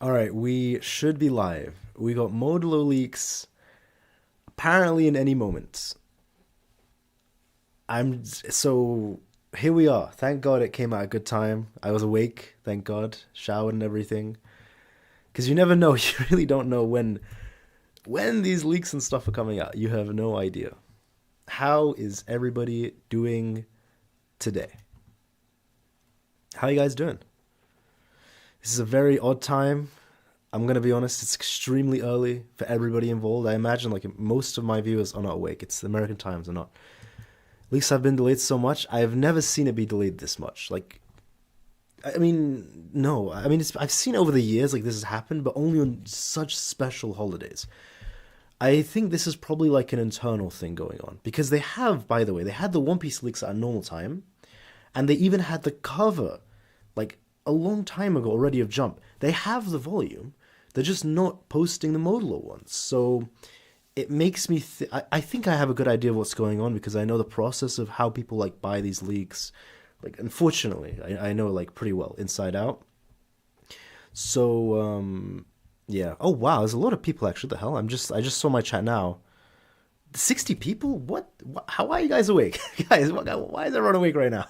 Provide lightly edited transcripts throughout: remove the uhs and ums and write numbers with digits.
All right, we should be live. We got Modulo leaks apparently in any moment. I'm so here we are. Thank God it came at a good time. I was awake, thank God, showered and everything. Because you never know, you really don't know when these leaks and stuff are coming out. You have no idea. How is everybody doing today? How are you guys doing? This is a very odd time. I'm gonna be honest, it's extremely early for everybody involved. I imagine like most of my viewers are not awake. It's the American times or not. Leaks have been delayed so much. I have never seen it be delayed this much. Like, I mean, no. I mean, I've seen over the years like this has happened, but only on such special holidays. I think this is probably like an internal thing going on because they have, by the way, they had the One Piece leaks at a normal time, and they even had the cover like a long time ago already of Jump. They have the volume, they're just not posting the Modulo ones. So it makes me I think I have a good idea of what's going on because I know the process of how people like buy these leaks. Like, unfortunately, I know like pretty well inside out. So yeah. Oh wow, there's a lot of people actually. What the hell? I just saw my chat now. 60 people? What? How are you guys awake? Guys, why is everyone awake right now?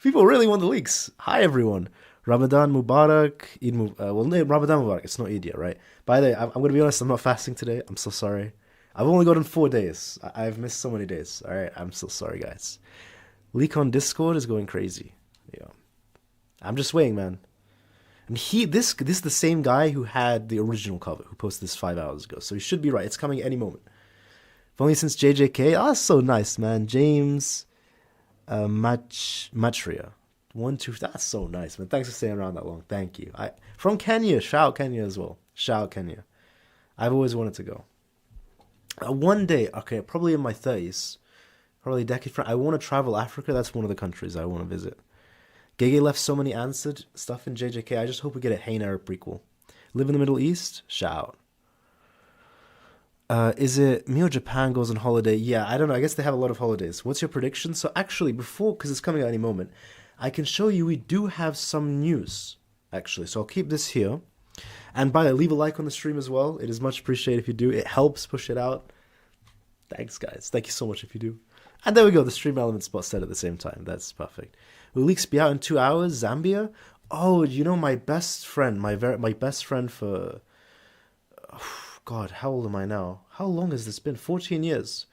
People really want the leaks. Hi, everyone. Ramadan Mubarak. Well, no, Ramadan Mubarak. It's not Eid yet, right? By the way, I'm going to be honest. I'm not fasting today. I'm so sorry. I've only gotten 4 days. I've missed so many days. All right. I'm so sorry, guys. Leak on Discord is going crazy. Yeah. I'm just waiting, man. And this is the same guy who had the original cover, who posted this 5 hours ago. So he should be right. It's coming any moment. If only since JJK. Oh, that's so nice, man. James Matria. 1, 2. That's so nice, man. Thanks for staying around that long. Thank you. From Kenya. Shout out Kenya as well. Shout out Kenya. I've always wanted to go. One day, okay, probably in my 30s, probably a decade from, I want to travel Africa. That's one of the countries I want to visit. Gege left so many answered stuff in JJK. I just hope we get a Hainer prequel. Live in the Middle East? Shout out. Is it me or Japan goes on holiday? Yeah, I don't know. I guess they have a lot of holidays. What's your prediction? So actually, before, because it's coming at any moment, I can show you we do have some news, actually. So I'll keep this here. And by the way, leave a like on the stream as well. It is much appreciated if you do. It helps push it out. Thanks, guys. Thank you so much if you do. And there we go. The stream element spot set at the same time. That's perfect. Will leaks be out in 2 hours? Zambia? Oh, you know my best friend, my best friend for... Oh, God, how old am I now? How long has this been? 14 years.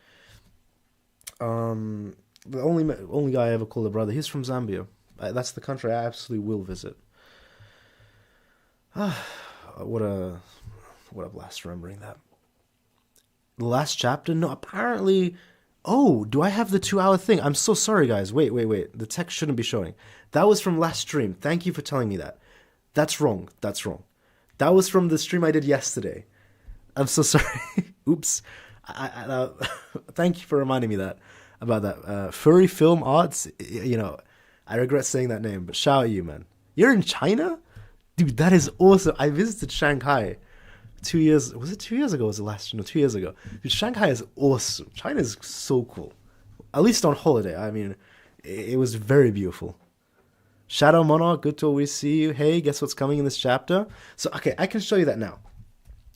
The only guy I ever called a brother. He's from Zambia. That's the country I absolutely will visit. What a blast remembering that. The last chapter? No, apparently... Oh, do I have the 2 hour thing? I'm so sorry, guys. Wait. The text shouldn't be showing. That was from last stream. Thank you for telling me that. That's wrong. That was from the stream I did yesterday. I'm so sorry. Oops. Thank you for reminding me about that. Furry Film Arts, I regret saying that name, but shout out you, man. You're in China? Dude, that is awesome. I visited Shanghai 2 years. Was it 2 years ago? Was it last year? No, 2 years ago. Dude, Shanghai is awesome. China is so cool. At least on holiday. I mean, it was very beautiful. Shadow Monarch, good to always see you. Hey, guess what's coming in this chapter? So, okay, I can show you that now.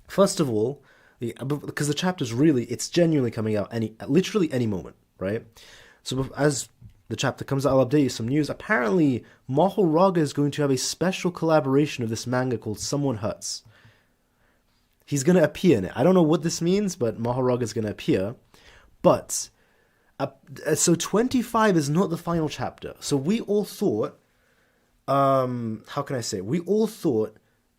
First of all, because the chapter's it's genuinely coming out literally any moment, right? So as the chapter comes out, I'll update you some news. Apparently, Mahoraga is going to have a special collaboration of this manga called Someone Hurts. He's going to appear in it. I don't know what this means, but Mahoraga is going to appear. But, so 25 is not the final chapter. So we all thought, how can I say? We all thought,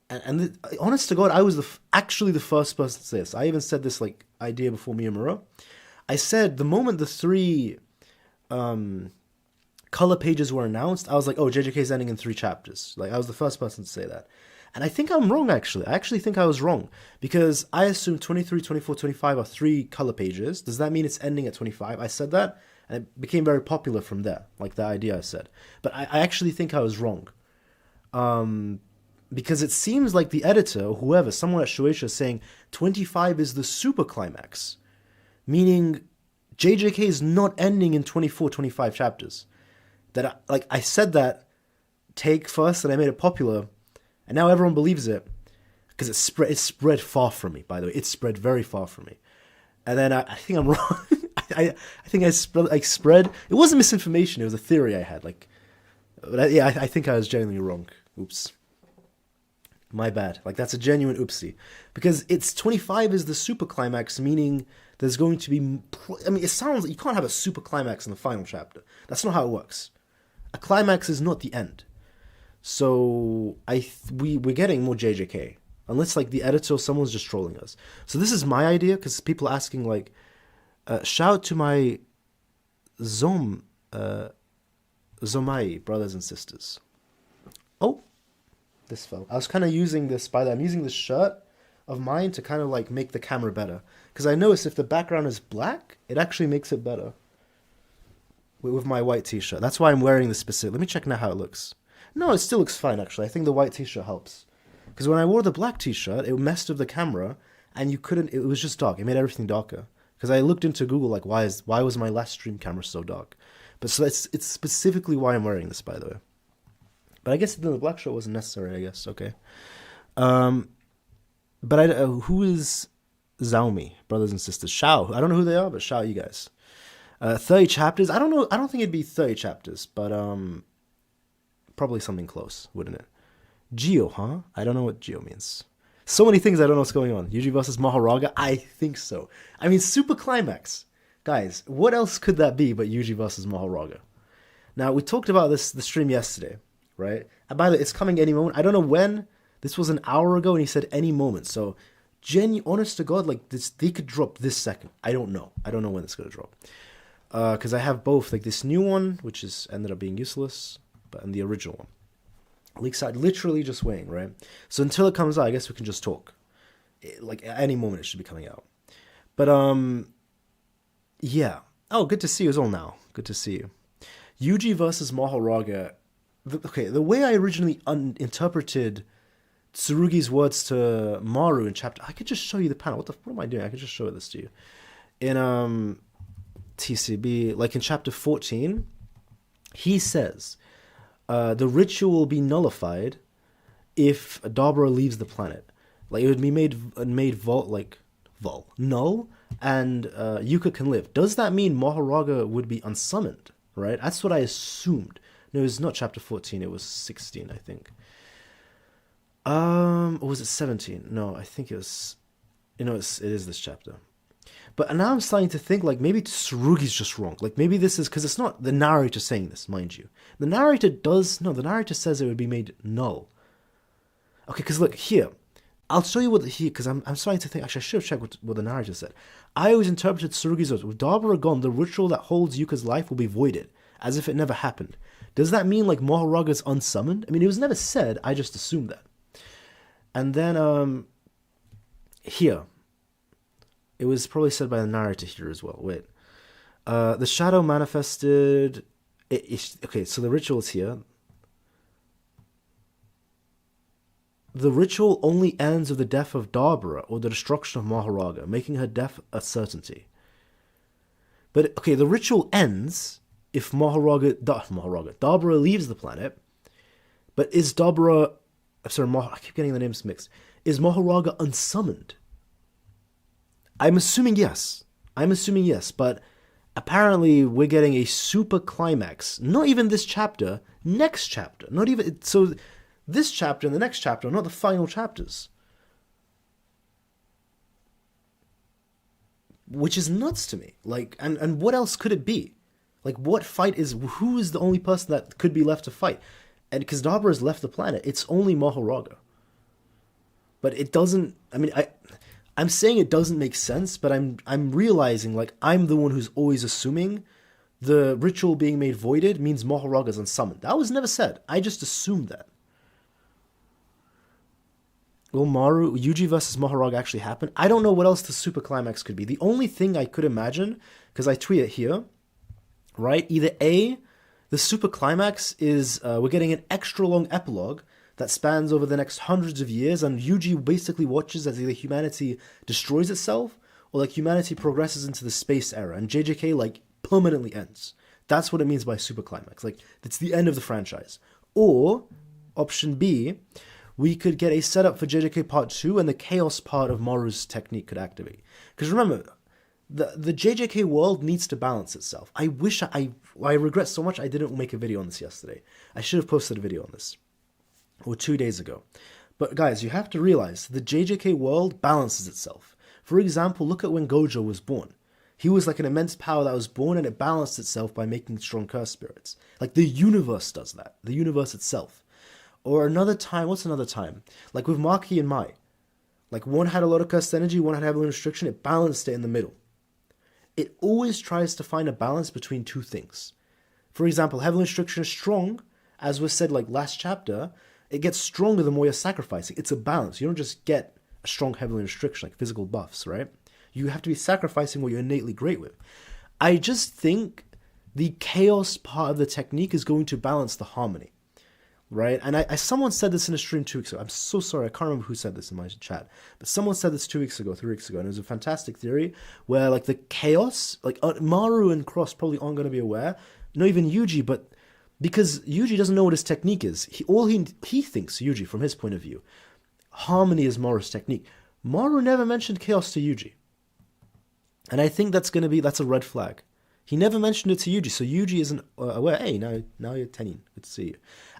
and honest to God, I was actually the first person to say this. I even said this like idea before Miyamura. I said the moment the 3 color pages were announced, I was like, oh, JJK is ending in 3 chapters. Like, I was the first person to say that. And I think I'm wrong, actually. I actually think I was wrong. Because I assumed 23, 24, 25 are 3 color pages. Does that mean it's ending at 25? I said that, and it became very popular from there. Like the idea I said. But I actually think I was wrong. Because it seems like the editor, or whoever, someone at Shueisha is saying 25 is the super climax. Meaning JJK is not ending in 24, 25 chapters. I said that take first and I made it popular, and now everyone believes it. because it spread far from me. By the way, it spread very far from me. And then I think I'm wrong. I think I spread. It wasn't misinformation. It was a theory I had. I think I was genuinely wrong. Oops. My bad. That's a genuine oopsie. Because it's 25 is the super climax, meaning there's going to be... it sounds like you can't have a super climax in the final chapter. That's not how it works. A climax is not the end. So we're getting more JJK. Unless the editor or someone's just trolling us. So this is my idea, because people are asking shout out to my Zomai brothers and sisters. Oh, this fell. I was kind of using this, I'm using this shirt of mine to kind of make the camera better. Because I noticed if the background is black, it actually makes it better. With my white t-shirt. That's why I'm wearing this specific. Let me check now how it looks. No, it still looks fine actually. I think the white t-shirt helps. Because when I wore the black t-shirt, it messed with the camera, and you couldn't, it was just dark. It made everything darker. Because I looked into Google, why was my last stream camera so dark? But so it's specifically why I'm wearing this, by the way. But I guess the black shirt wasn't necessary, I guess, okay. But who is Xiaomi, brothers and sisters? Shao, I don't know who they are, but Shao, you guys. 30 chapters, I don't know, I don't think it'd be 30 chapters, but probably something close, wouldn't it? Geo, huh? I don't know what Geo means. So many things I don't know what's going on. Yuji versus Mahoraga? I think so. Super climax. Guys, what else could that be but Yuji versus Mahoraga? Now, we talked about the stream yesterday, right? And by the way, it's coming any moment. I don't know when. This was an hour ago, and he said any moment. So, honest to God, this, they could drop this second. I don't know. I don't know when it's going to drop. Because I have both, this new one, which ended up being useless, and the original one. Leaks out, literally just waiting, right? So until it comes out, I guess we can just talk. At any moment, it should be coming out. But, yeah. Oh, good to see you as well now. Good to see you. Yuji versus Mahoraga. The way I originally interpreted Tsurugi's words to Maru in chapter... I could just show you the panel. What am I doing? I could just show this to you. In, TCB, in chapter 14, he says... the ritual will be nullified if Nobara leaves the planet. It would be made null, and Yuka can live. Does that mean Mahoraga would be unsummoned? Right? That's what I assumed. No, it was not chapter 14. It was 16, I think. Or was it 17? No, I think it was. It is this chapter. But now I'm starting to think maybe Tsurugi's just wrong. Maybe this is because it's not the narrator saying this, mind you. The narrator says it would be made null. Okay, because look here, I'll show you because I'm starting to think. Actually, I should have checked what the narrator said. I always interpreted Tsurugi's words. With Nobara gone, the ritual that holds Yuka's life will be voided, as if it never happened. Does that mean Mahoraga's unsummoned? It was never said. I just assumed that. And then here. It was probably said by the narrator here as well. Wait. The shadow manifested... okay, so the ritual is here. The ritual only ends with the death of Nobara or the destruction of Mahoraga, making her death a certainty. But, okay, the ritual ends if Nobara leaves the planet. But is Nobara... Sorry, I keep getting the names mixed. Is Mahoraga unsummoned? I'm assuming yes, but apparently we're getting a super climax. Not even this chapter, next chapter. Not even, so this chapter and the next chapter are not the final chapters. Which is nuts to me. And what else could it be? What fight who is the only person that could be left to fight? And because Nobara has left the planet, it's only Mahoraga. But it doesn't, I'm saying it doesn't make sense, but I'm realizing I'm the one who's always assuming the ritual being made voided means Mahoraga's unsummoned. That was never said. I just assumed that. Will Yuji versus Mahoraga actually happen? I don't know what else the super climax could be. The only thing I could imagine, because I tweet it here, right? Either A, the super climax is we're getting an extra long epilogue that spans over the next hundreds of years, and Yuji basically watches as either humanity destroys itself, or humanity progresses into the space era, and JJK permanently ends. That's what it means by super climax. It's the end of the franchise. Or, option B, we could get a setup for JJK Part 2 and the chaos part of Maru's technique could activate. Because remember, the JJK world needs to balance itself. I regret so much I didn't make a video on this yesterday. I should have posted a video on this. Or 2 days ago. But guys, you have to realize the JJK world balances itself. For example, look at when Gojo was born. He was like an immense power that was born and it balanced itself by making strong curse spirits. Like the universe does that. The universe itself. Or another time, what's another time? Like with Maki and Mai. Like one had a lot of cursed energy, one had heavily restriction, it balanced it in the middle. It always tries to find a balance between two things. For example, heavily restriction is strong, as was said like last chapter, it gets stronger the more you're sacrificing. It's a balance. You don't just get a strong heavily restriction like physical buffs, right? You have to be sacrificing what you're innately great with. I just think the chaos part of the technique is going to balance the harmony, right? And someone said this in a stream 2 weeks ago. I'm so sorry, I can't remember who said this in my chat, but someone said this 2 weeks ago, 3 weeks ago, and it was a fantastic theory where like the chaos, like Maru and Cross probably aren't going to be aware, not even Yuji, but because Yuji doesn't know what his technique is. He thinks, Yuji, from his point of view, harmony is Maru's technique. Maru never mentioned chaos to Yuji. And I think that's a red flag. He never mentioned it to Yuji, so Yuji isn't aware. Hey, now you're Tenin. Good to see you.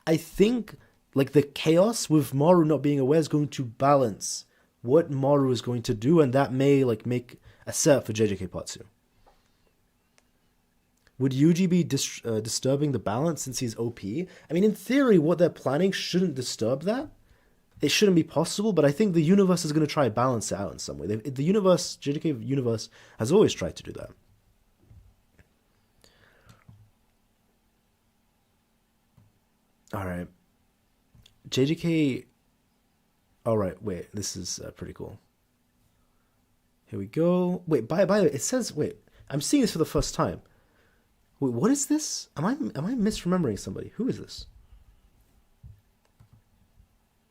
I think like the chaos with Maru not being aware is going to balance what Maru is going to do, and that may like make a setup for JJK Part 2. Would Yuji be disturbing the balance since he's OP? I mean, in theory, what they're planning shouldn't disturb that. It shouldn't be possible, but I think the universe is going to try to balance it out in some way. The universe, JJK universe, has always tried to do that. Alright. JJK... Alright, wait, this is pretty cool. Here we go. Wait, by the way, it says... Wait, I'm seeing this for the first time. Wait, what is this? Am I misremembering somebody? Who is this?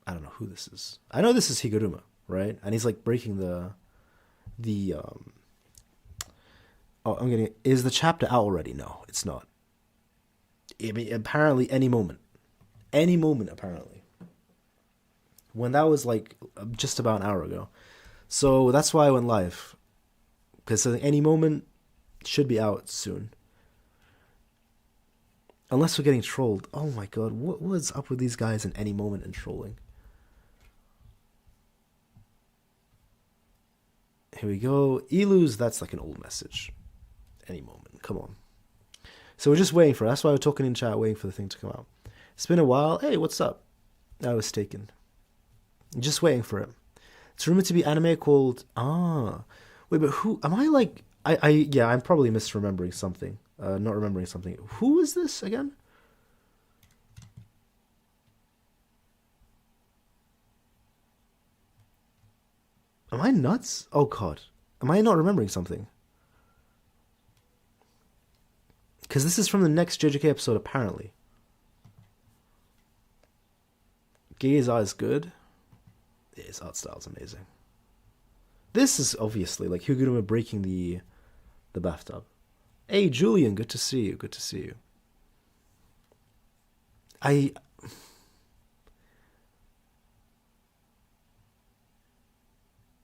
I don't know who this is. I know this is Higuruma, right? And he's like breaking the is the chapter out already? No, it's not. I mean, apparently any moment, apparently. When that was like just about an hour ago. So that's why I went live. Because any moment should be out soon. Unless we're getting trolled. Oh my god, what was up with these guys in any moment and trolling? Here we go. Ilus, that's like an old message. Any moment. Come on. So we're just waiting for it. That's why we're talking in chat, waiting for the thing to come out. It's been a while. Hey, what's up? I was taken. Just waiting for it. It's rumored to be anime called... Wait, but who... Am I like... Yeah, I'm probably misremembering something. Not remembering something. Who is this again? Am I nuts? Oh god. Am I not remembering something? Because this is from the next JJK episode, apparently. Gege's art is good. His art style is amazing. This is obviously like Higuruma breaking the bathtub. Hey, Julian, good to see you. Good to see you.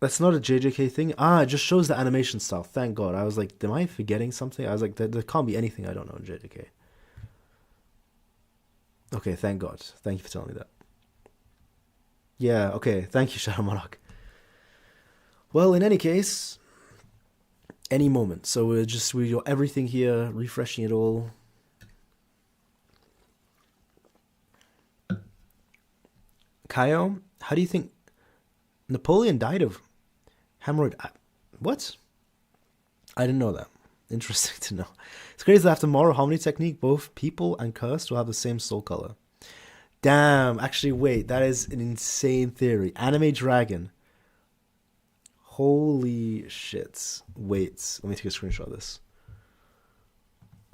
That's not a JJK thing. It just shows the animation style. Thank God. I was like, am I forgetting something? I was like, there can't be anything I don't know in JJK. Okay, thank God. Thank you for telling me that. Yeah, okay. Thank you, Shadow Monarch. Well, in any case, any moment. So we got everything here, refreshing it all. Kaio, how do you think Napoleon died of hemorrhoid? What? I didn't know that. Interesting to know. It's crazy that after moral harmony technique, both people and cursed will have the same soul color. Damn, actually, wait, that is an insane theory. Anime dragon. Holy shit. Wait, let me take a screenshot of this.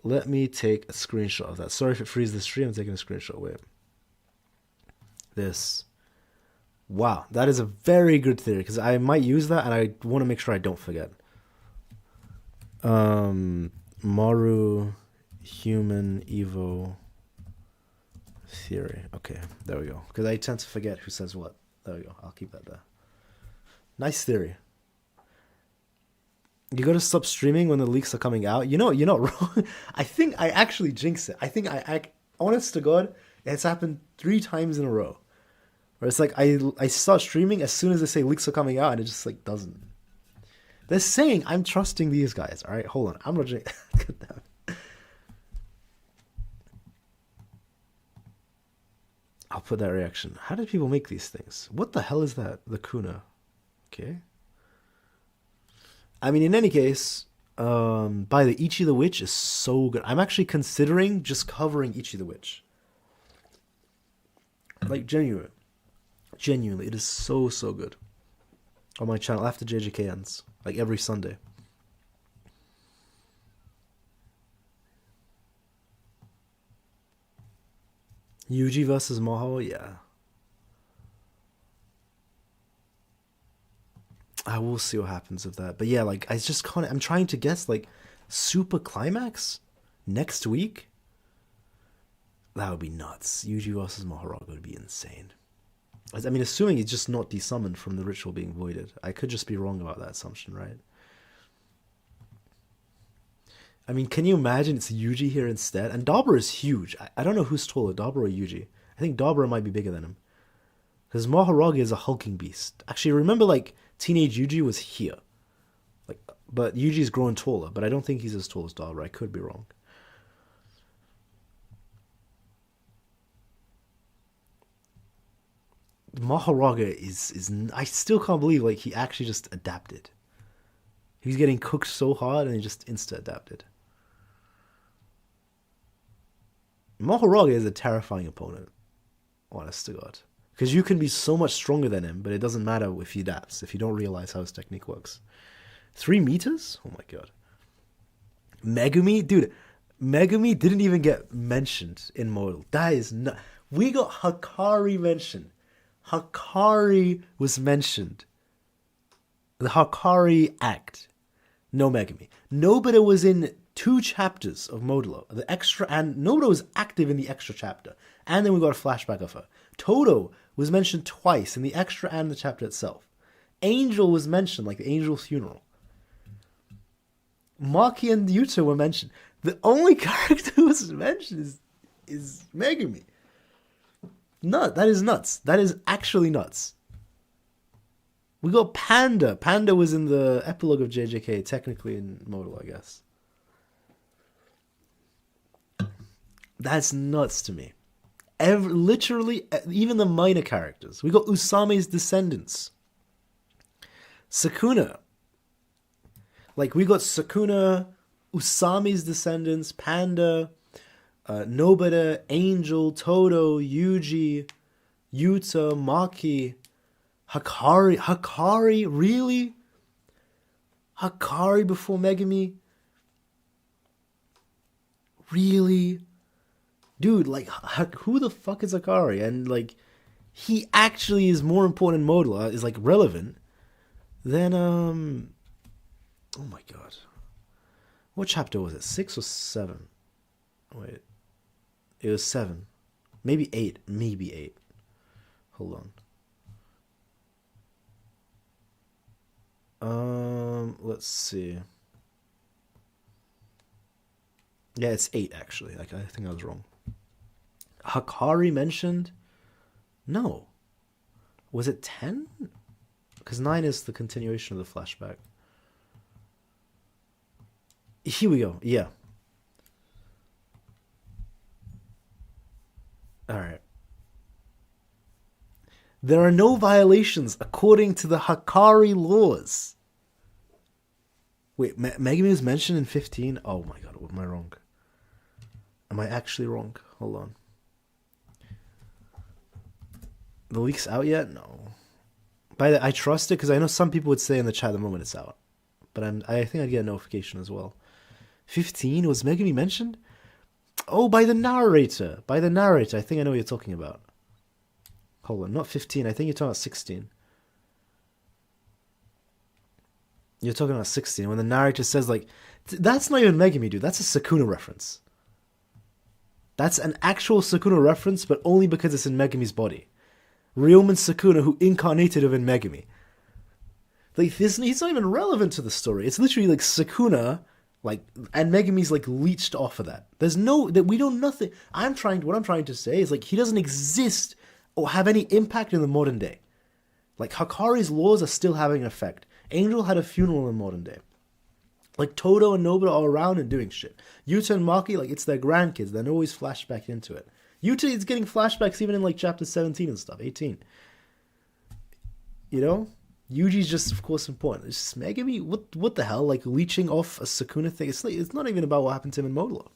Let me take a screenshot of that. Sorry if it freezes the stream, I'm taking a screenshot. Wait. This. Wow, that is a very good theory, because I might use that, and I want to make sure I don't forget. Maru, human, Evo, Theory. Okay, there we go. Because I tend to forget who says what. There we go. I'll keep that there. Nice theory. You gotta stop streaming when the leaks are coming out. You know, you're not wrong. I think I actually jinx it. I think honest to God, it's happened 3 times in a row. Where it's like I start streaming as soon as they say leaks are coming out, and it just like doesn't. They're saying I'm trusting these guys. All right, hold on. I'm not. Get that. I'll put that reaction. How did people make these things? What the hell is that? The Kuna. Okay. I mean, in any case, by the Ichi the Witch is so good. I'm actually considering just covering Ichi the Witch. Like, genuinely, it is so, so good. On my channel after JJK ends. Like, every Sunday. Yuji versus Maho, yeah. I will see what happens with that. But yeah, like, I just can't. I'm trying to guess, like, super climax next week? That would be nuts. Yuji versus Mahoraga would be insane. I mean, assuming he's just not desummoned from the ritual being voided. I could just be wrong about that assumption, right? I mean, can you imagine it's Yuji here instead? And Dabura is huge. I don't know who's taller, Dabura or Yuji. I think Dabura might be bigger than him. Because Mahoraga is a hulking beast. Actually, remember, like, teenage Yuji was here. Like, but Yuji's grown taller, but I don't think he's as tall as Dabura. I could be wrong. Mahoraga is I still can't believe, like, he actually just adapted. He was getting cooked so hard and he just insta-adapted. Mahoraga is a terrifying opponent, honest to God. Because you can be so much stronger than him, but it doesn't matter if he adapts, if you don't realize how his technique works. 3 meters? Oh my God. Megumi? Dude, Megumi didn't even get mentioned in Model. That is not... We got Hakari mentioned. Hakari was mentioned. The Hakari act. No Megumi. Nobara was in 2 chapters of Modulo. The extra, and Nobara was active in the extra chapter. And then we got a flashback of her. Todo was mentioned twice in the extra and the chapter itself. Angel was mentioned, like the Angel's funeral. Maki and Yuta were mentioned. The only character who was mentioned is Megumi. No, that is nuts. That is actually nuts. We got Panda. Panda was in the epilogue of JJK, technically in Modulo, I guess. That's nuts to me. Literally, even the minor characters. We got Usame's descendants. Sukuna. Like, we got Sukuna, Usame's descendants, Panda, Nobara, Angel, Todo, Yuji, Yuta, Maki, Hakari. Hakari? Really? Hakari before Megumi? Really? Dude, like, who the fuck is Hakari? And, like, he actually is more important in Modulo, is, like, relevant than, oh my God. What chapter was it? 6 or 7? Wait. It was 7. Maybe 8. Maybe 8. Hold on. Let's see. Yeah, it's 8, actually. Like, I think I was wrong. Hakari mentioned? No. Was it 10? Because 9 is the continuation of the flashback. Here we go. Yeah. Alright. There are no violations according to the Hakari laws. Wait, Megumi was mentioned in 15? Oh my God, am I wrong? Am I actually wrong? Hold on. The leak's out yet? No. I trust it because I know some people would say in the chat the moment it's out. But I think I'd get a notification as well. 15? Was Megumi mentioned? Oh, by the narrator. By the narrator. I think I know what you're talking about. Hold on, not 15. I think you're talking about 16. You're talking about 16. When the narrator says, like... That's not even Megumi, dude. That's a Sukuna reference. That's an actual Sukuna reference, but only because it's in Megami's body. Ryomen Sukuna, who incarnated within Megami. Like, he's not even relevant to the story. It's literally like Sukuna, like, and Megami's like leached off of that. There's no, that we don't nothing. What I'm trying to say is like, he doesn't exist or have any impact in the modern day. Like, Hakari's laws are still having an effect. Angel had a funeral in modern day. Like, Todo and Nobara are around and doing shit. Yuta and Maki, like, it's their grandkids. They're always flashback into it. Yuta is getting flashbacks even in, like, chapter 17 and stuff, 18. You know? Yuji's just, of course, important. It's just Megami, what the hell? Like, leeching off a Sukuna thing? It's not even about what happened to him in Modulo.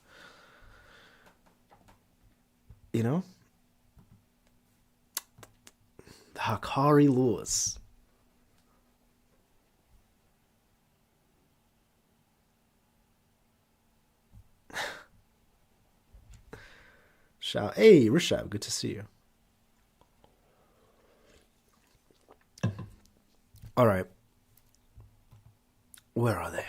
You know? The Hakari laws. Hey, Rishab, good to see you. All right. Where are they?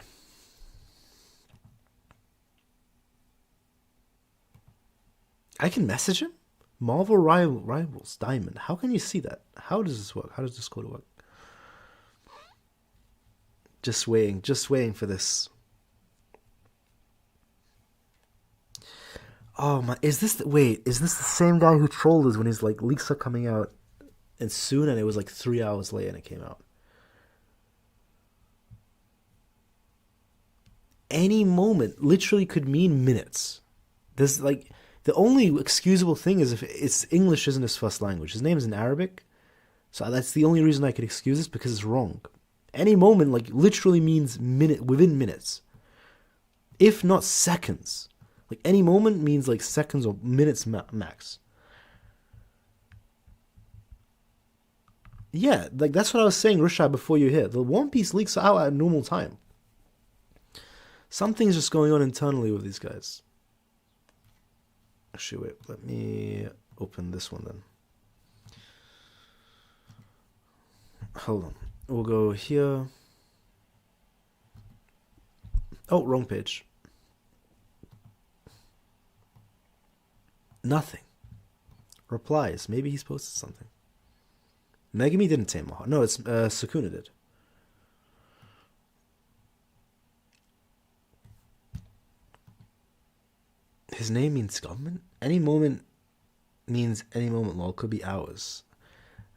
I can message him? Marvel Rivals, Diamond. How can you see that? How does this work? How does this code work? Just waiting for this. Oh my, is this the same guy who trolled us when his like leaks are coming out and soon, and it was like 3 hours later and it came out? Any moment literally could mean minutes. There's like, the only excusable thing is if it's English isn't his first language. His name is in Arabic, so that's the only reason I could excuse this, because it's wrong. Any moment like literally means within minutes, if not seconds. Like, any moment means like seconds or minutes max. Yeah, like that's what I was saying, Rishad, before you here. The One Piece leaks are out at normal time. Something's just going on internally with these guys. Actually, wait, let me open this one then. Hold on. We'll go here. Oh, wrong page. Nothing. Replies. Maybe he's posted something. Megami didn't say Mahoraga. No, it's Sukuna did. His name means government? Any moment means any moment, lol. Could be hours.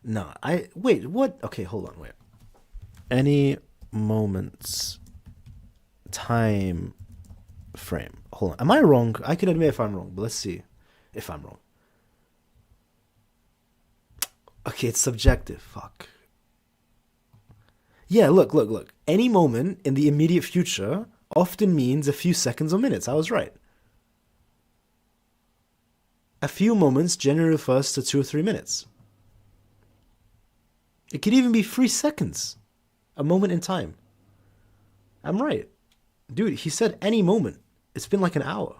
No, wait, what? Okay, hold on, wait. Any moments time frame. Hold on. Am I wrong? I can admit if I'm wrong, but let's see if I'm wrong. Okay, it's subjective. Fuck. Yeah, look. Any moment in the immediate future often means a few seconds or minutes. I was right. A few moments generally refers to 2 or 3 minutes. It could even be 3 seconds. A moment in time. I'm right. Dude, he said any moment. It's been like an hour.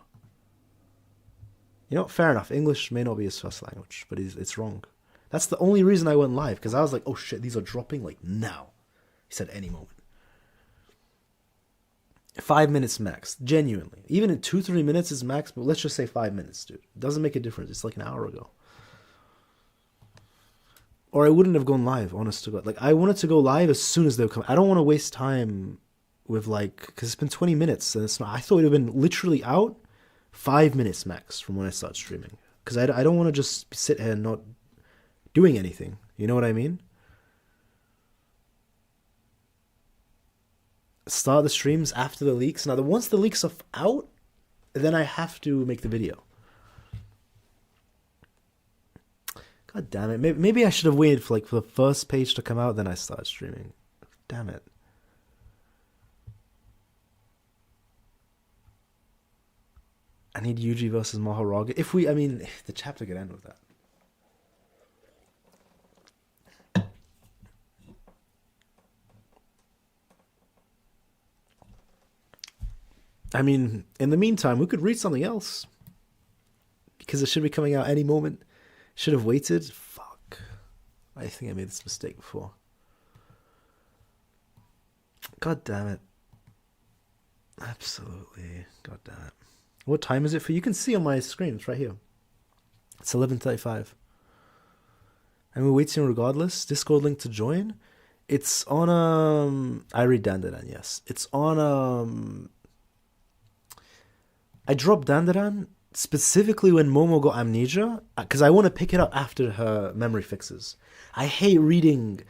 You know, fair enough. English may not be his first language, but it's wrong. That's the only reason I went live, because I was like, oh shit, these are dropping like now. He said any moment. 5 minutes max, genuinely. Even in 2-3 minutes is max, but let's just say 5 minutes, dude. It doesn't make a difference. It's like an hour ago. Or I wouldn't have gone live, honest to God. Like, I wanted to go live as soon as they would come. I don't want to waste time with like, because it's been 20 minutes and it's not. I thought it would have been literally out 5 minutes max from when I start streaming. Because I don't want to just sit here and not doing anything. You know what I mean? Start the streams after the leaks. Now, once the leaks are out, then I have to make the video. God damn it. Maybe I should have waited for the first page to come out, then I start streaming. Damn it. I need Yuji versus Mahoraga. The chapter could end with that. I mean, in the meantime, we could read something else. Because it should be coming out any moment. Should have waited. Fuck. I think I made this mistake before. God damn it. Absolutely. God damn it. What time is it for you? You can see on my screen. It's right here. It's 11:35. And we're waiting regardless. Discord link to join. It's on I read Dandadan, yes. It's on I dropped Dandadan specifically when Momo got amnesia, because I want to pick it up after her memory fixes. I hate reading.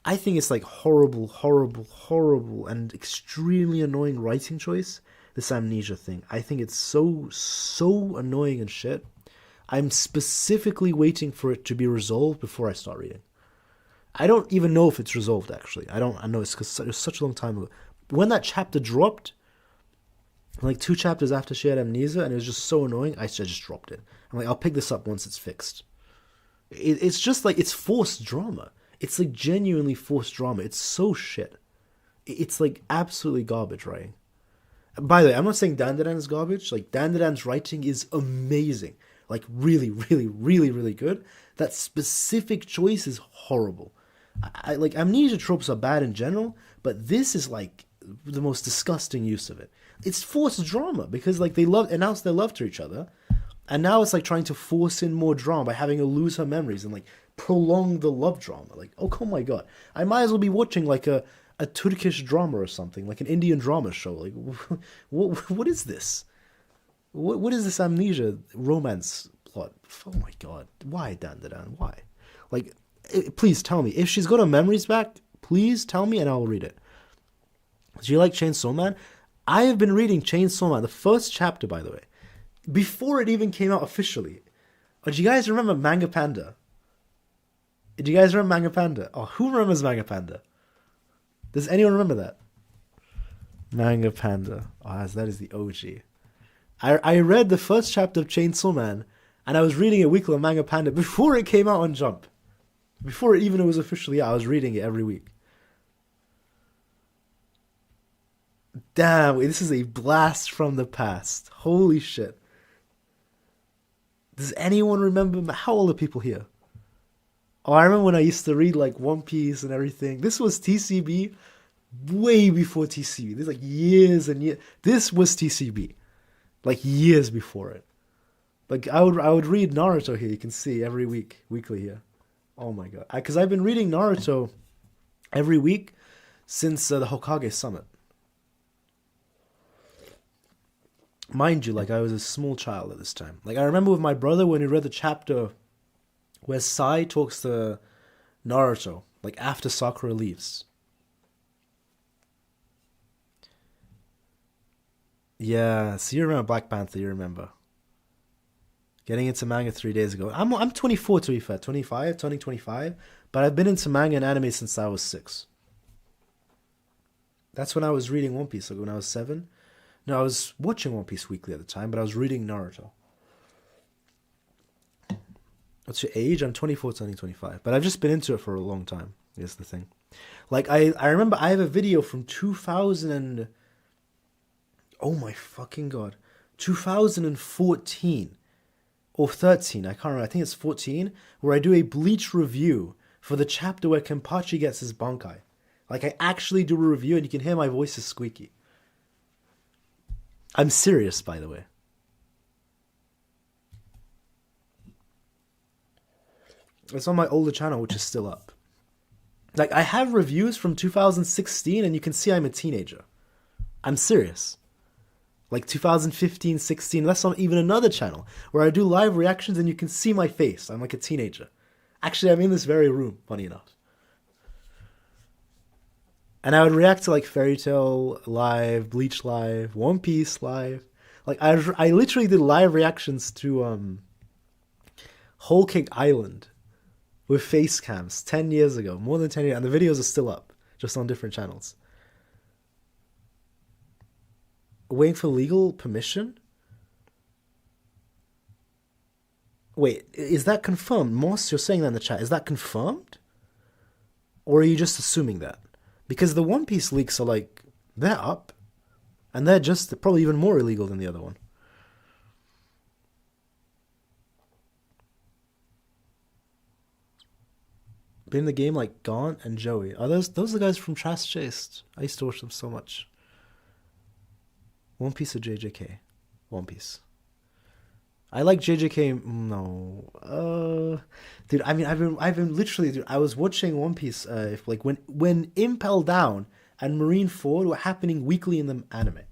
I think it's like horrible, horrible, horrible, and extremely annoying writing choice, this amnesia thing. I think it's so annoying and shit. I'm specifically waiting for it to be resolved before I start reading. I don't even know if it's resolved, actually. I know it's because it was such a long time ago. When that chapter dropped, like 2 chapters after she had amnesia, and it was just so annoying, I just dropped it. I'm like, I'll pick this up once it's fixed. It's just like, it's forced drama. It's like genuinely forced drama. It's so shit. It's like absolutely garbage writing. By the way, I'm not saying Dandadan is garbage. Like, Dandadan's writing is amazing. Like, really, really, really, really good. That specific choice is horrible. I like, amnesia tropes are bad in general, but this is like the most disgusting use of it. It's forced drama because like they announced their love to each other, and now it's like trying to force in more drama by having her lose her memories and like prolong the love drama. Like, oh my god, I might as well be watching like a Turkish drama or something, like an Indian drama show. Like, what is this? What is this amnesia romance plot? Oh my god, why Dandadan? Why? Like, please tell me if she's got her memories back. Please tell me, and I'll read it. Do you like Chainsaw Man? I have been reading Chainsaw Man, the first chapter, by the way, before it even came out officially. Oh, do you guys remember Manga Panda? Do you guys remember Manga Panda? Oh, who remembers Manga Panda? Does anyone remember that? Manga Panda. Oh, that is the OG. I read the first chapter of Chainsaw Man, and I was reading it weekly on Manga Panda before it came out on Jump. Before it even was officially out, I was reading it every week. Damn, this is a blast from the past. Holy shit. Does anyone remember? How old are people here? Oh, I remember when I used to read like One Piece and everything. This was TCB way before TCB. This is like years and years. This was TCB. Like years before it. Like I would read Naruto here. You can see every week, weekly here. Oh my god. Because I've been reading Naruto every week since the Hokage Summit. Mind you, like I was a small child at this time. Like I remember with my brother when we read the chapter where Sai talks to Naruto, like after Sakura leaves. Yeah, so you remember Black Panther, you remember. Getting into manga 3 days ago. I'm 24 to be fair, 25, turning 25, but I've been into manga and anime since I was 6. That's when I was reading One Piece, like when I was 7. No, I was watching One Piece weekly at the time, but I was reading Naruto. What's your age? I'm 24 turning 25, but I've just been into it for a long time, is the thing. Like, I remember I have a video from 2000 and... Oh my fucking god. 2014 or 13, I can't remember, I think it's 14, where I do a Bleach review for the chapter where Kenpachi gets his Bankai. Like, I actually do a review and you can hear my voice is squeaky. I'm serious, by the way. It's on my older channel, which is still up. Like, I have reviews from 2016 and you can see I'm a teenager. I'm serious. Like 2015, 16, that's on even another channel where I do live reactions and you can see my face. I'm like a teenager. Actually, I'm in this very room, funny enough. And I would react to like Fairy Tail live, Bleach live, One Piece live. Like I literally did live reactions to Whole Cake Island with face cams 10 years ago, more than 10 years, and the videos are still up, just on different channels. Waiting for legal permission? Wait, is that confirmed? Moss, you're saying that in the chat. Is that confirmed? Or are you just assuming that? Because the One Piece leaks are like, they're up. And they're just probably even more illegal than the other one. Been in the game like Gaunt and Joey. Are those are the guys from Trash Chased? I used to watch them so much. One Piece of JJK. One Piece. I like JJK. No, dude. I mean, I've been literally, dude. I was watching One Piece. If like when Impel Down and Marineford were happening weekly in the anime.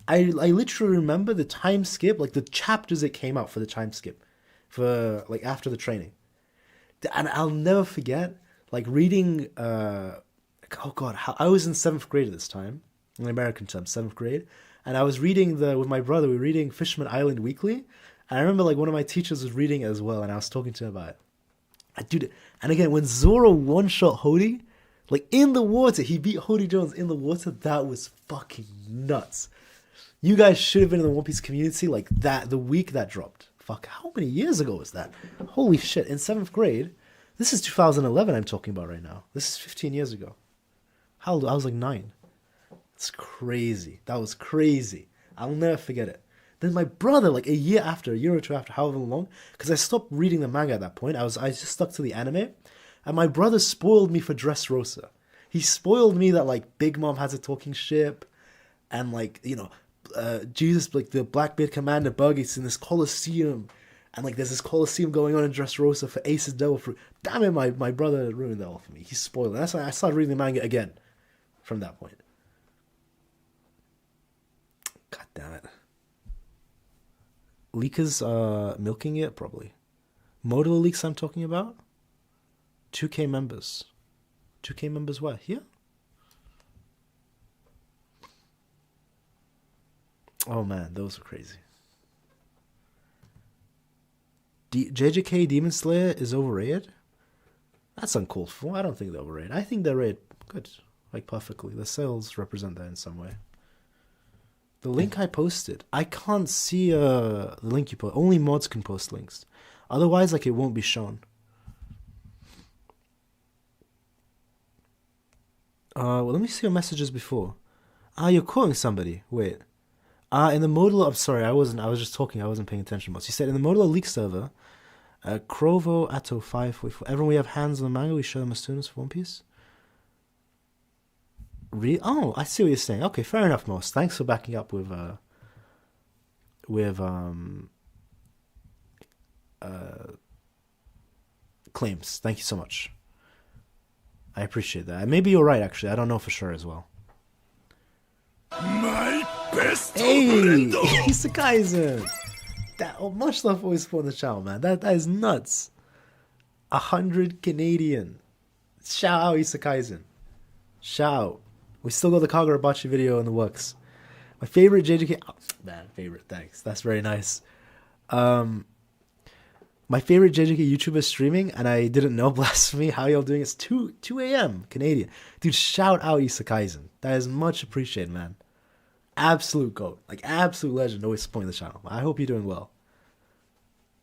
I literally remember the time skip, like the chapters that came out for the time skip, for like after the training, and I'll never forget like reading. Oh God, I was in seventh grade at this time, in American terms, seventh grade, and I was reading with my brother. We were reading Fisherman Island Weekly. And I remember like one of my teachers was reading it as well, and I was talking to him about it. Dude, and again, when Zoro one-shot Hody, like in the water, he beat Hody Jones in the water, that was fucking nuts. You guys should have been in the One Piece community like that the week that dropped. Fuck, how many years ago was that? Holy shit, in 7th grade? This is 2011 I'm talking about right now. This is 15 years ago. How old? I was like 9. It's crazy. That was crazy. I'll never forget it. Then my brother, like a year or two after, however long, because I stopped reading the manga at that point. I just stuck to the anime, and my brother spoiled me for Dressrosa. He spoiled me that like Big Mom has a talking ship, and like Jesus, like the Blackbeard Commander Bug is in this Colosseum, and like there's this Colosseum going on in Dressrosa for Ace's Devil Fruit. Damn it, my brother ruined that all for me. He spoiled it. That's why I started reading the manga again from that point. God damn it. Leakers are milking it, probably. Modulo leaks I'm talking about? 2K members. 2K members where? Here? Oh man, those are crazy. JJK Demon Slayer is overrated? That's uncalled for. I don't think they're overrated. I think they're rated good. Like perfectly. The sales represent that in some way. The link I posted, I can't see the link you put. Only mods can post links. Otherwise, like, it won't be shown. Well, let me see your messages before. You're calling somebody. Wait. In the Modulo, I'm sorry, I was just talking, I wasn't paying attention much. You said in the Modulo leak server, Krovo Atto 544. Everyone we have hands on the manga, we show them as students for One Piece. Oh, I see what you're saying. Okay, fair enough, Most. Thanks for backing up with claims. Thank you so much. I appreciate that. Maybe you're right, actually. I don't know for sure as well. My best friend. Jujutsu Kaisen. Much love always for the channel, man. That is nuts. 100 Canadian. Shout out Jujutsu Kaisen. Shout out. We still got the Kagurabachi video in the works. My favorite JJK... Oh, man, favorite, thanks. That's very nice. My favorite JJK YouTuber streaming, and I didn't know, blasphemy, how y'all doing? It's 2 a.m. Canadian. Dude, shout out Jujutsu Kaisen. That is much appreciated, man. Absolute GOAT. Like, absolute legend, always supporting the channel. I hope you're doing well.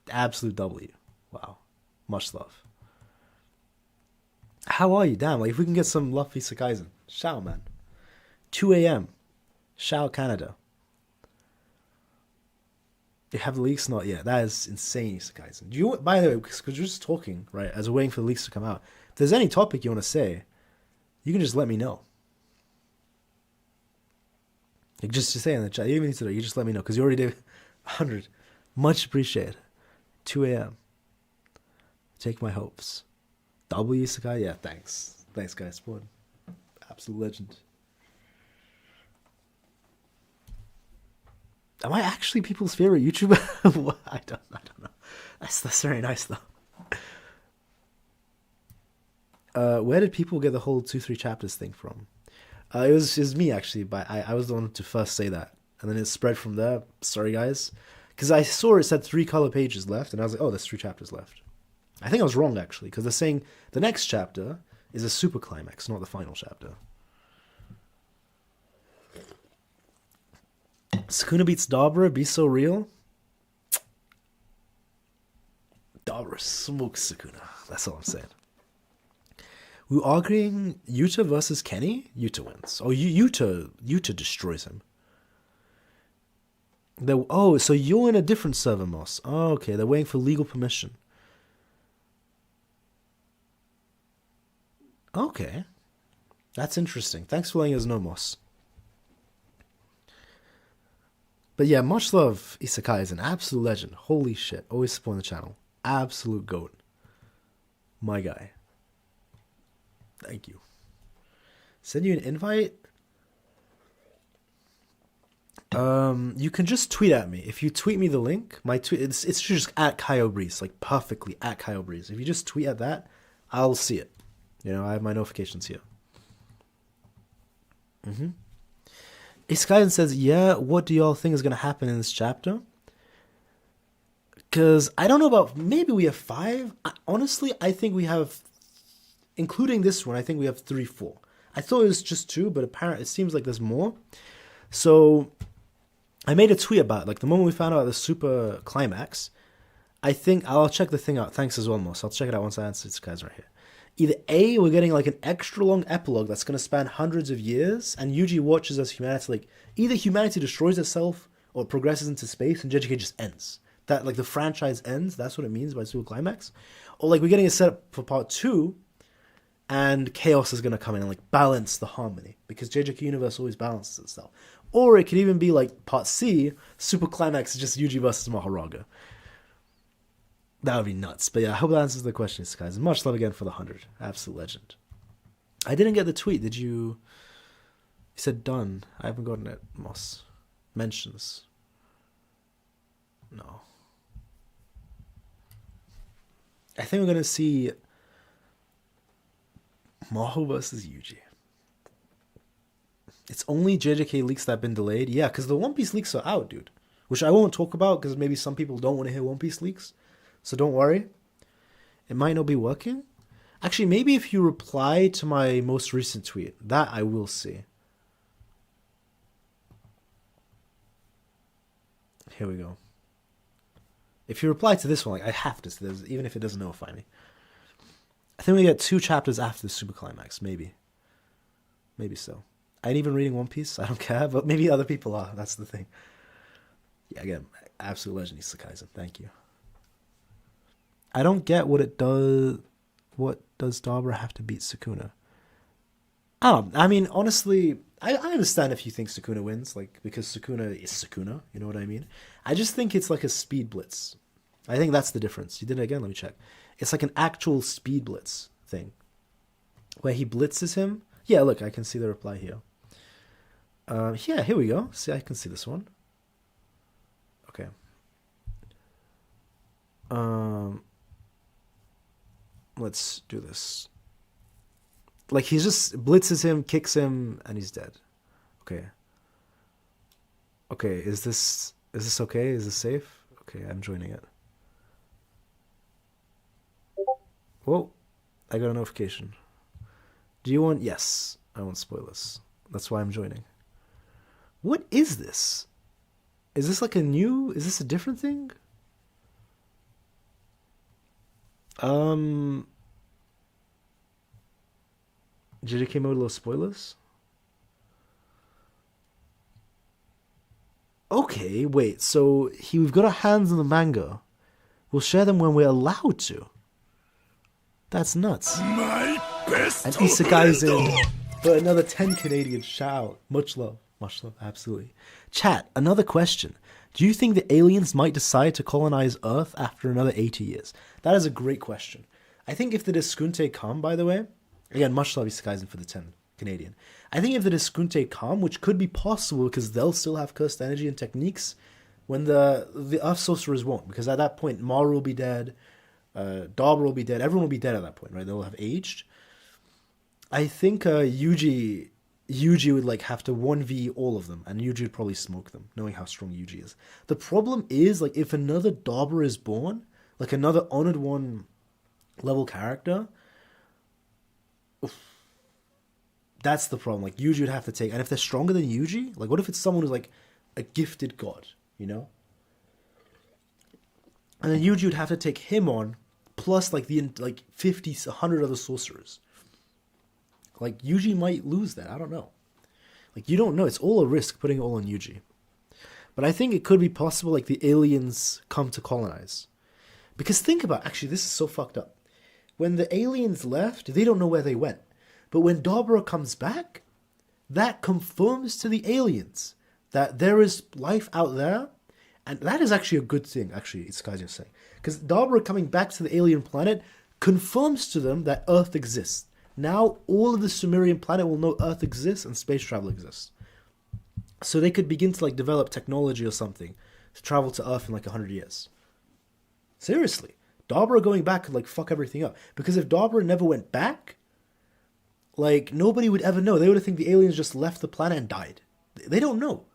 Absolute W. Wow. Much love. How are you? Damn, like, if we can get some love for Jujutsu Kaisen. Shout, man. 2 a.m. Shout, Canada. You have the leaks? Not yet. That is insane, Jujutsu Kaisen. Do you, by the way, because you're just talking, right, as we're waiting for the leaks to come out, if there's any topic you want to say, you can just let me know. Like, just to say in the chat. You don't even need to know. You just let me know, because you already did 100. Much appreciated. 2 a.m. Take my hopes. W Sakai? Yeah, thanks. Thanks, guys. Sport. Absolute legend. Am I actually people's favorite YouTuber? I don't know. That's very nice though. Where did people get the whole 2-3 chapters thing from? It was me actually, but I was the one to first say that, and then it spread from there. Sorry guys, because I saw it said 3 color pages left, and I was like, oh, there's 3 chapters left. I think I was wrong actually, because they're saying the next chapter is a super climax, not the final chapter. Sukuna beats Dabra, be so real. Dabra smokes Sukuna. That's all I'm saying. We were arguing Yuta versus Kenny. Yuta wins. Oh, Yuta destroys him. So you're in a different server, Moss. Oh, okay. They're waiting for legal permission. Okay. That's interesting. Thanks for letting us know, Moss. But yeah, much love. Isekai is an absolute legend. Holy shit. Always supporting the channel. Absolute goat. My guy. Thank you. Send you an invite? You can just tweet at me. If you tweet me the link, my tweet it's just at KyoBreeze, like perfectly at KyoBreeze. If you just tweet at that, I'll see it. You know, I have my notifications here. Iskaiden says, yeah, what do y'all think is going to happen in this chapter? Because I don't know about, maybe we have 5. Honestly, I think we have, including this one, I think we have 3, 4. I thought it was just 2, but apparently it seems like there's more. So I made a tweet about it. Like the moment we found out the super climax, I think I'll check the thing out. Thanks as well, Moss. I'll check it out once I answer this guy's right here. Either A, we're getting like an extra long epilogue that's going to span hundreds of years, and Yuji watches as humanity, like, either humanity destroys itself or progresses into space and JJK just ends. That, like, the franchise ends, that's what it means by super climax. Or, like, we're getting a setup for part 2, and chaos is going to come in and, like, balance the harmony, because JJK Universe always balances itself. Or it could even be, like, part C, super climax is just Yuji versus Mahoraga. That would be nuts. But yeah, I hope that answers the question, guys. And much love again for the 100. Absolute legend. I didn't get the tweet. Did you? You said done. I haven't gotten it, Moss. Mentions. No. I think we're going to see Maho versus Yuji. It's only JJK leaks that have been delayed. Yeah, because the One Piece leaks are out, dude. Which I won't talk about because maybe some people don't want to hear One Piece leaks. So don't worry. It might not be working. Actually, maybe if you reply to my most recent tweet, that I will see. Here we go. If you reply to this one, like I have to see this, even if it doesn't notify me. I think we get 2 chapters after the super climax, maybe. Maybe so. I ain't even reading One Piece. I don't care, but maybe other people are. That's the thing. Yeah, again, absolute legend, Kaisen. Thank you. I don't get what it does. What does Nobara have to beat Sukuna? I mean, honestly, I understand if you think Sukuna wins, like, because Sukuna is Sukuna, you know what I mean? I just think it's like a speed blitz. I think that's the difference. You did it again, let me check. It's like an actual speed blitz thing. Where he blitzes him. Yeah, look, I can see the reply here. Yeah, here we go. See, I can see this one. Okay. Let's do this. Like, he just blitzes him, kicks him, and he's dead. Okay. Okay, is this okay? Is this safe? Okay, I'm joining it. Whoa, I got a notification. Do you want... Yes, I want spoilers. That's why I'm joining. What is this? Is this like a new... Is this a different thing? JJK Modulo spoilers? Okay, wait, so we've got our hands on the manga. We'll share them when we're allowed to. That's nuts. My best and Isekai's in for another 10 Canadian shout. Much love, absolutely. Chat, another question. Do you think the aliens might decide to colonize Earth after another 80 years? That is a great question. I think if the Diskunte come, by the way, again, much love Isekai's for the 10 Canadian. I think if the Diskunte come, which could be possible because they'll still have cursed energy and techniques, when the Earth sorcerers won't, because at that point Maru will be dead, Nobara will be dead, everyone will be dead at that point, right? They'll have aged. I think Yuji would like have to 1v all of them, and Yuji would probably smoke them, knowing how strong Yuji is. The problem is, like, if another Nobara is born, like another Honoured One level character, that's the problem. Like, Yuji would have to take, and if they're stronger than Yuji, like, what if it's someone who's like a gifted god, you know? And then Yuji would have to take him on, plus like 50, 100 other sorcerers. Like, Yuji might lose that. I don't know. Like, you don't know. It's all a risk putting it all on Yuji. But I think it could be possible, like, the aliens come to colonize. Because think about, actually, this is so fucked up. When the aliens left, they don't know where they went. But when Nobara comes back, that confirms to the aliens that there is life out there, and that is actually a good thing, actually, it's Kaisen saying. Because Dabra coming back to the alien planet confirms to them that Earth exists. Now all of the Sumerian planet will know Earth exists and space travel exists. So they could begin to like develop technology or something to travel to Earth in like 100 years. Seriously. Dabra going back could like fuck everything up. Because if Dabra never went back, like nobody would ever know. They would think the aliens just left the planet and died. They don't know.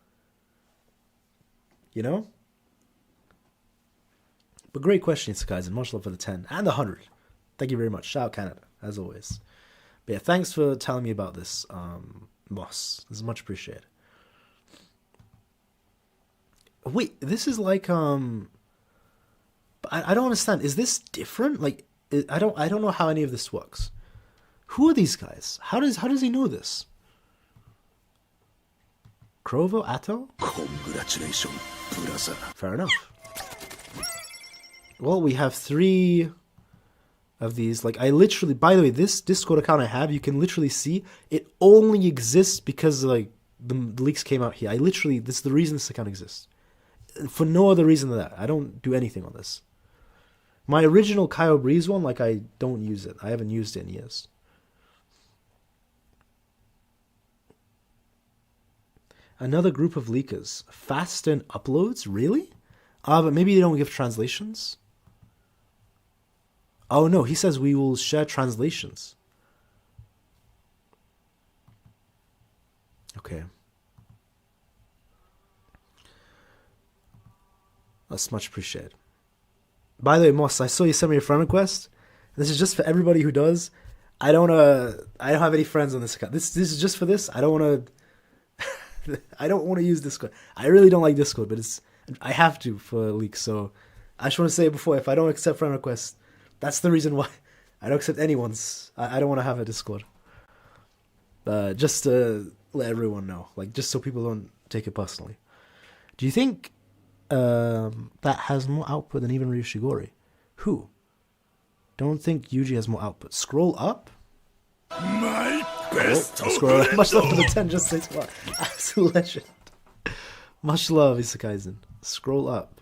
You know? But great question, Kaisen. Much love for the 10 and the 100. Thank you very much. Shout out Canada, as always. But yeah, thanks for telling me about this, Moss. This is much appreciated. Wait, this is like I don't understand. Is this different? Like I don't know how any of this works. Who are these guys? How does he know this? Krovo Atto? Congratulations, brother. Fair enough. Well, we have 3 of these. Like I literally, by the way, this Discord account I have, you can literally see it only exists because like the leaks came out here. I literally, this is the reason this account exists. For no other reason than that. I don't do anything on this. My original Kyo Breeze one, like I don't use it. I haven't used it in years. Another group of leakers. Fast in uploads? Really? But maybe they don't give translations? Oh no, he says we will share translations. Okay. That's much appreciated. By the way, Moss, I saw you send me a friend request. This is just for everybody who does. I don't have any friends on this account. This is just for this. I don't want to use Discord. I really don't like Discord, but I have to for leaks. So I just want to say before, if I don't accept friend requests, that's the reason why I don't accept anyone's. I don't want to have a Discord. Just to let everyone know, like just so people don't take it personally. Do you think that has more output than even Ryushigori? Who? Don't think Yuji has more output. Scroll up? My best. Scroll up. Much love for the 10, just say what. Absolute legend. Much love, Isakaisen. Scroll up.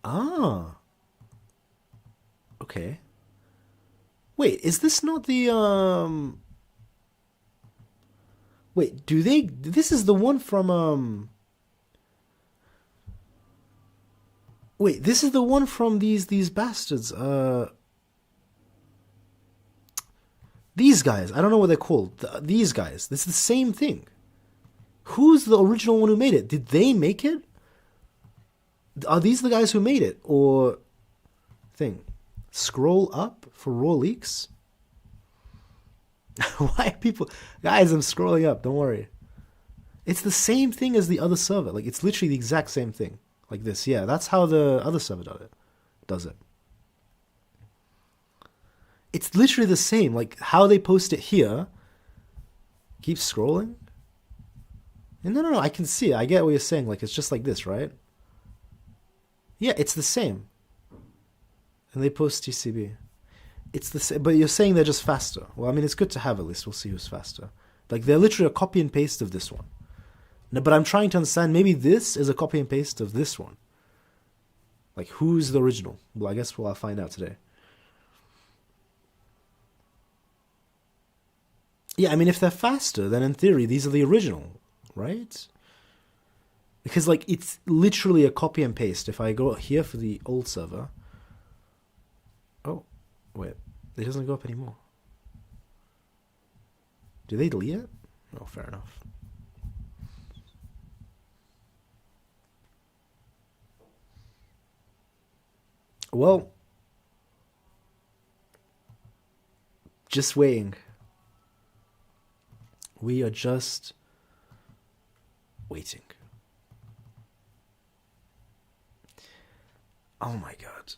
Ah. Okay. Wait, is this not the Wait, this is the one from Wait, this is the one from these bastards. These guys. I don't know what they're called. These guys. This is the same thing. Who's the original one who made it? Did they make it? Are these the guys who made it? Or thing? Scroll up for raw leaks? Why are people... Guys, I'm scrolling up. Don't worry. It's the same thing as the other server. Like, it's literally the exact same thing. Like this, yeah, that's how the other server does it. It's literally the same, like how they post it here. Keep scrolling. And no, I can see it. I get what you're saying. Like it's just like this, right? Yeah, it's the same. And they post TCB. It's the same, but you're saying they're just faster. Well, I mean, it's good to have at least. We'll see who's faster. Like they're literally a copy and paste of this one. No, but I'm trying to understand, maybe this is a copy and paste of this one. Like, who's the original? Well, I guess I'll find out today. Yeah, I mean, if they're faster, then in theory, these are the original, right? Because, like, it's literally a copy and paste. If I go here for the old server... Oh, wait. It doesn't go up anymore. Do they delete it? Oh, fair enough. Well, just waiting. We are just waiting. Oh my god.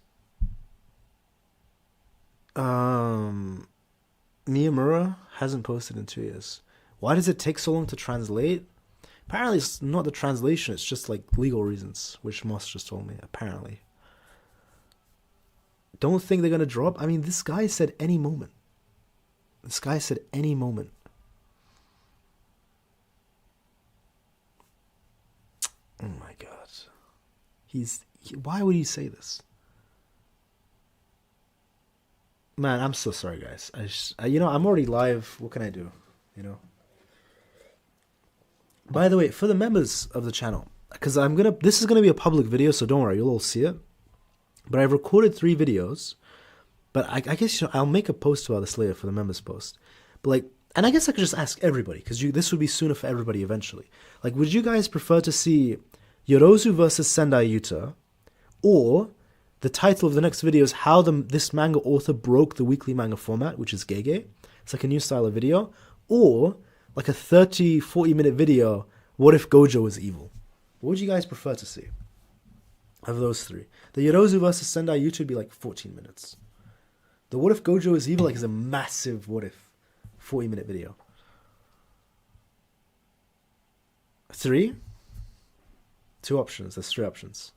Miyamura hasn't posted in 2 years. Why does it take so long to translate? Apparently it's not the translation, it's just like legal reasons, which Moss just told me, apparently. Don't think they're going to drop. I mean, this guy said any moment. This guy said any moment. Why would he say this? Man, I'm so sorry, guys. I'm already live. What can I do? By the way, for the members of the channel, because this is gonna be a public video, so don't worry, you'll all see it. But I've recorded 3 videos. But I guess I'll make a post about this later for the members post. But and I guess I could just ask everybody, because this would be sooner for everybody eventually. Would you guys prefer to see Yorozu versus Sendai Yuta, or the title of the next video is how this manga author broke the weekly manga format, which is Gege. It's a new style of video. Or a 30, 40-minute video, what if Gojo was evil? What would you guys prefer to see of those 3? The Yorozu versus Sendai Yuta would be 14 minutes. The what if Gojo is evil is a massive what if 40-minute video. 3? 2 options. There's 3 options.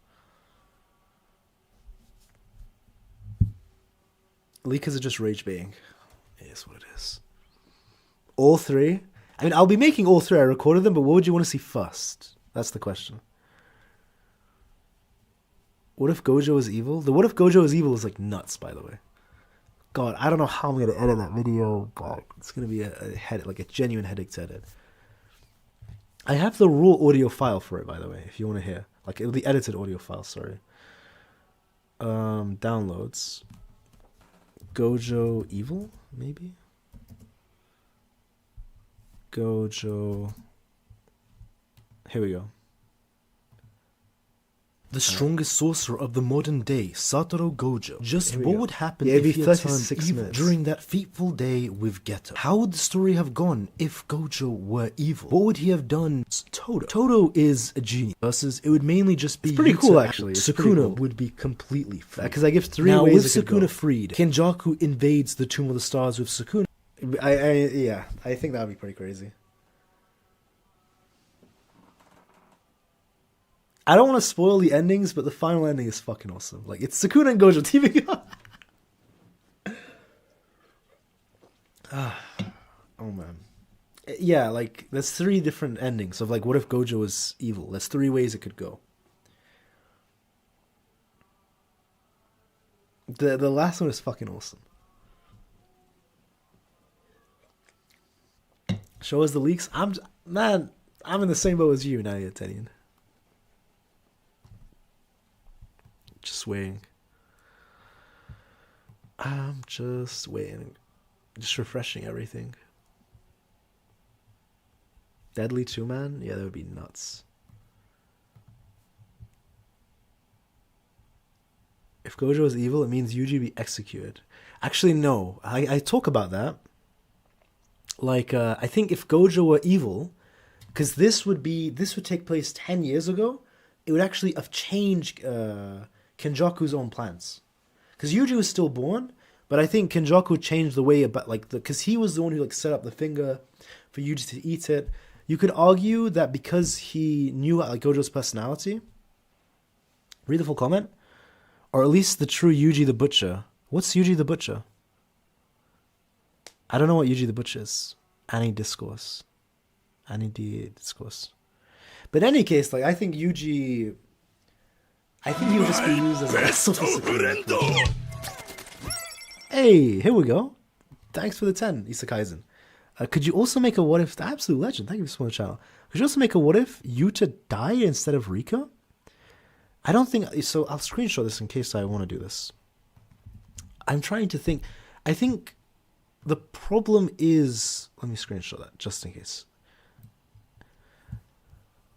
Leakers are just rage baiting. It is what it is. All 3? I mean, I'll be making all 3. I recorded them, but what would you want to see first? That's the question. What if Gojo is evil? The what if Gojo is evil is nuts, by the way. God, I don't know how I'm going to edit that video, but it's going to be a genuine headache to edit. I have the raw audio file for it, by the way, if you want to hear. The edited audio file, sorry. Downloads. Gojo Evil, maybe? Gojo. Here we go. The strongest sorcerer of the modern day, Satoru Gojo. Just what would happen if he had turned evil during that fateful day with Geto? How would the story have gone if Gojo were evil? What would he have done? Toto. Toto is a genius. Versus, it would mainly just be pretty Yuta cool, actually. Sukuna would be completely free. Because I give 3 ways with Sukuna freed. Kenjaku invades the Tomb of the Stars with Sukuna. I think that would be pretty crazy. I don't want to spoil the endings, but the final ending is fucking awesome. It's Sukuna and Gojo teaming up. Oh, man. Yeah, there's 3 different endings of, what if Gojo was evil? There's 3 ways it could go. The last one is fucking awesome. Show us the leaks. I'm in the same boat as you, Nadia Tenian. Just waiting. I'm just waiting. Just refreshing everything. Deadly 2-man? Yeah, that would be nuts. If Gojo is evil, it means Yuji be executed. Actually, no. I talk about that. I think if Gojo were evil, because this would take place 10 years ago, it would actually have changed Kenjaku's own plans. Because Yuji was still born, but I think Kenjaku changed the way about because he was the one who set up the finger for Yuji to eat it. You could argue that because he knew Gojo's personality. Read the full comment, or at least the true Yuji the Butcher. What's Yuji the Butcher? I don't know what Yuji the Butcher is. Any discourse. But in any case, I think Yuji. I think he would just be used as a vessel for Sukuna. Hey, here we go. Thanks for the 10, Isakaisen. Could you also make a what if... Absolute legend, thank you for supporting the channel. Could you also make a what if Yuta died instead of Rika? I don't think... So I'll screenshot this in case I want to do this. I'm trying to think... I think the problem is... Let me screenshot that, just in case.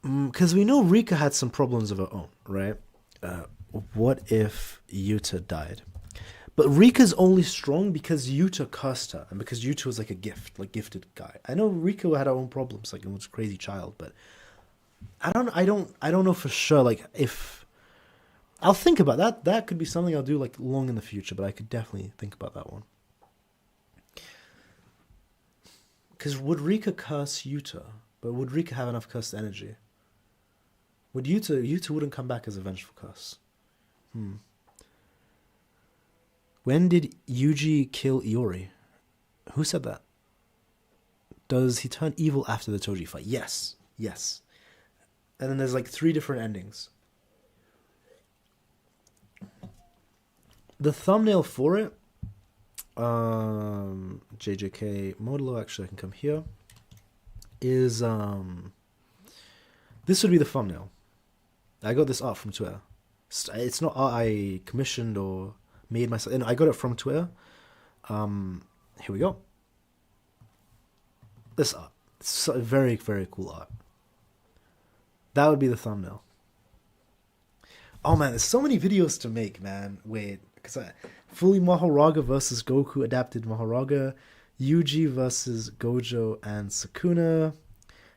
Because we know Rika had some problems of her own, right? What if Yuta died? But Rika's only strong because Yuta cursed her, and because Yuta was a gift, gifted guy. I know Rika had her own problems, it was a crazy child, but I don't know for sure. If I'll think about that, that could be something I'll do long in the future. But I could definitely think about that one. Because would Rika curse Yuta? But would Rika have enough cursed energy? Would Yuta wouldn't come back as a vengeful curse. When did Yuji kill Iori? Who said that? Does he turn evil after the Toji fight? Yes. And then there's 3 different endings. The thumbnail for it, JJK Modulo, actually I can come here, is this would be the thumbnail. I got this art from Twitter. It's not art I commissioned or made myself. I got it from Twitter. Here we go. This art. It's a very, very cool art. That would be the thumbnail. Oh man, there's so many videos to make, man. Wait, because fully Mahoraga versus Goku adapted Mahoraga, Yuji versus Gojo and Sukuna.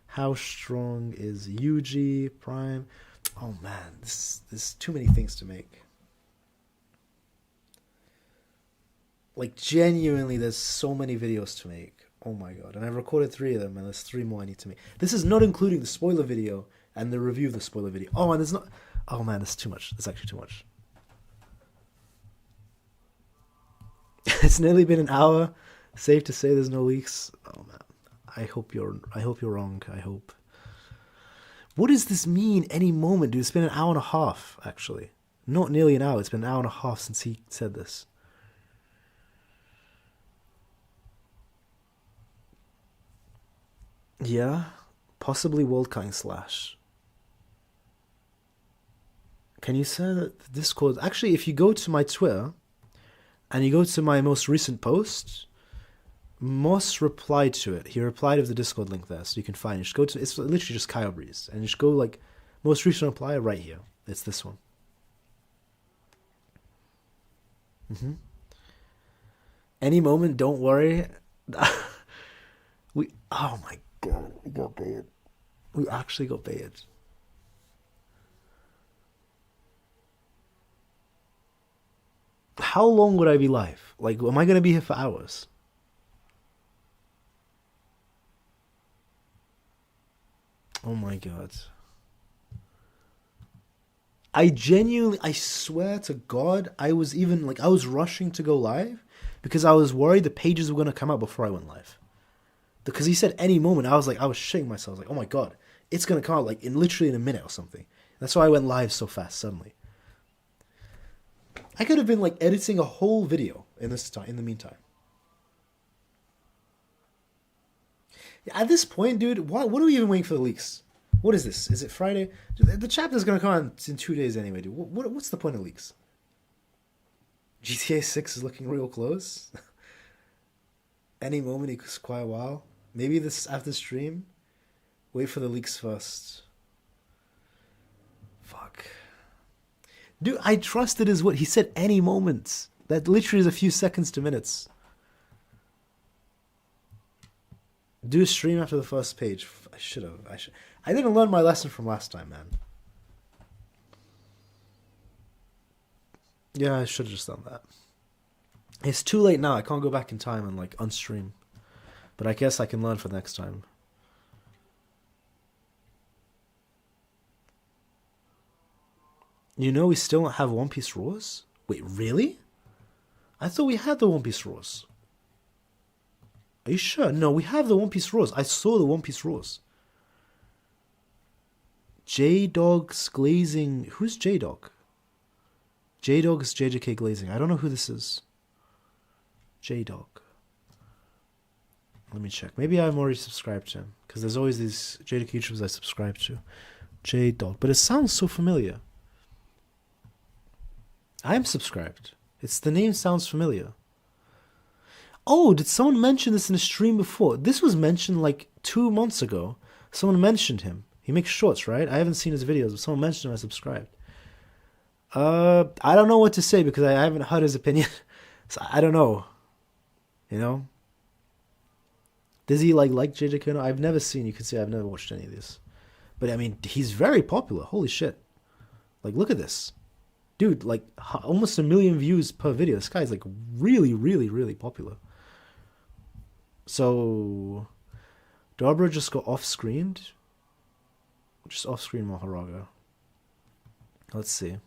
How strong is Yuji Prime? Oh man, there's too many things to make. Like genuinely, there's so many videos to make. Oh my god, and I've recorded 3 of them, and there's 3 more I need to make. This is not including the spoiler video and the review of the spoiler video. Oh, and there's not. Oh man, that's too much. That's actually too much. It's nearly been an hour. Safe to say there's no leaks. Oh man, I hope you're wrong. I hope. What does this mean? Any moment, dude? It's been an hour and a half, actually. Not nearly an hour. It's been an hour and a half since he said this. Yeah, possibly World Cutting Slash. Can you say that the Discord? Actually, if you go to my Twitter and you go to my most recent post, Moss replied to it. He replied with the Discord link there, so you can find it. Just go to, it's literally just Kyle Breeze, and just go like most recent reply right here. It's this one. Any moment, don't worry. Oh my god, we got baited. We actually got baited. How long would I be live? Like, am I going to be here for hours? Oh my god. I swear to God, I was rushing to go live because I was worried the pages were going to come out before I went live. Because he said any moment, I was shitting myself. I was like, oh my god, it's going to come out like literally in a minute or something. That's why I went live so fast suddenly. I could have been like editing a whole video in the meantime. At this point, dude, what are we even waiting for the leaks? What is this? Is it Friday? The chapter's going to come out in 2 days anyway, dude. What's the point of leaks? GTA 6 is looking real close. Any moment, it's quite a while. Maybe this after stream. Wait for the leaks first. Fuck. Dude, I trusted his word. He said any moment. That literally is a few seconds to minutes. Do a stream after the first page. I should have. I didn't learn my lesson from last time, man. Yeah, I should have just done that. It's too late now. I can't go back in time and like unstream. But I guess I can learn for next time. You know we still don't have One Piece Raws? Wait, really? I thought we had the One Piece Raws. Are you sure? No, we have the One Piece Raws. I saw the One Piece Raws. J-Dog's Glazing. Who's J-Dog? J-Dog's JJK Glazing. I don't know who this is. J-Dog. Let me check. Maybe I'm already subscribed to him. Because there's always these JJK YouTubers I subscribe to. J-Dog. But it sounds so familiar. I'm subscribed. The name sounds familiar. Oh, did someone mention this in a stream before? This was mentioned like 2 months ago. Someone mentioned him. He makes shorts, right? I haven't seen his videos, but someone mentioned him. I subscribed. I don't know what to say because I haven't heard his opinion. So I don't know. You know? Does he like JJK? No, I've never seen. You can see I've never watched any of this. But I mean, he's very popular. Holy shit. Like, look at this. Dude, like almost 1 million views per video. This guy's like really, really, really popular. So, Nobara just got off-screened. Just off-screen Mahoraga. Let's see.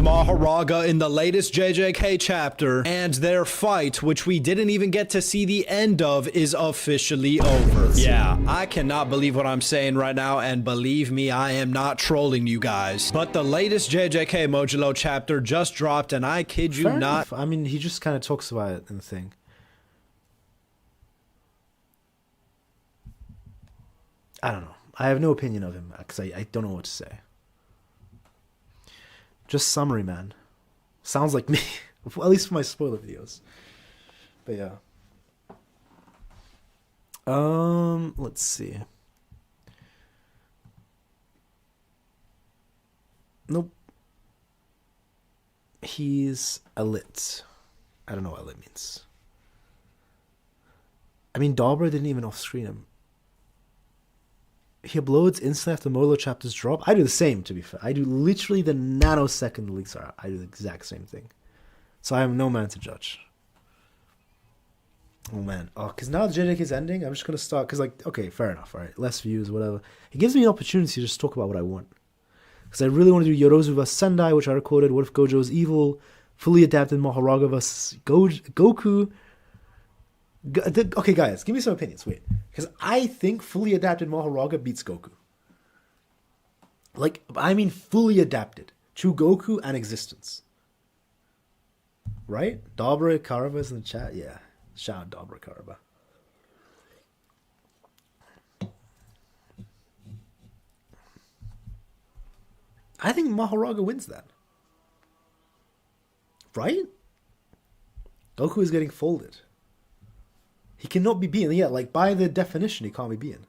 Mahoraga in the latest JJK chapter, and their fight, which we didn't even get to see the end of, is officially over. Yeah, I cannot believe what I'm saying right now, and believe me, I am not trolling you guys. But the latest JJK Modulo chapter just dropped, and I kid you Fair not. enough. I mean, he just kind of talks about it in the thing. I don't know. I have no opinion of him because I don't know what to say. Just summary, man. Sounds like me. At least for my spoiler videos. But yeah. Let's see. Nope. He's a lit. I don't know what lit means. I mean, Nobara didn't even off-screen him. He uploads instantly after Modulo chapters drop. I do the same, to be fair. I do literally the nanosecond the leaks are out. I do the exact same thing. So I am no man to judge. Oh, man. Oh, because now the JJK is ending, I'm just going to start. Because, like, okay, fair enough. All right, less views, whatever. It gives me an opportunity to just talk about what I want. Because I really want to do Yorozu vs. Sendai, which I recorded. What if Gojo is evil? Fully adapted Mahoraga vs. Goku. Okay, guys, give me some opinions. Wait. Because I think fully adapted Mahoraga beats Goku. Like, I mean fully adapted to Goku and existence. Right? Nobara Karaba's in the chat. Yeah. Shout out Nobara Karaba. I think Mahoraga wins that. Right? Goku is getting folded. He cannot be beaten. Yeah, like, by the definition, he can't be beaten.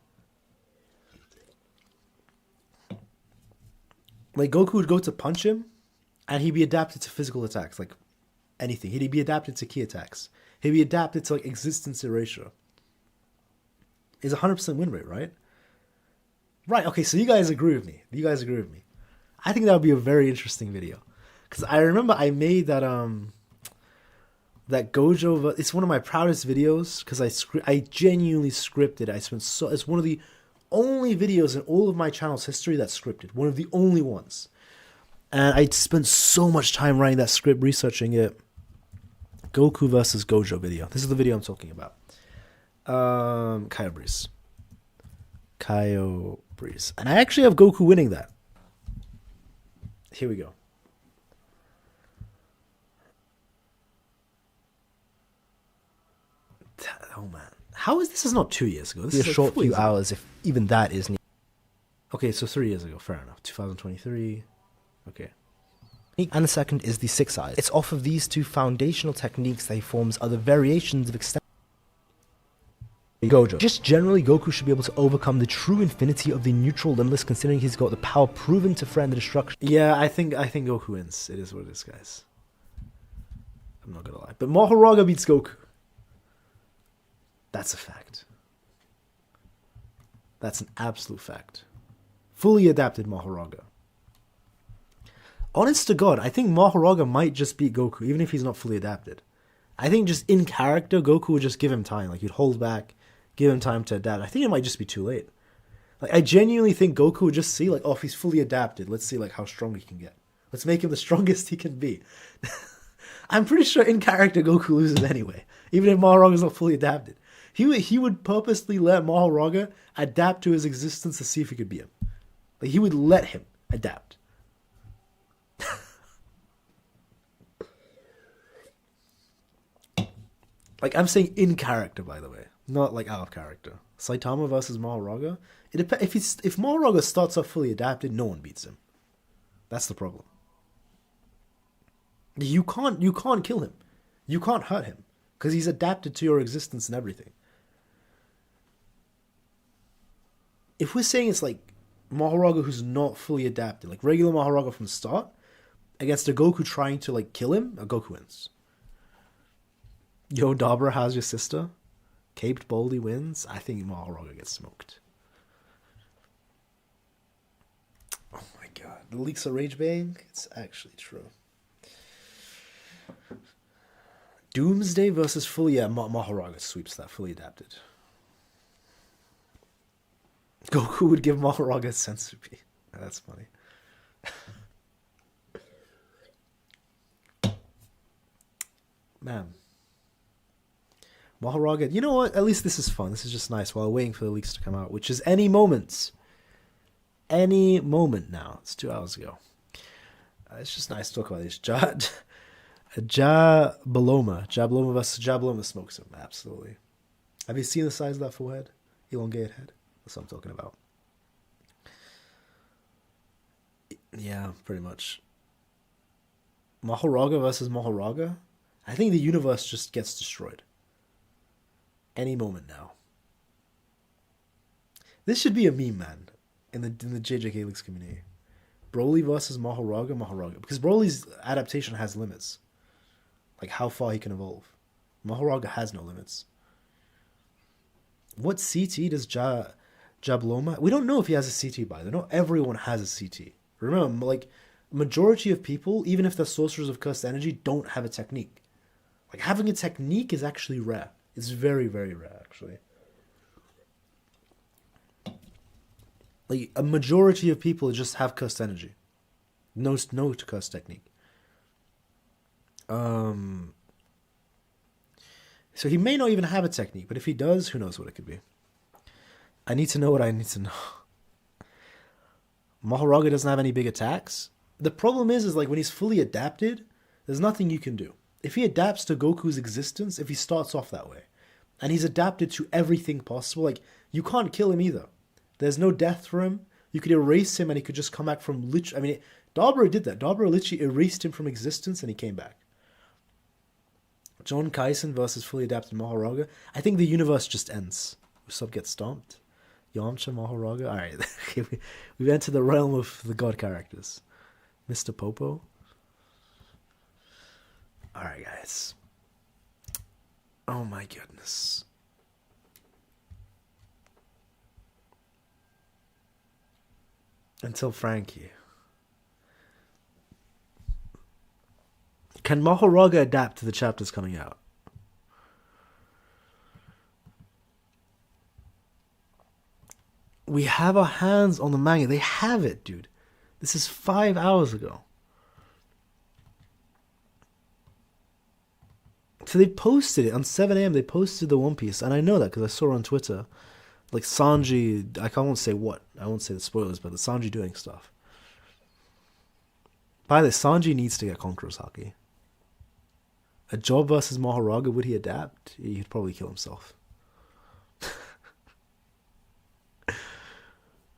Like, Goku would go to punch him, and he'd be adapted to physical attacks. Like, anything. He'd be adapted to key attacks. He'd be adapted to, like, existence erasure. It's a 100% win rate, right? Right, okay, so you guys agree with me. I think that would be a very interesting video. Because I remember I made that, that Gojo, it's one of my proudest videos because I genuinely scripted. It's one of the only videos in all of my channel's history that's scripted. One of the only ones. And I spent so much time writing that script, researching it. Goku versus Gojo video. This is the video I'm talking about. Kaio Breeze. And I actually have Goku winning that. Here we go. Oh man, how is this? Is not 2 years ago. This is a like short 4 few years ago. hours, if even that is. Okay, so 3 years ago. Fair enough. 2023. Okay. And the second is the six eyes. It's off of these two foundational techniques that he forms other variations of extent. Gojo. Just generally, Goku should be able to overcome the true infinity of the neutral limitless, considering he's got the power proven to friend the destruction. Yeah, I think Goku wins. It is what it is, guys. I'm not gonna lie, but Mahoraga beats Goku. That's a fact. That's an absolute fact. Fully adapted Mahoraga. Honest to God, I think Mahoraga might just beat Goku, even if he's not fully adapted. I think just in character, Goku would just give him time. Like, he'd hold back, give him time to adapt. I think it might just be too late. Like, I genuinely think Goku would just see, like, oh, if he's fully adapted, let's see, like, how strong he can get. Let's make him the strongest he can be. I'm pretty sure in character, Goku loses anyway, even if Mahoraga is not fully adapted. He would purposely let Mahoraga adapt to his existence to see if he could beat him. Like, he would let him adapt. Like, I'm saying in character, by the way, not like out of character. Saitama versus Mahoraga. If Mahoraga starts off fully adapted, no one beats him. That's the problem. You can't kill him. You can't hurt him because he's adapted to your existence and everything. If we're saying it's like Mahoraga who's not fully adapted, like regular Mahoraga from the start, against a Goku trying to like kill him, a Goku wins. Yo, Nobara, how's your sister? Caped Baldy wins. I think Mahoraga gets smoked. Oh my god. The leaks are rage bang? It's actually true. Doomsday versus fully... Yeah, Mahoraga sweeps that. Fully adapted. Goku would give Mahoraga sensory. That's funny. Man. Mahoraga, you know what? At least this is fun. This is just nice while waiting for the leaks to come out, which is any moment. Any moment now. It's 2 hours ago. It's just nice to talk about this. Jabloma versus Jabloma smokes him. Absolutely. Have you seen the size of that forehead? Elongated head? That's what I'm talking about. Yeah, pretty much. Mahoraga versus Mahoraga? I think the universe just gets destroyed. Any moment now. This should be a meme, man, in the JJK Leaks community. Broly versus Mahoraga. Because Broly's adaptation has limits. Like how far he can evolve. Mahoraga has no limits. What CT does Jabloma? We don't know if he has a CT by the way. Not everyone has a CT. Remember, like, majority of people, even if they're sorcerers of cursed energy, don't have a technique. Like, having a technique is actually rare. It's very, very rare, actually. Like, a majority of people just have cursed energy. No cursed technique. So he may not even have a technique, but if he does, who knows what it could be. I need to know what I need to know. Mahoraga doesn't have any big attacks. The problem is like when he's fully adapted, there's nothing you can do. If he adapts to Goku's existence, if he starts off that way, and he's adapted to everything possible, like, you can't kill him either. There's no death for him. You could erase him and he could just come back from literally... I mean, Dabura did that. Dabura literally erased him from existence and he came back. John Kaisen versus fully adapted Mahoraga. I think the universe just ends. Usopp gets stomped. Yamcha, Mahoraga. Alright, we've entered the realm of the god characters. Mr. Popo. Alright, guys. Oh my goodness. Until Frankie. Can Mahoraga adapt to the chapters coming out? We have our hands on the manga. They have it, dude. This is 5 hours ago. So they posted it on 7 a.m. They posted the One Piece, and I know that because I saw it on Twitter. Like Sanji, I won't say what. I won't say the spoilers, but the Sanji doing stuff. By the way, Sanji needs to get Conqueror's Haki. A job versus Mahoraga, would he adapt? He'd probably kill himself.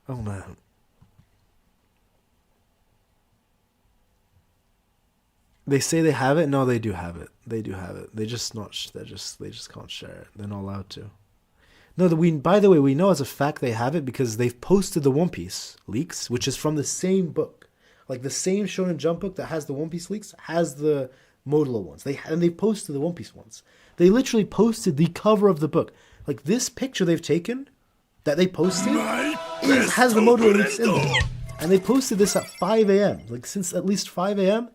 Oh man. They say they have it. No, they do have it. They do have it. They just can't share it. They're not allowed to. No, by the way, we know as a fact they have it because they've posted the One Piece leaks, which is from the same book. Like the same Shonen Jump book that has the One Piece leaks has the Modulo ones. They posted the One Piece ones. They literally posted the cover of the book. Like this picture they've taken that they posted has the Modulo leaks in there. And they posted this at 5 a.m. Like since at least 5 a.m.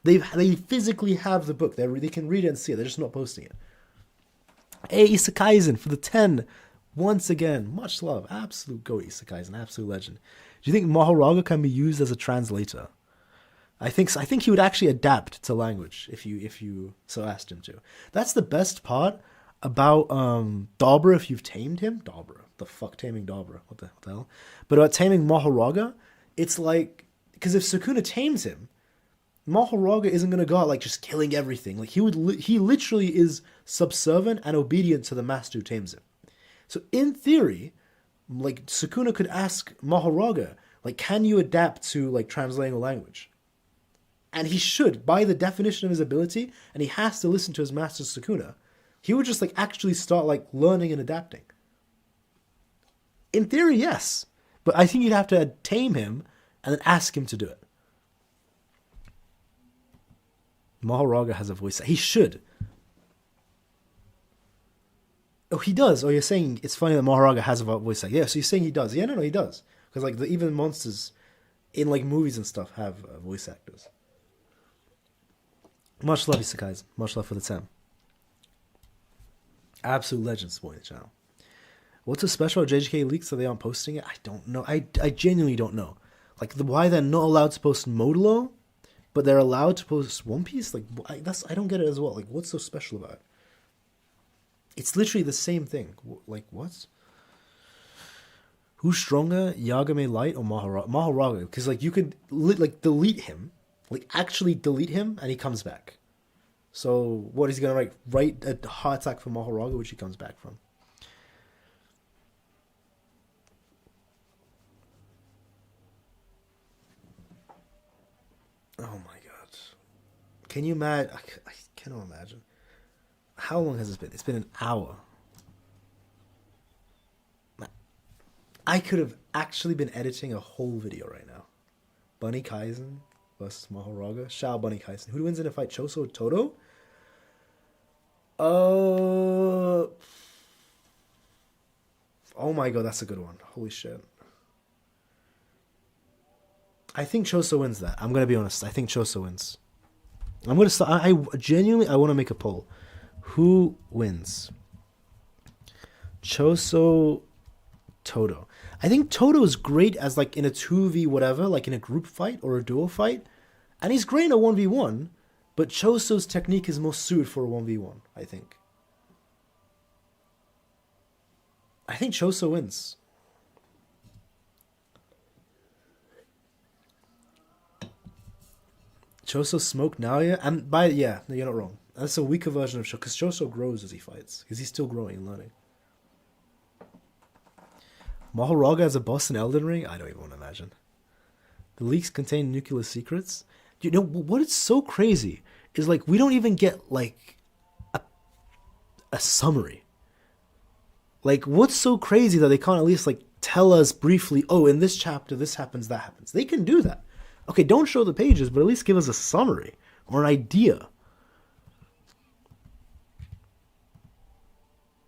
They physically have the book. They can read it and see it. They're just not posting it. Hey, Isakaisen for the 10. Once again, much love. Absolute go Isakaisen, absolute legend. Do you think Mahoraga can be used as a translator? I think he would actually adapt to language if you so asked him to. That's the best part about Dabura if you've tamed him. Dabura. The fuck taming Dabura. What the hell? But about taming Mahoraga, it's like, because if Sukuna tames him, Mahoraga isn't going to go out like just killing everything. Like he literally is subservient and obedient to the master who tames him. So in theory, like Sukuna could ask Mahoraga, like, can you adapt to like translating a language? And he should, by the definition of his ability, and he has to listen to his master Sukuna. He would just like actually start like learning and adapting. In theory, yes. But I think you'd have to tame him and then ask him to do it. Mahoraga has a voice. He should. Oh, he does. Oh, you're saying it's funny that Mahoraga has a voice actor. Yeah, so you're saying he does. Yeah, no, he does. Because like even monsters in like movies and stuff have voice actors. Much love, Isakais. Much love for the 10. Absolute legend supporting the channel. What's so special about JJK leaks that they aren't posting it? I don't know. I genuinely don't know. Like why they're not allowed to post Modulo but they're allowed to post One Piece? Like, I don't get it as well. Like, what's so special about it? It's literally the same thing. Like, what? Who's stronger, Yagame Light or Mahoraga? Mahoraga, because like you could like delete him, like actually delete him, and he comes back. So what is he gonna write a heart attack for Mahoraga, which he comes back from? Oh my god! Can you imagine? I cannot imagine. How long has this been? It's been an hour. I could have actually been editing a whole video right now. Bunny Kaisen versus Mahoraga. Shao Bunny Kaisen. Who wins in a fight? Choso or Toto? Oh my god, that's a good one. Holy shit. I think Choso wins that. I'm gonna be honest. I think Choso wins. I'm gonna start. I genuinely want to make a poll. Who wins? Choso, Toto. I think Toto is great as like in a 2v whatever, like in a group fight or a duo fight, and he's great in a 1v1. But Choso's technique is most suited for a 1v1. I think. I think Choso wins. Choso smoked Naoya, and no, you're not wrong. That's a weaker version of Choso, because Choso grows as he fights, because he's still growing and learning. Mahoraga as a boss in Elden Ring? I don't even want to imagine. The leaks contain nuclear secrets. You know what is so crazy is like we don't even get like a summary. Like what's so crazy that they can't at least like tell us briefly, oh, in this chapter this happens, that happens. They can do that. Okay, don't show the pages, but at least give us a summary or an idea.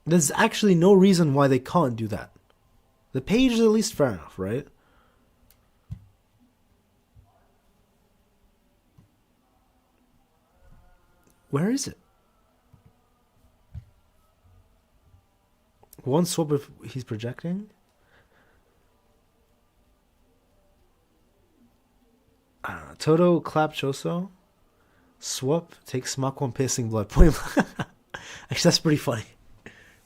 There's actually no reason why they can't do that. The page is at least fair enough, right? Where is it? One swap if he's projecting? I don't know. Toto clap Choso. Swap takes Mach 1 piercing blood. Point. Actually, that's pretty funny.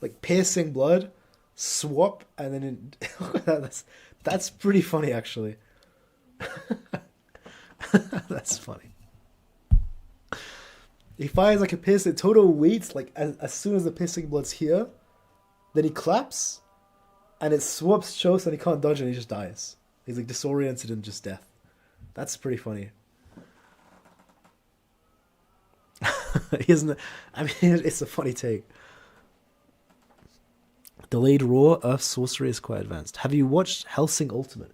Like piercing blood, swap, and then that's pretty funny actually. That's funny. He fires like a piercing. Toto waits like as soon as the piercing blood's here, then he claps, and it swaps Choso and he can't dodge it and he just dies. He's like disoriented and just death. That's pretty funny. He isn't. I mean, it's a funny take. Delayed Raw, Earth's sorcery is quite advanced. Have you watched Hellsing Ultimate?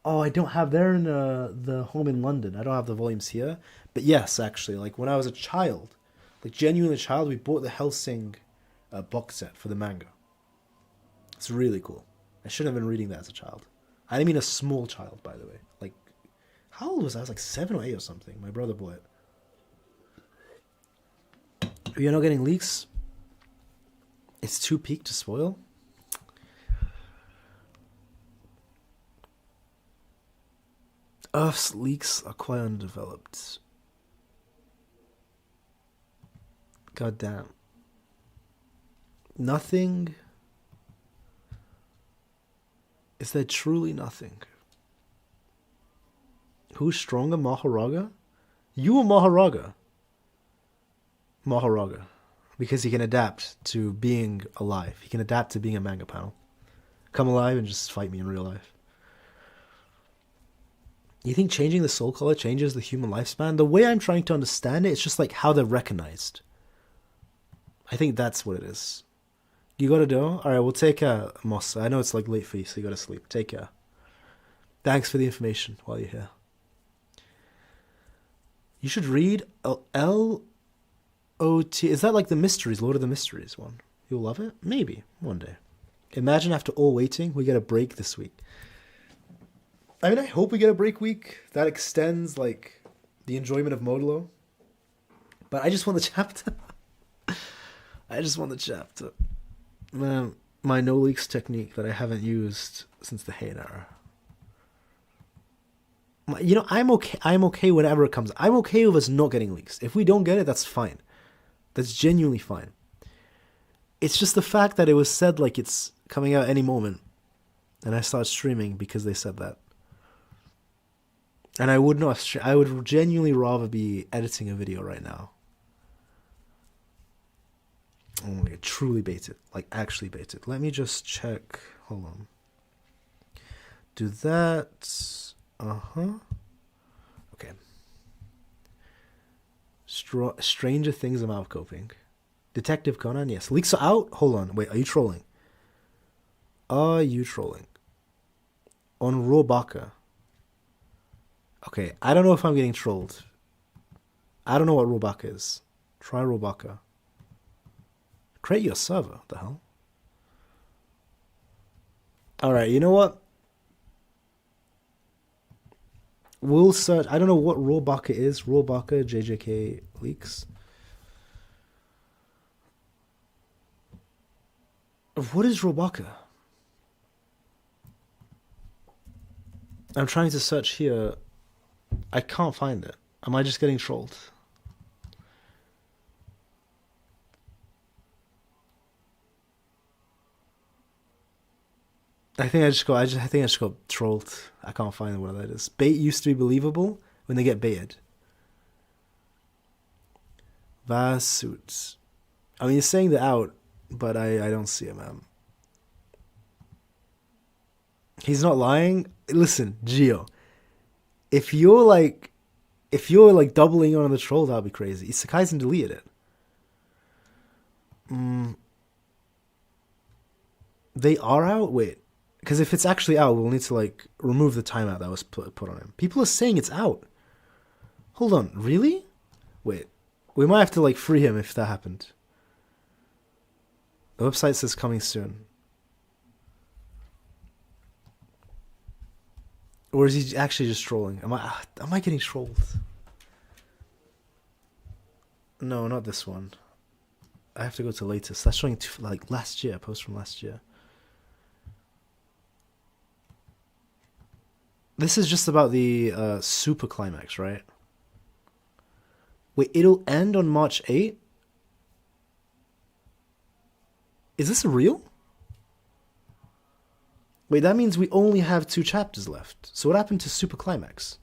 Oh, I don't have. They're in the home in London. I don't have the volumes here. But yes, actually, like when I was a child, like genuinely a child, we bought the Hellsing box set for the manga. It's really cool. I shouldn't have been reading that as a child. I didn't mean a small child, by the way. Like, how old was I? I was like 7 or 8 or something. My brother bought it. You're not getting leaks? It's too peak to spoil? Earth's leaks are quite undeveloped. God damn. Nothing. Is there truly nothing? Who's stronger, Mahoraga? You or Mahoraga? Mahoraga. Because he can adapt to being alive. He can adapt to being a manga panel. Come alive and just fight me in real life. You think changing the soul color changes the human lifespan? The way I'm trying to understand it, it's just like how they're recognized. I think that's what it is. You gotta do? Alright, we'll take Moss. I know it's like late for you, so you gotta sleep. Take care. Thanks for the information while you're here. You should read L.O.T. Is that like the Mysteries, Lord of the Mysteries one? You'll love it? Maybe. One day. Imagine after all waiting, we get a break this week. I mean, I hope we get a break week. That extends, like, the enjoyment of Modulo. But I just want the chapter. I just want the chapter. Man, my no-leaks technique that I haven't used since the Heian era. You know, I'm okay. I'm okay whenever it comes. I'm okay with us not getting leaks. If we don't get it, that's fine. That's genuinely fine. It's just the fact that it was said like it's coming out any moment, and I started streaming because they said that. And I would not. I would genuinely rather be editing a video right now. Oh my god, truly bait it. Like actually bait it. Let me just check. Hold on. Do that. Okay. Stranger Things I'm out coping. Detective Conan, yes. Leaks are out? Hold on. Wait, are you trolling? Are you trolling? On Robaka. Okay, I don't know if I'm getting trolled. I don't know what Robaka is. Try Robaka. Create your server. What the hell? Alright, you know what? We'll search. I don't know what Robaka is. Robaka JJK leaks. What is Robaka? I'm trying to search here. I can't find it. Am I just getting trolled? I think I just got trolled. I can't find what that is. Bait used to be believable when they get baited. Vast suits. I mean, you're saying they're out, but I don't see it, man. He's not lying. Listen, Gio. If you're like doubling on the troll, that'd be crazy. Kaisen deleted it. They are out? Wait. Because if it's actually out, we'll need to like remove the timeout that was put on him. People are saying it's out. Hold on, really? Wait. We might have to like free him if that happened. The website says coming soon. Or is he actually just trolling? Am I getting trolled? No, not this one. I have to go to latest. That's showing like last year, post from last year. This is just about the super climax, right? Wait, it'll end on March 8th? Is this real? Wait, that means we only have 2 chapters left. So what happened to super climax?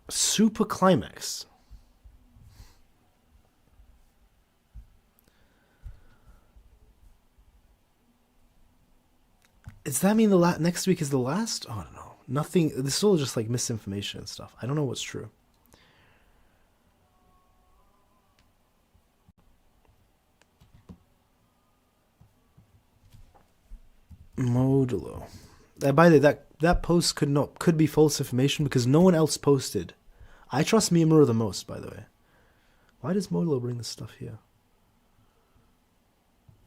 Super climax. Does that mean the next week is the last? Oh, I don't know. Nothing. This is all just like misinformation and stuff. I don't know what's true. Modulo. By the way, that post could be false information because no one else posted. I trust Miyamura the most, by the way. Why does Modulo bring this stuff here?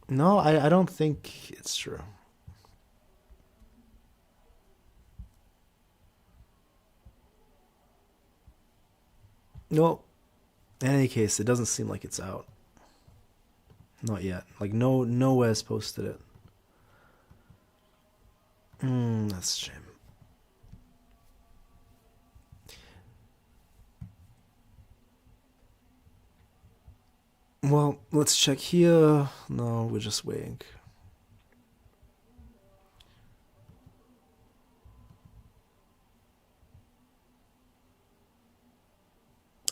No, I don't think it's true. No. In any case, it doesn't seem like it's out. Not yet. Like nowhere's posted it. That's a shame. Well, let's check here. No, we're just waiting.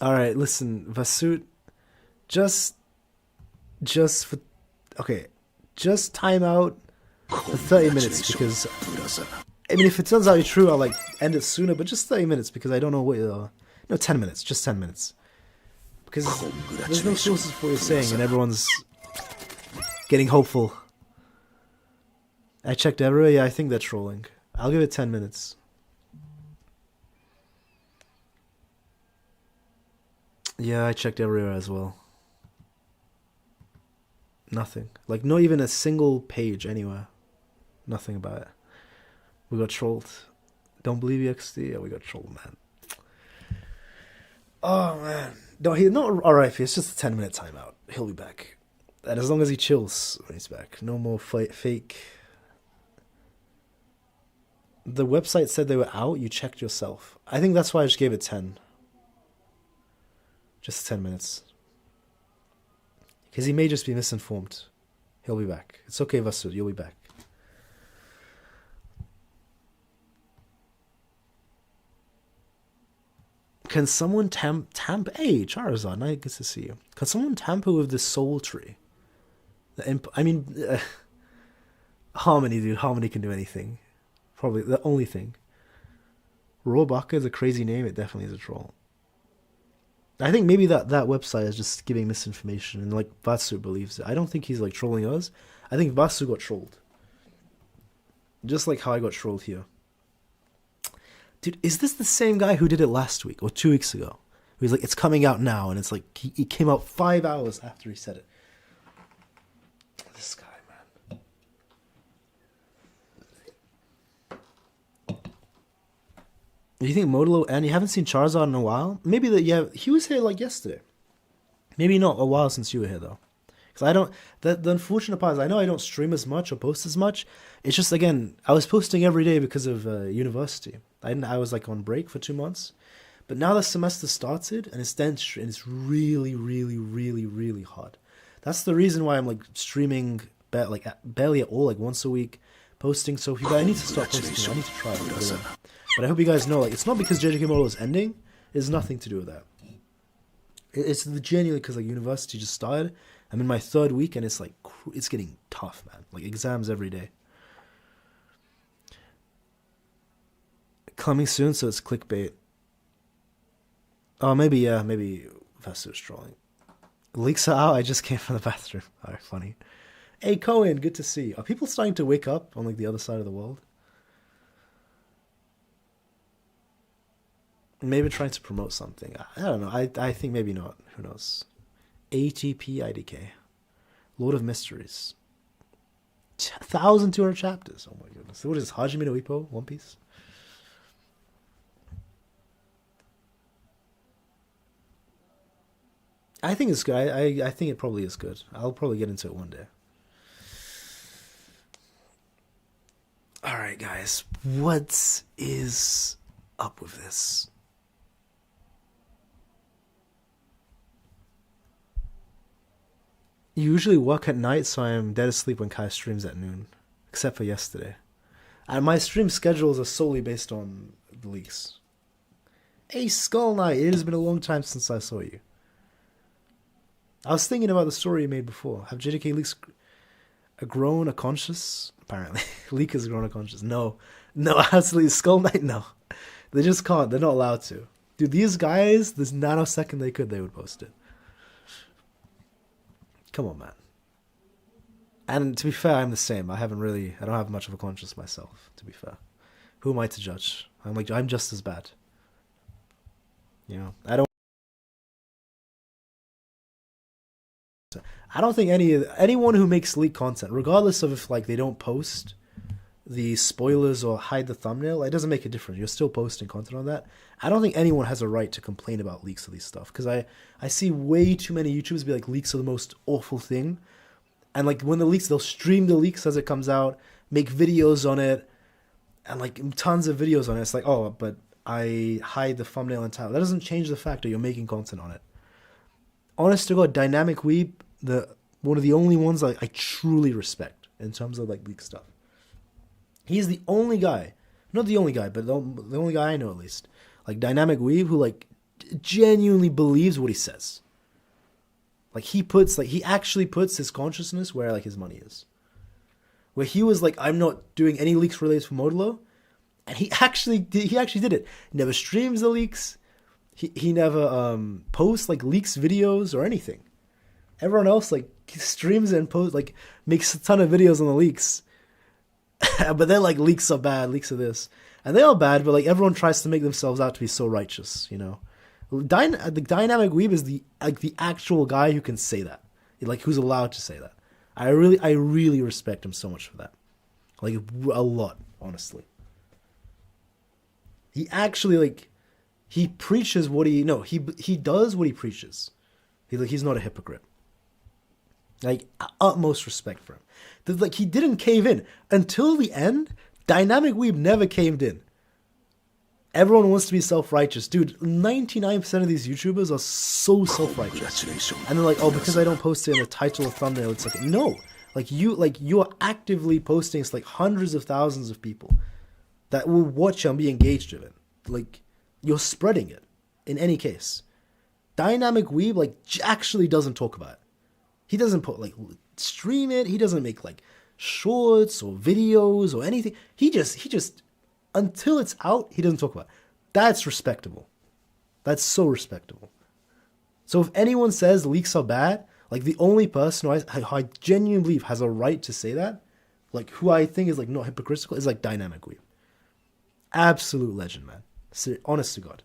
Alright, listen, Vasut, just for, okay, just time out for 30 minutes because, I mean, if it turns out you're true, I'll like end it sooner, but just 30 minutes because I don't know what, no, 10 minutes, just 10 minutes. Because there's no sources for what you're saying and everyone's getting hopeful. I checked everywhere, yeah, I think they're trolling. I'll give it 10 minutes. Yeah, I checked everywhere as well. Nothing. Like, not even a single page anywhere. Nothing about it. We got trolled. Don't believe EXT? Yeah, we got trolled, man. Oh, man. No, he's not RIP. It's just a 10-minute timeout. He'll be back. And as long as he chills when he's back. No more fake. The website said they were out. You checked yourself. I think that's why I just gave it 10. Just 10 minutes. Because he may just be misinformed. He'll be back. It's okay, Vasu. You'll be back. Can someone tamper? Hey, Charizard, nice to see you. Can someone tamper with the soul tree? Harmony, dude. Harmony can do anything. Probably the only thing. Robaka is a crazy name. It definitely is a troll. I think maybe that website is just giving misinformation, and like Vasu believes it. I don't think he's like trolling us. I think Vasu got trolled. Just like how I got trolled here. Dude, is this the same guy who did it last week or 2 weeks ago? He's like, it's coming out now, and it's like he came out 5 hours after he said it. This guy, man. Do you think Modulo, and you haven't seen Charizard in a while? Maybe he was here like yesterday. Maybe not a while since you were here though. Because I don't, the unfortunate part is I know I don't stream as much or post as much. It's just, again, I was posting every day because of university. I was like on break for 2 months. But now the semester started and it's really, really, really, really hard. That's the reason why I'm like streaming barely at all, like once a week, posting. So if you guys, I need to start posting. I need to try it. But I hope you guys know, like, it's not because JJK Modulo is ending. It has nothing to do with that. It's genuinely because like university just started. I'm in my 3rd week and it's like, it's getting tough, man. Like exams every day. Coming soon, so it's clickbait. Oh, maybe, yeah, maybe Vastu's trolling. Leaks are out, I just came from the bathroom. Alright, funny. Hey, Cohen, good to see you. Are people starting to wake up on like the other side of the world? Maybe trying to promote something. I don't know. I think maybe not. Who knows? ATP IDK. Lord of Mysteries. 1,200 chapters. Oh my goodness. What is this? Hajime no Ippo? One Piece? I think it's good. I think it probably is good. I'll probably get into it one day. Alright, guys. What is up with this? You usually work at night, so I'm dead asleep when Kai streams at noon. Except for yesterday. And my stream schedules are solely based on the leaks. Hey, Skull Knight, it has been a long time since I saw you. I was thinking about the story you made before. Have JJK leaks grown a conscious? Apparently. Leak has grown a conscious. No, absolutely. Skull Knight, no. They just can't. They're not allowed to. Dude, these guys, this nanosecond they would post it. Come on, man. And to be fair, I'm the same. I don't have much of a conscience myself, to be fair. Who am I to judge? I'm just as bad. You know, I don't think anyone who makes leak content, regardless of if like they don't post the spoilers or hide the thumbnail, it doesn't make a difference. You're still posting content on that. I don't think anyone has a right to complain about leaks of these stuff, because I see way too many YouTubers be like, leaks are the most awful thing. And like when the leaks, they'll stream the leaks as it comes out, make videos on it, and like tons of videos on it. It's like, oh, but I hide the thumbnail and title. That doesn't change the fact that you're making content on it. Honest to God, Dynamic Weeb, one of the only ones I truly respect in terms of like leak stuff. He's the only guy, not the only guy, but the only guy I know at least, like Dynamic Weeb, who like genuinely believes what he says. Like he actually puts his consciousness where like his money is. Where he was like, I'm not doing any leaks related to Modulo, and he actually did it. He never streams the leaks. He never posts like leaks videos or anything. Everyone else like streams and posts, like makes a ton of videos on the leaks. But they're like, leaks are bad, leaks are this. And they are bad, but like everyone tries to make themselves out to be so righteous, you know. The Dynamic Weeb is the actual guy who can say that. Like who's allowed to say that. I really respect him so much for that. Like a lot, honestly. He actually he preaches what he does what he preaches. He's not a hypocrite. Like, utmost respect for him. Like, he didn't cave in until the end. Dynamic Weeb never caved in. Everyone wants to be self-righteous. Dude, 99% of these YouTubers are so self-righteous. And they're like, oh, because I don't post it in the title or thumbnail, it's like, no. You are actively posting. It's like hundreds of thousands of people that will watch and be engaged with it. Like, you're spreading it in any case. Dynamic Weeb, like, actually doesn't talk about it. He doesn't put, like, stream it. He doesn't make, like, shorts or videos or anything. He just, until it's out, he doesn't talk about it. That's respectable. That's so respectable. So if anyone says leaks are bad, like, the only person who I genuinely believe has a right to say that, like, who I think is, like, not hypocritical, is, like, Dynamic Weeb. Absolute legend, man. Honest to God.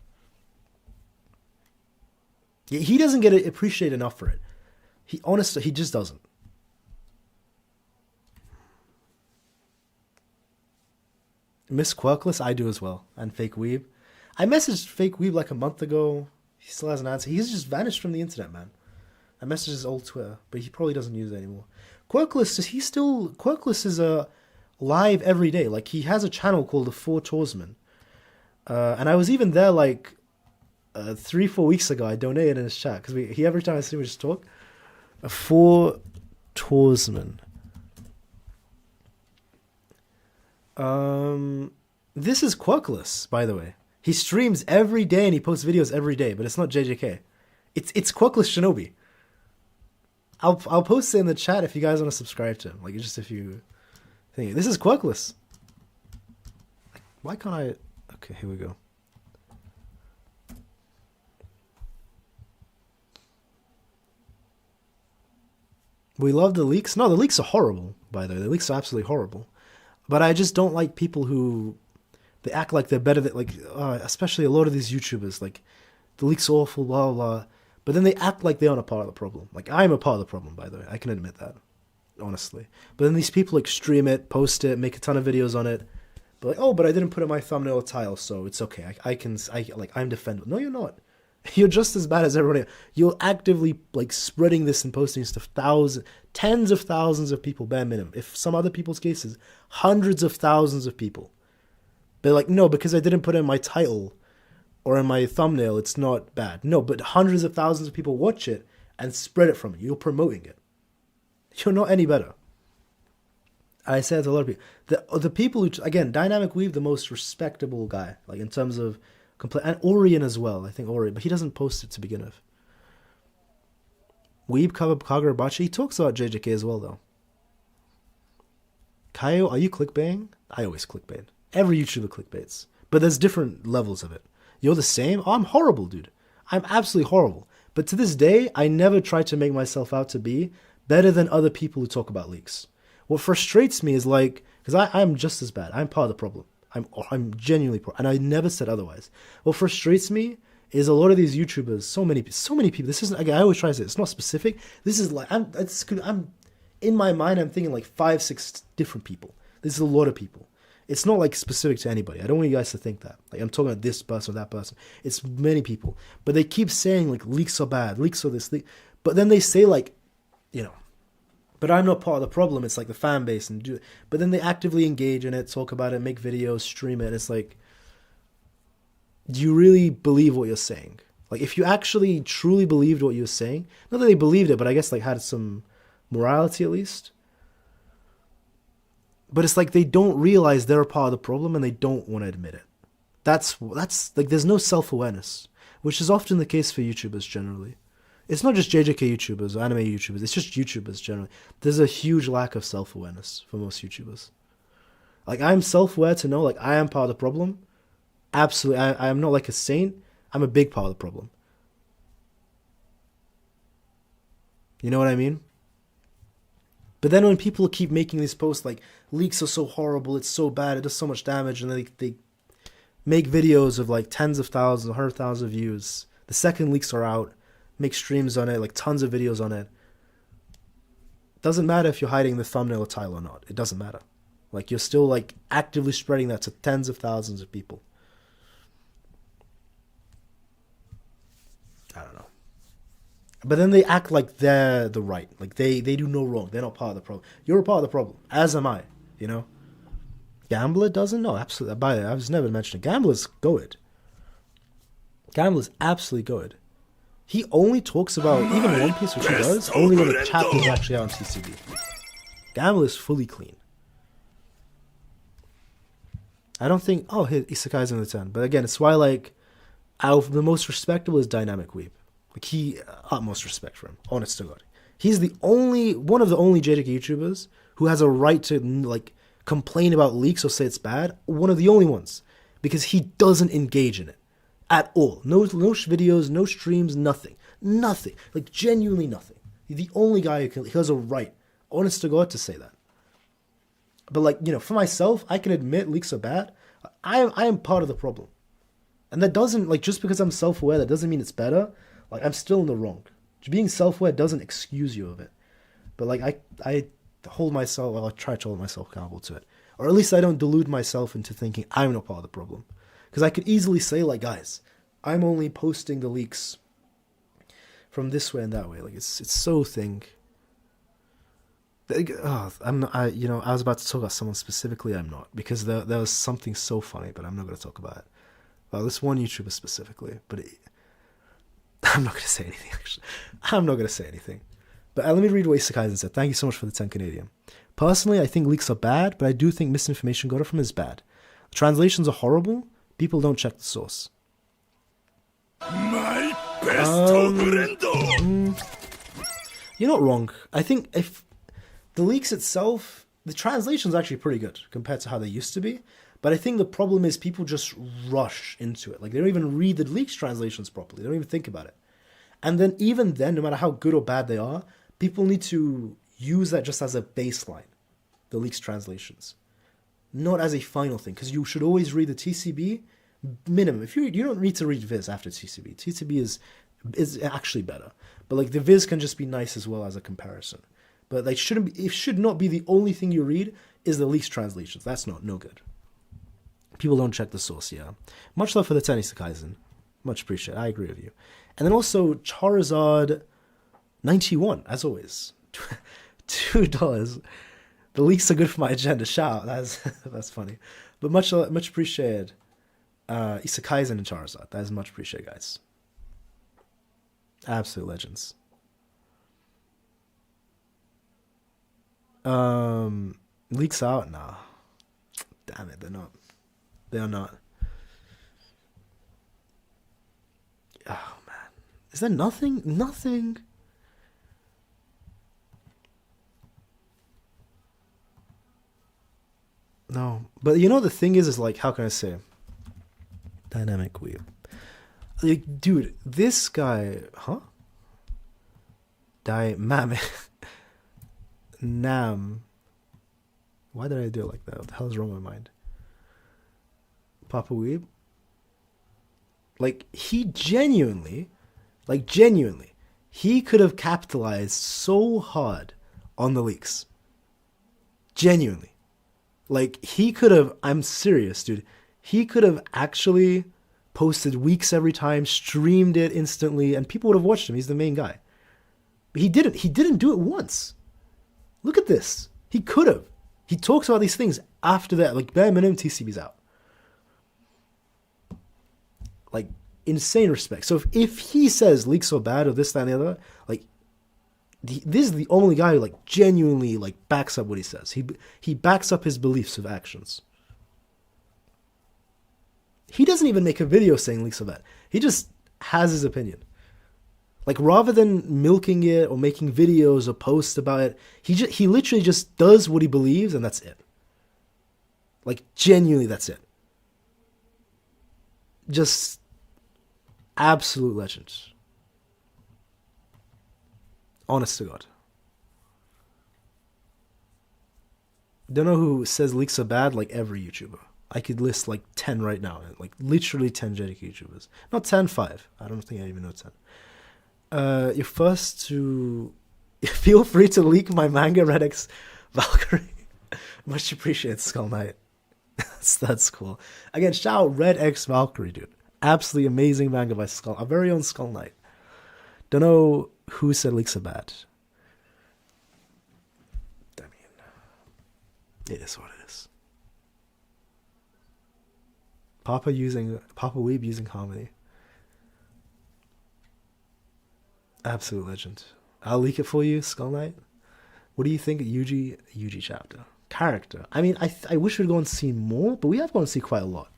He doesn't get appreciated enough for it. He just doesn't. Miss Quirkless, I do as well. And Fake Weeb. I messaged Fake Weeb like a month ago. He still hasn't answered. He's just vanished from the internet, man. I messaged his old Twitter, but he probably doesn't use it anymore. Quirkless, Quirkless is live every day. Like, he has a channel called The Four Toursmen. And I was even there, like, 3-4 weeks ago. I donated in his chat, because he every time I see him just talk. A Four Toursmen. This is Quirkless, by the way. He streams every day and he posts videos every day, but it's not JJK. It's Quirkless Shinobi. I'll post it in the chat if you guys want to subscribe to him. Like, just if you think this is Quirkless. Why can't I? Okay, here we go. We love the leaks. No, the leaks are horrible, by the way. The leaks are absolutely horrible. But I just don't like people who, they act like they're better than, like, especially a lot of these YouTubers, like, the leaks are awful, blah, blah, blah. But then they act like they aren't a part of the problem. Like, I'm a part of the problem, by the way. I can admit that, honestly. But then these people, like, stream it, post it, make a ton of videos on it. But, like, oh, but I didn't put in my thumbnail or title, so it's okay. I'm defendable. No, you're not. You're just as bad as everyone else. You're actively, like, spreading this and posting stuff. Tens of thousands of people, bare minimum. If some other people's cases, hundreds of thousands of people. They're like, no, because I didn't put in my title or in my thumbnail, it's not bad. No, but hundreds of thousands of people watch it and spread it from you. You're promoting it. You're not any better. I said to a lot of people. The people who, again, Dynamic Weave, the most respectable guy, like, in terms of and Orion as well. I think Orion, but he doesn't post it to begin with. Weeb Kagurabachi, he talks about JJK as well, though. Kaio, are you clickbaiting? I always clickbait. Every YouTuber clickbaits. But there's different levels of it. You're the same? Oh, I'm horrible, dude. I'm absolutely horrible. But to this day, I never try to make myself out to be better than other people who talk about leaks. What frustrates me is, like, because I'm just as bad. I'm part of the problem. I'm genuinely and I never said otherwise. What frustrates me is a lot of these YouTubers, so many people. This isn't, again, I always try to say it's not specific. This is like, I'm in my mind, I'm thinking like 5-6 different people. This is a lot of people. It's not like specific to anybody. I don't want you guys to think that. Like, I'm talking about this person or that person. It's many people. But they keep saying, like, leaks are bad, leaks are this, but then they say, like, you know, but I'm not part of the problem. It's like the fan base and do it. But then they actively engage in it, talk about it, make videos, stream it. And it's like, do you really believe what you're saying? Like, if you actually truly believed what you were saying, not that they believed it, but I guess, like, had some morality at least. But it's like they don't realize they're a part of the problem and they don't want to admit it. That's like, there's no self-awareness, which is often the case for YouTubers generally. It's not just JJK YouTubers or anime YouTubers. It's just YouTubers generally. There's a huge lack of self-awareness for most YouTubers. Like, I'm self-aware to know, like, I am part of the problem. Absolutely. I am not like a saint. I'm a big part of the problem. You know what I mean? But then when people keep making these posts, like, leaks are so horrible, it's so bad, it does so much damage, and then they make videos of, like, tens of thousands, 100,000 views. The second leaks are out. Make streams on it, like tons of videos on it. Doesn't matter if you're hiding the thumbnail or title or not. It doesn't matter. Like, you're still, like, actively spreading that to tens of thousands of people. But then they act like they're the right. Like they do no wrong. They're not part of the problem. You're a part of the problem, as am I, you know? Gambler doesn't? No, absolutely. By the way, I was never mentioning. Gambler's good. Gambler's absolutely good. He only talks about, even One Piece, which he does, only when the chapter's actually out on TCB. Gambler's fully clean. I don't think, Isekai's in the 10. But again, it's why, like, the most respectable is Dynamic Weeb. Like, utmost respect for him, honest to God. He's one of the only JJK YouTubers who has a right to, like, complain about leaks or say it's bad. One of the only ones. Because he doesn't engage in it. At all. No videos, no streams, nothing. Nothing. Like, genuinely nothing. He's the only guy he has a right, honest to God, to say that. But, like, you know, for myself, I can admit leaks are bad. I am part of the problem. And that doesn't, like, just because I'm self-aware, that doesn't mean it's better. Like, I'm still in the wrong. Being self-aware doesn't excuse you of it. But, like, I hold myself, well, I try to hold myself accountable to it. Or at least I don't delude myself into thinking I'm not part of the problem. Because I could easily say, like, guys, I'm only posting the leaks from this way and that way. Like, it's so thing. I was about to talk about someone specifically. I'm not, because there was something so funny, but I'm not going to talk about it. Well, this one YouTuber specifically, but I'm not going to say anything. Actually, I'm not going to say anything. But let me read what Isekaizen said. Thank you so much for the 10 Canadian. Personally, I think leaks are bad, but I do think misinformation got it from is bad. Translations are horrible. People don't check the source. My best friend. You're not wrong. I think if the leaks itself, the translation's actually pretty good compared to how they used to be. But I think the problem is people just rush into it. Like, they don't even read the leaks translations properly. They don't even think about it. And then even then, no matter how good or bad they are, people need to use that just as a baseline, the leaks translations. Not as a final thing, because you should always read the TCB minimum. If you don't need to read Viz after TCB. TCB is actually better. But, like, the Viz can just be nice as well as a comparison. But, like, it should not be the only thing you read is the leaks translations. That's no good. People don't check the source, yeah. Much love for the Tennis Kaizen. Much appreciated. I agree with you. And then also Charizard 91, as always. $2. The leaks are good for my agenda. Shout out. That's funny. But much appreciated. Isekaizen and Charizard. That is much appreciated, guys. Absolute legends. Leaks out? Nah. Damn it, they're not. They are not. Oh, man. Is there nothing? Nothing. No. But you know, the thing is like, how can I say? Dynamic wheel. Like, dude, this guy, huh? Nam. Why did I do it like that? What the hell is wrong with my mind? Papa Weeb. Like, he genuinely, he could have capitalized so hard on the leaks. Genuinely. Like, he could have, I'm serious, dude. He could have actually posted weeks every time, streamed it instantly, and people would have watched him. He's the main guy. But he didn't. He didn't do it once. Look at this. He could have. He talks about these things after that. Like, bare minimum, TCB's out. Like, insane respect. So if he says leaks are bad or this, that, and the other, like, this is the only guy who, like, genuinely, like, backs up what he says. He backs up his beliefs with actions. He doesn't even make a video saying leaks are bad. He just has his opinion. Like, rather than milking it or making videos or posts about it, he literally just does what he believes, and that's it. Like, genuinely, that's it. Just absolute legend. Honest to God. Don't know who says leaks are bad, like every YouTuber. I could list like 10 right now. Like literally 10 JJK YouTubers. Not 10, 5. I don't think I even know 10. You're first to... Feel free to leak my manga, Red X Valkyrie. Much appreciated, Skull Knight. That's cool. Again, shout out Red X Valkyrie, dude. Absolutely amazing manga by Skull. Our very own Skull Knight. Don't know who said leaks are bad. I mean, it is what it is. Papa Weeb using harmony. Absolute legend. I'll leak it for you, Skull Knight. What do you think of Yuji chapter? Character. I mean, I wish we'd gone and seen more, but we have gone and see quite a lot.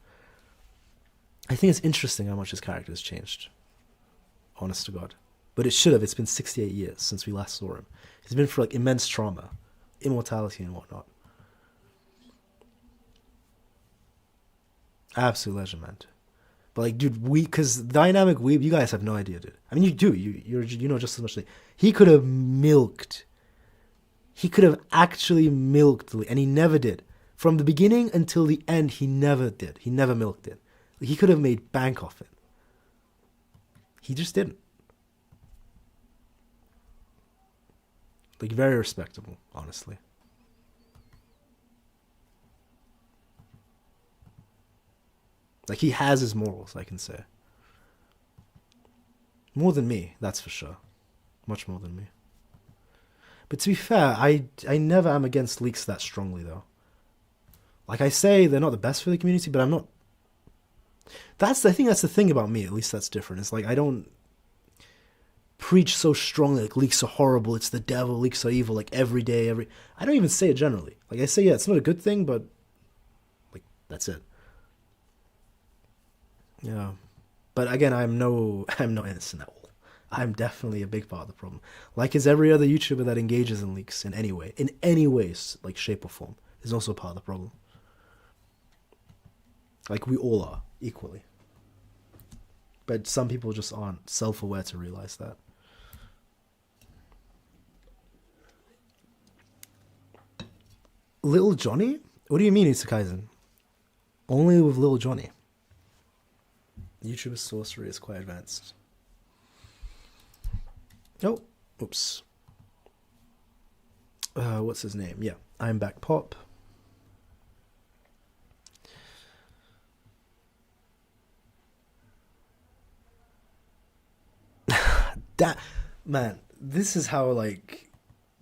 I think it's interesting how much his character has changed. Honest to God. But it should have. It's been 68 years since we last saw him. He's been through like immense trauma, immortality and whatnot. Absolute legend, man. But like, dude, because dynamic weeb, you guys have no idea, dude. I mean, you do. You know just as much. He could have milked. He could have actually milked, and he never did. From the beginning until the end, he never did. He never milked it. He could have made bank off it. He just didn't. Like, very respectable, honestly. Like, he has his morals, I can say. More than me, that's for sure. Much more than me. But to be fair, I never am against leaks that strongly, though. Like I say, they're not the best for the community, but I'm not... I think that's the thing about me, at least that's different. It's like, I don't preach so strongly, like, leaks are horrible, it's the devil, leaks are evil, like, every day, I don't even say it generally. Like, I say, yeah, it's not a good thing, but, like, that's it. Yeah. But again, I'm no innocent at all. I'm definitely a big part of the problem. Like is every other YouTuber that engages in leaks in any way, like shape or form, is also part of the problem. Like we all are, equally. But some people just aren't self-aware to realize that. Little Johnny? What do you mean, Jujutsu Kaisen? Only with Little Johnny. YouTuber sorcery is quite advanced. Oh, oops. What's his name? Yeah, I'm back pop. That man, this is how like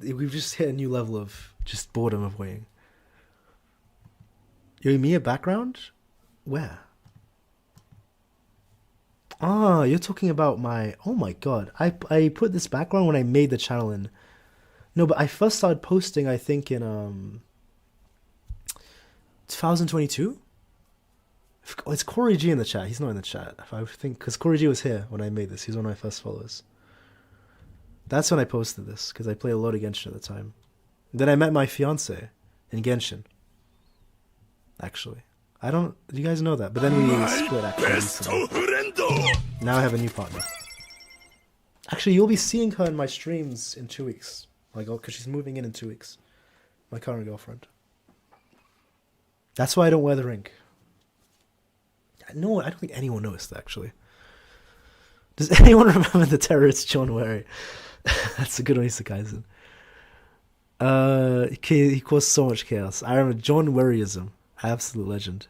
we've just hit a new level of just boredom of waiting. You mean a background? Where? Ah, you're talking about my... Oh my god. I put this background when I made the channel in... No, but I first started posting, I think, in 2022? Oh, it's Corey G in the chat. He's not in the chat. I think... Because Corey G was here when I made this. He was one of my first followers. That's when I posted this, because I played a lot of Genshin at the time. Then I met my fiance in Genshin. Actually. Do you guys know that? But then we split actually. Now I have a new partner. Actually, you'll be seeing her in my streams in 2 weeks. Like, because she's moving in 2 weeks. My current girlfriend. That's why I don't wear the ring. No, I don't think anyone noticed, actually. Does anyone remember the terrorist John Wary? That's a good one, Jujutsu Kaisen. He caused so much chaos. I remember John Waryism. Absolute legend.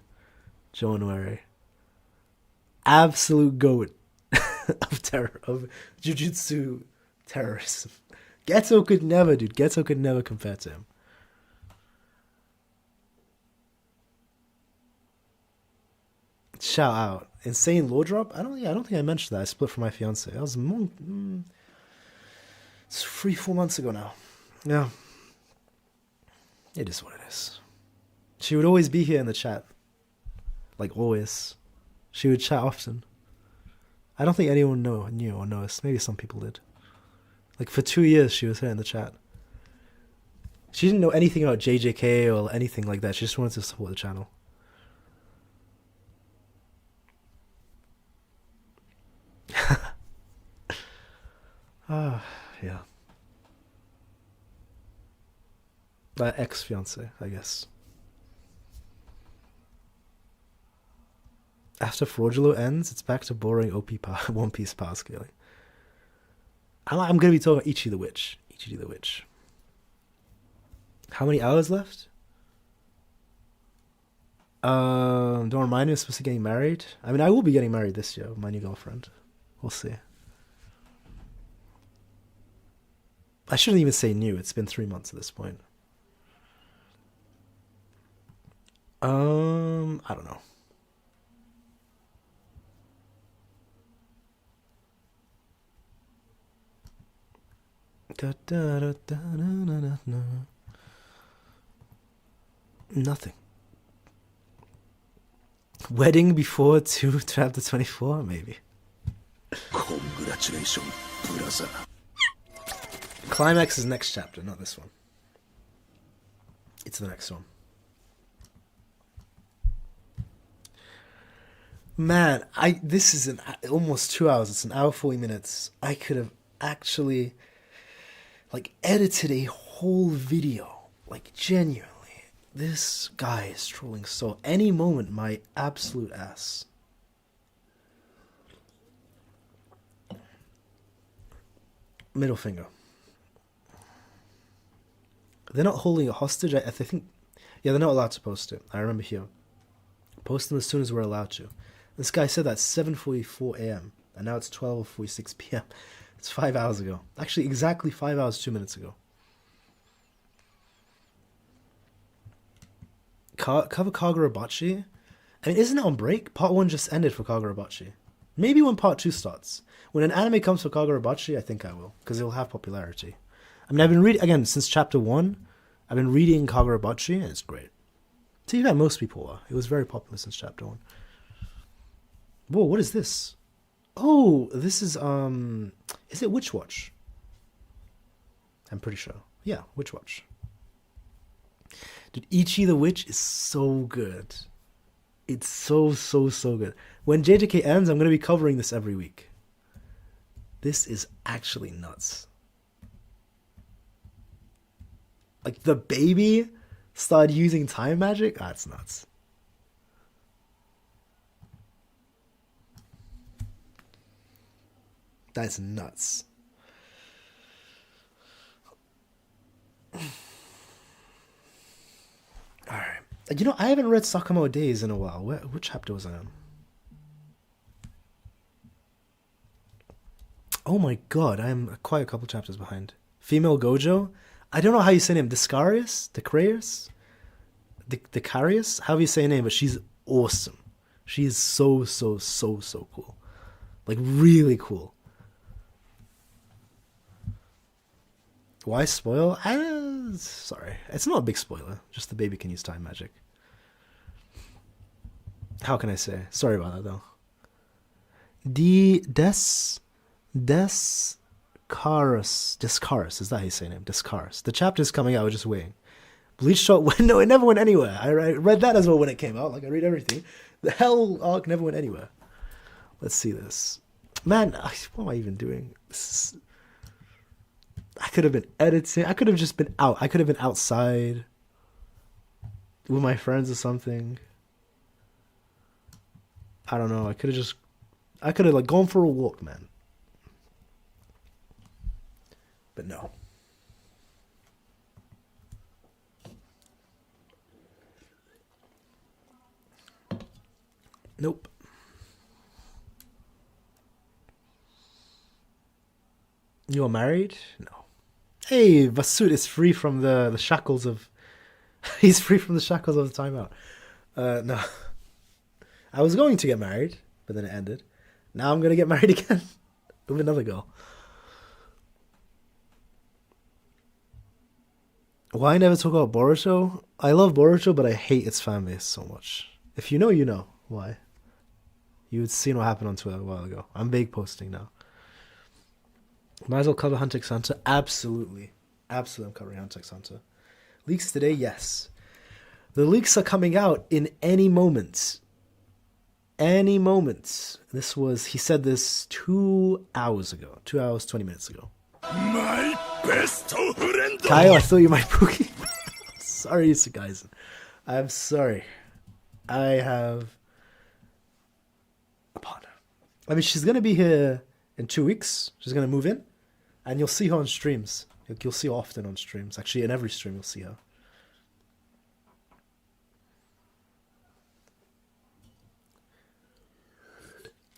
John Wary. Absolute goat of terror, of Jujutsu terrorism. Geto could never, dude. Geto could never compare to him. Shout out. Insane lore drop? I don't think I mentioned that. I split from my fiance. That was it's 3-4 months ago now. Yeah. It is what it is. She would always be here in the chat. Like always. She would chat often. I don't think anyone knew or noticed. Maybe some people did. Like for 2 years she was here in the chat. She didn't know anything about JJK or anything like that. She just wanted to support the channel. Yeah. Ex-fiance, I guess. After Fraudulo ends, it's back to boring OP One Piece power scaling. I'm going to be talking about Ichi the Witch. Ichi the Witch. How many hours left? Don't remind me, I'm supposed to be getting married. I mean, I will be getting married this year with my new girlfriend. We'll see. I shouldn't even say new. It's been 3 months at this point. I don't know. Nothing. Wedding before chapter 24, maybe. Congratulations, brother. Climax is next chapter, not this one. It's the next one. Man, this is almost 2 hours. It's an hour 40 minutes. I could have actually edited a whole video. Genuinely. This guy is trolling so any moment my absolute ass. Middle finger. They're not holding a hostage. I think, yeah, they're not allowed to post it. I remember here. Post them as soon as we're allowed to. This guy said that 7:44 a.m. and now it's 12:46 p.m. It's 5 hours ago. Actually, exactly 5 hours, 2 minutes ago. Cover Kagurabachi? I mean, isn't it on break? Part 1 just ended for Kagurabachi. Maybe when Part 2 starts. When an anime comes for Kagurabachi, I think I will. Because it'll have popularity. I mean, I've been reading, again, since chapter 1, I've been reading Kagurabachi, and it's great. To be fair, most people are. It was very popular since chapter 1. Whoa, what is this? Oh, this is it Witch Watch? I'm pretty sure. Yeah, Witch Watch. Dude, Ichi the Witch is so good. It's so good. When JJK ends, I'm going to be covering this every week. This is actually nuts. The baby started using time magic? That's nuts. That's nuts. Alright. I haven't read Sakamo Days in a while. What chapter was I on? Oh my god, I am quite a couple chapters behind. Female Gojo? I don't know how you say her name. Descarius? Decarius? However you say her name, but she's awesome. She is so cool. Really cool. Why spoil? Sorry. It's not a big spoiler. Just the baby can use time magic. How can I say? Sorry about that, though. Descaris. Is that how you say name? Descaris. The chapter's coming out. We're just waiting. Bleach shot. No, it never went anywhere. I read that as well when it came out. I read everything. The Hell arc never went anywhere. Let's see this. Man, what am I even doing? I could have been editing. I could have just been out. I could have been outside with my friends or something. I don't know. I could have gone for a walk, man. But no. Nope. You are married? No. Hey, Vasud is free from the shackles of... He's free from the shackles of the timeout. No. I was going to get married, but then it ended. Now I'm going to get married again with another girl. Why never talk about Boruto? I love Boruto, but I hate its fan base so much. If you know, you know. Why? You had seen what happened on Twitter a while ago. I'm big posting now. Might as well cover Hunter x Hunter. Absolutely. Absolutely, I'm covering Hunter x Hunter. Leaks today? Yes. The leaks are coming out in any moment. Any moment. He said this 2 hours ago. 2 hours, 20 minutes ago. My best friend. Kyle, I thought you might Pookie. Sorry, Yusukaisen. I'm sorry. I have a partner. I mean, she's going to be here in 2 weeks. She's going to move in. And you'll see her on streams. You'll see her often on streams. Actually, in every stream, you'll see her.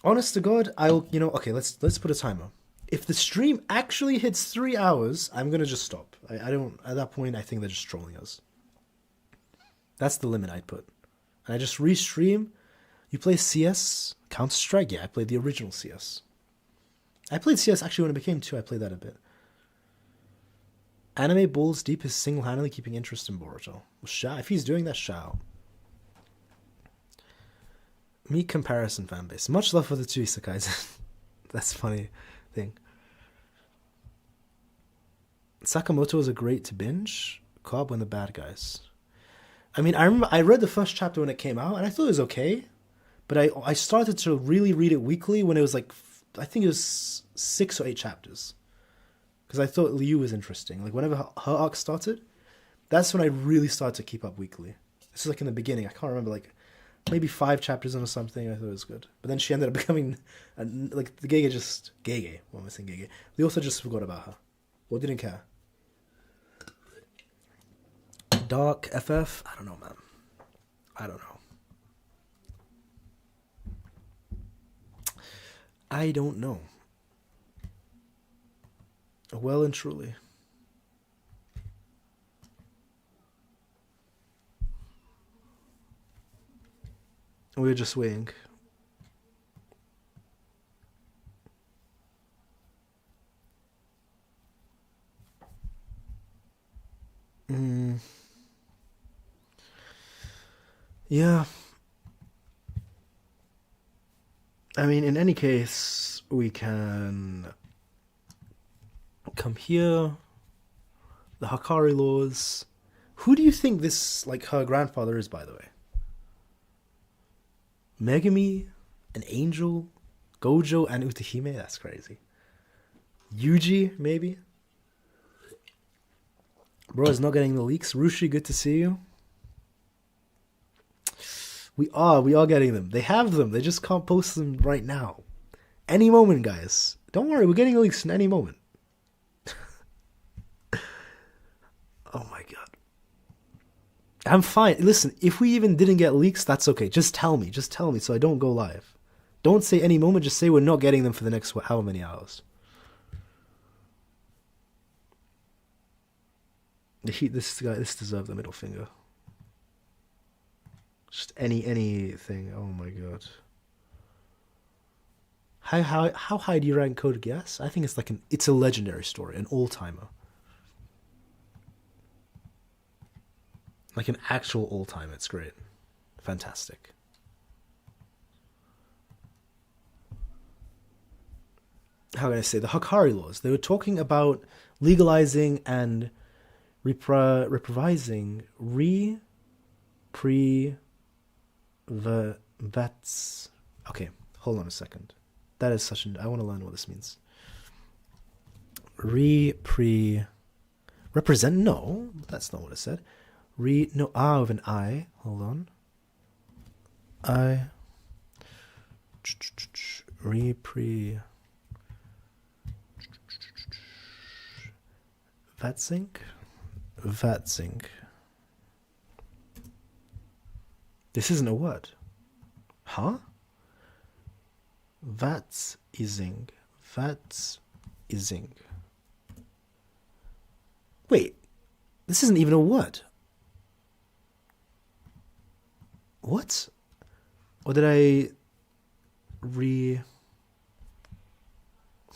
Honest to God, I'll, okay, let's put a timer. if the stream actually hits 3 hours, I'm gonna just stop. I don't. At that point, I think they're just trolling us. That's the limit I'd put. And I just restream. You play CS, Counter Strike? Yeah, I played the original CS. I played CS actually when it became 2. I played that a bit. Anime Balls Deep is single-handedly keeping interest in Boruto. Well, if he's doing that, shout. Meet comparison fanbase. Much love for the two isekais. That's a funny thing. Sakamoto was a great to binge. Co-op when the bad guys. I mean, I remember I read the first chapter when it came out, and I thought it was okay. But I started to really read it weekly when it was like, I think it was 6 or 8 chapters. Because I thought Liu was interesting. Like, whenever her arc started, that's when I really started to keep up weekly. This is like in the beginning. I can't remember, like, maybe 5 chapters in or something. I thought it was good. But then she ended up becoming, like, the Gege just... Gege. What am I saying, Gege? They also just forgot about her. Or didn't care. Dark FF? I don't know, man. I don't know. I don't know. Well and truly. We're just waiting. Yeah. I mean, in any case, we can come here. The Hakari laws. Who do you think this, like, her grandfather is, by the way? Megami? An angel? Gojo and Utahime? That's crazy. Yuji, maybe? Bro is not getting the leaks. Rushi, good to see you. We are getting them. They have them. They just can't post them right now. Any moment, guys. Don't worry, we're getting the leaks in any moment. Oh my god. I'm fine. Listen, if we even didn't get leaks, that's okay. Just tell me. Just tell me so I don't go live. Don't say any moment. Just say we're not getting them for the next how many hours. This deserves the middle finger. Just anything. Oh my god. How high do you rank Code Geass? I think it's a legendary story, an all-timer. Like an actual all-timer. It's great. Fantastic. How can I say? The Hakari laws. They were talking about legalizing and reprivising vets. Okay, hold on a second. That is such an... I want to learn what this means. Represent? No, that's not what it said. No, with an I. Hold on. Vatsync. This isn't a word. Huh? Vatsizing. Wait. This isn't even a word. What? Or did I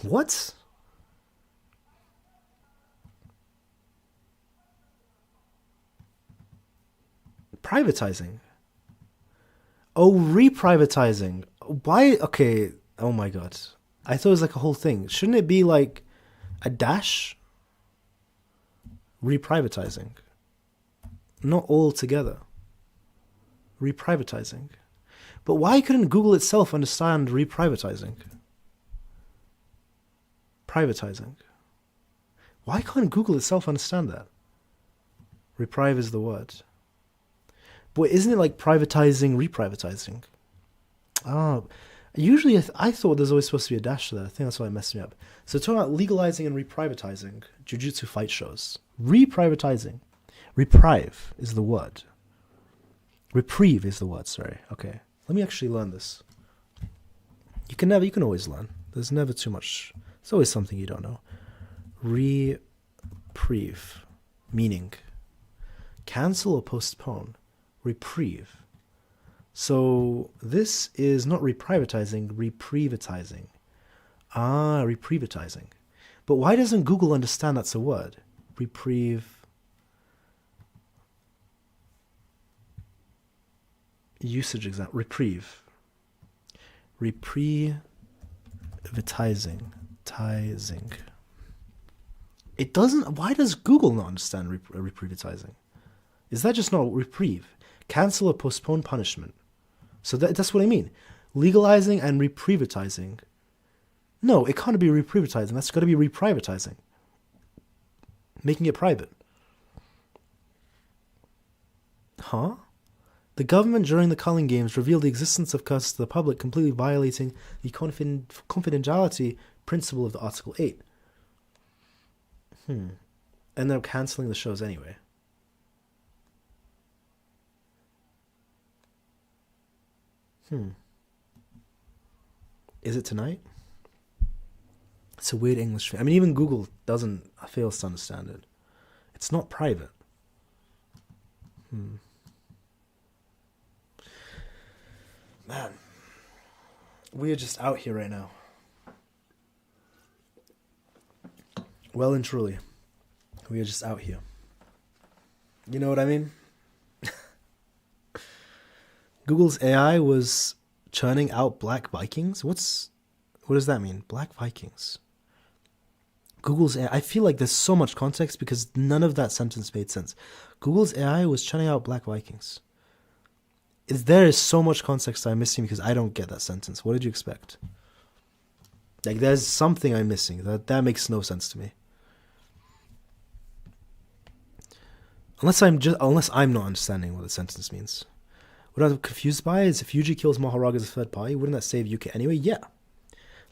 What? Privatizing. Oh, reprivatizing. Why? Okay. Oh my god. I thought it was like a whole thing. Shouldn't it be like a dash? Reprivatizing. Not all together. Reprivatizing. But why couldn't Google itself understand reprivatizing? Privatizing. Why can't Google itself understand that? Reprive is the word. But isn't it like privatizing, reprivatizing? Usually I thought there's always supposed to be a dash there. I think that's why it messed me up. So talking about legalizing and reprivatizing Jujutsu fight shows. Reprivatizing. Reprieve is the word. Reprieve is the word, sorry. Okay. Let me actually learn this. You can always learn. There's never too much It's always something you don't know. Reprieve. Meaning. Cancel or postpone. Reprieve. So this is not reprivatizing, reprivatizing. Ah, reprivatizing. But why doesn't Google understand that's a word? Reprieve. Usage example. Reprieve. Reprivatizing. Tizing. It doesn't. Why does Google not understand reprivatizing? Is that just not reprieve? Cancel or postpone punishment. So that's what I mean. Legalizing and reprivatizing. No, it can't be reprivatizing. That's got to be reprivatizing. Making it private. Huh? The government during the Kalyan Games revealed the existence of curses to the public, completely violating the confidentiality principle of the Article 8. And they're cancelling the shows anyway. Is it tonight? It's a weird English thing. I mean, even Google fails to understand it. It's not private. Man, we are just out here right now. Well and truly, we are just out here. You know what I mean? Google's AI was churning out Black Vikings? What does that mean? Black Vikings. Google's AI, I feel like there's so much context because none of that sentence made sense. Google's AI was churning out Black Vikings. There is so much context I'm missing because I don't get that sentence. What did you expect? Like, there's something I'm missing. That makes no sense to me. Unless I'm not understanding what the sentence means. What I'm confused by is if Yuji kills Mahoraga as a third party, wouldn't that save UK anyway? Yeah.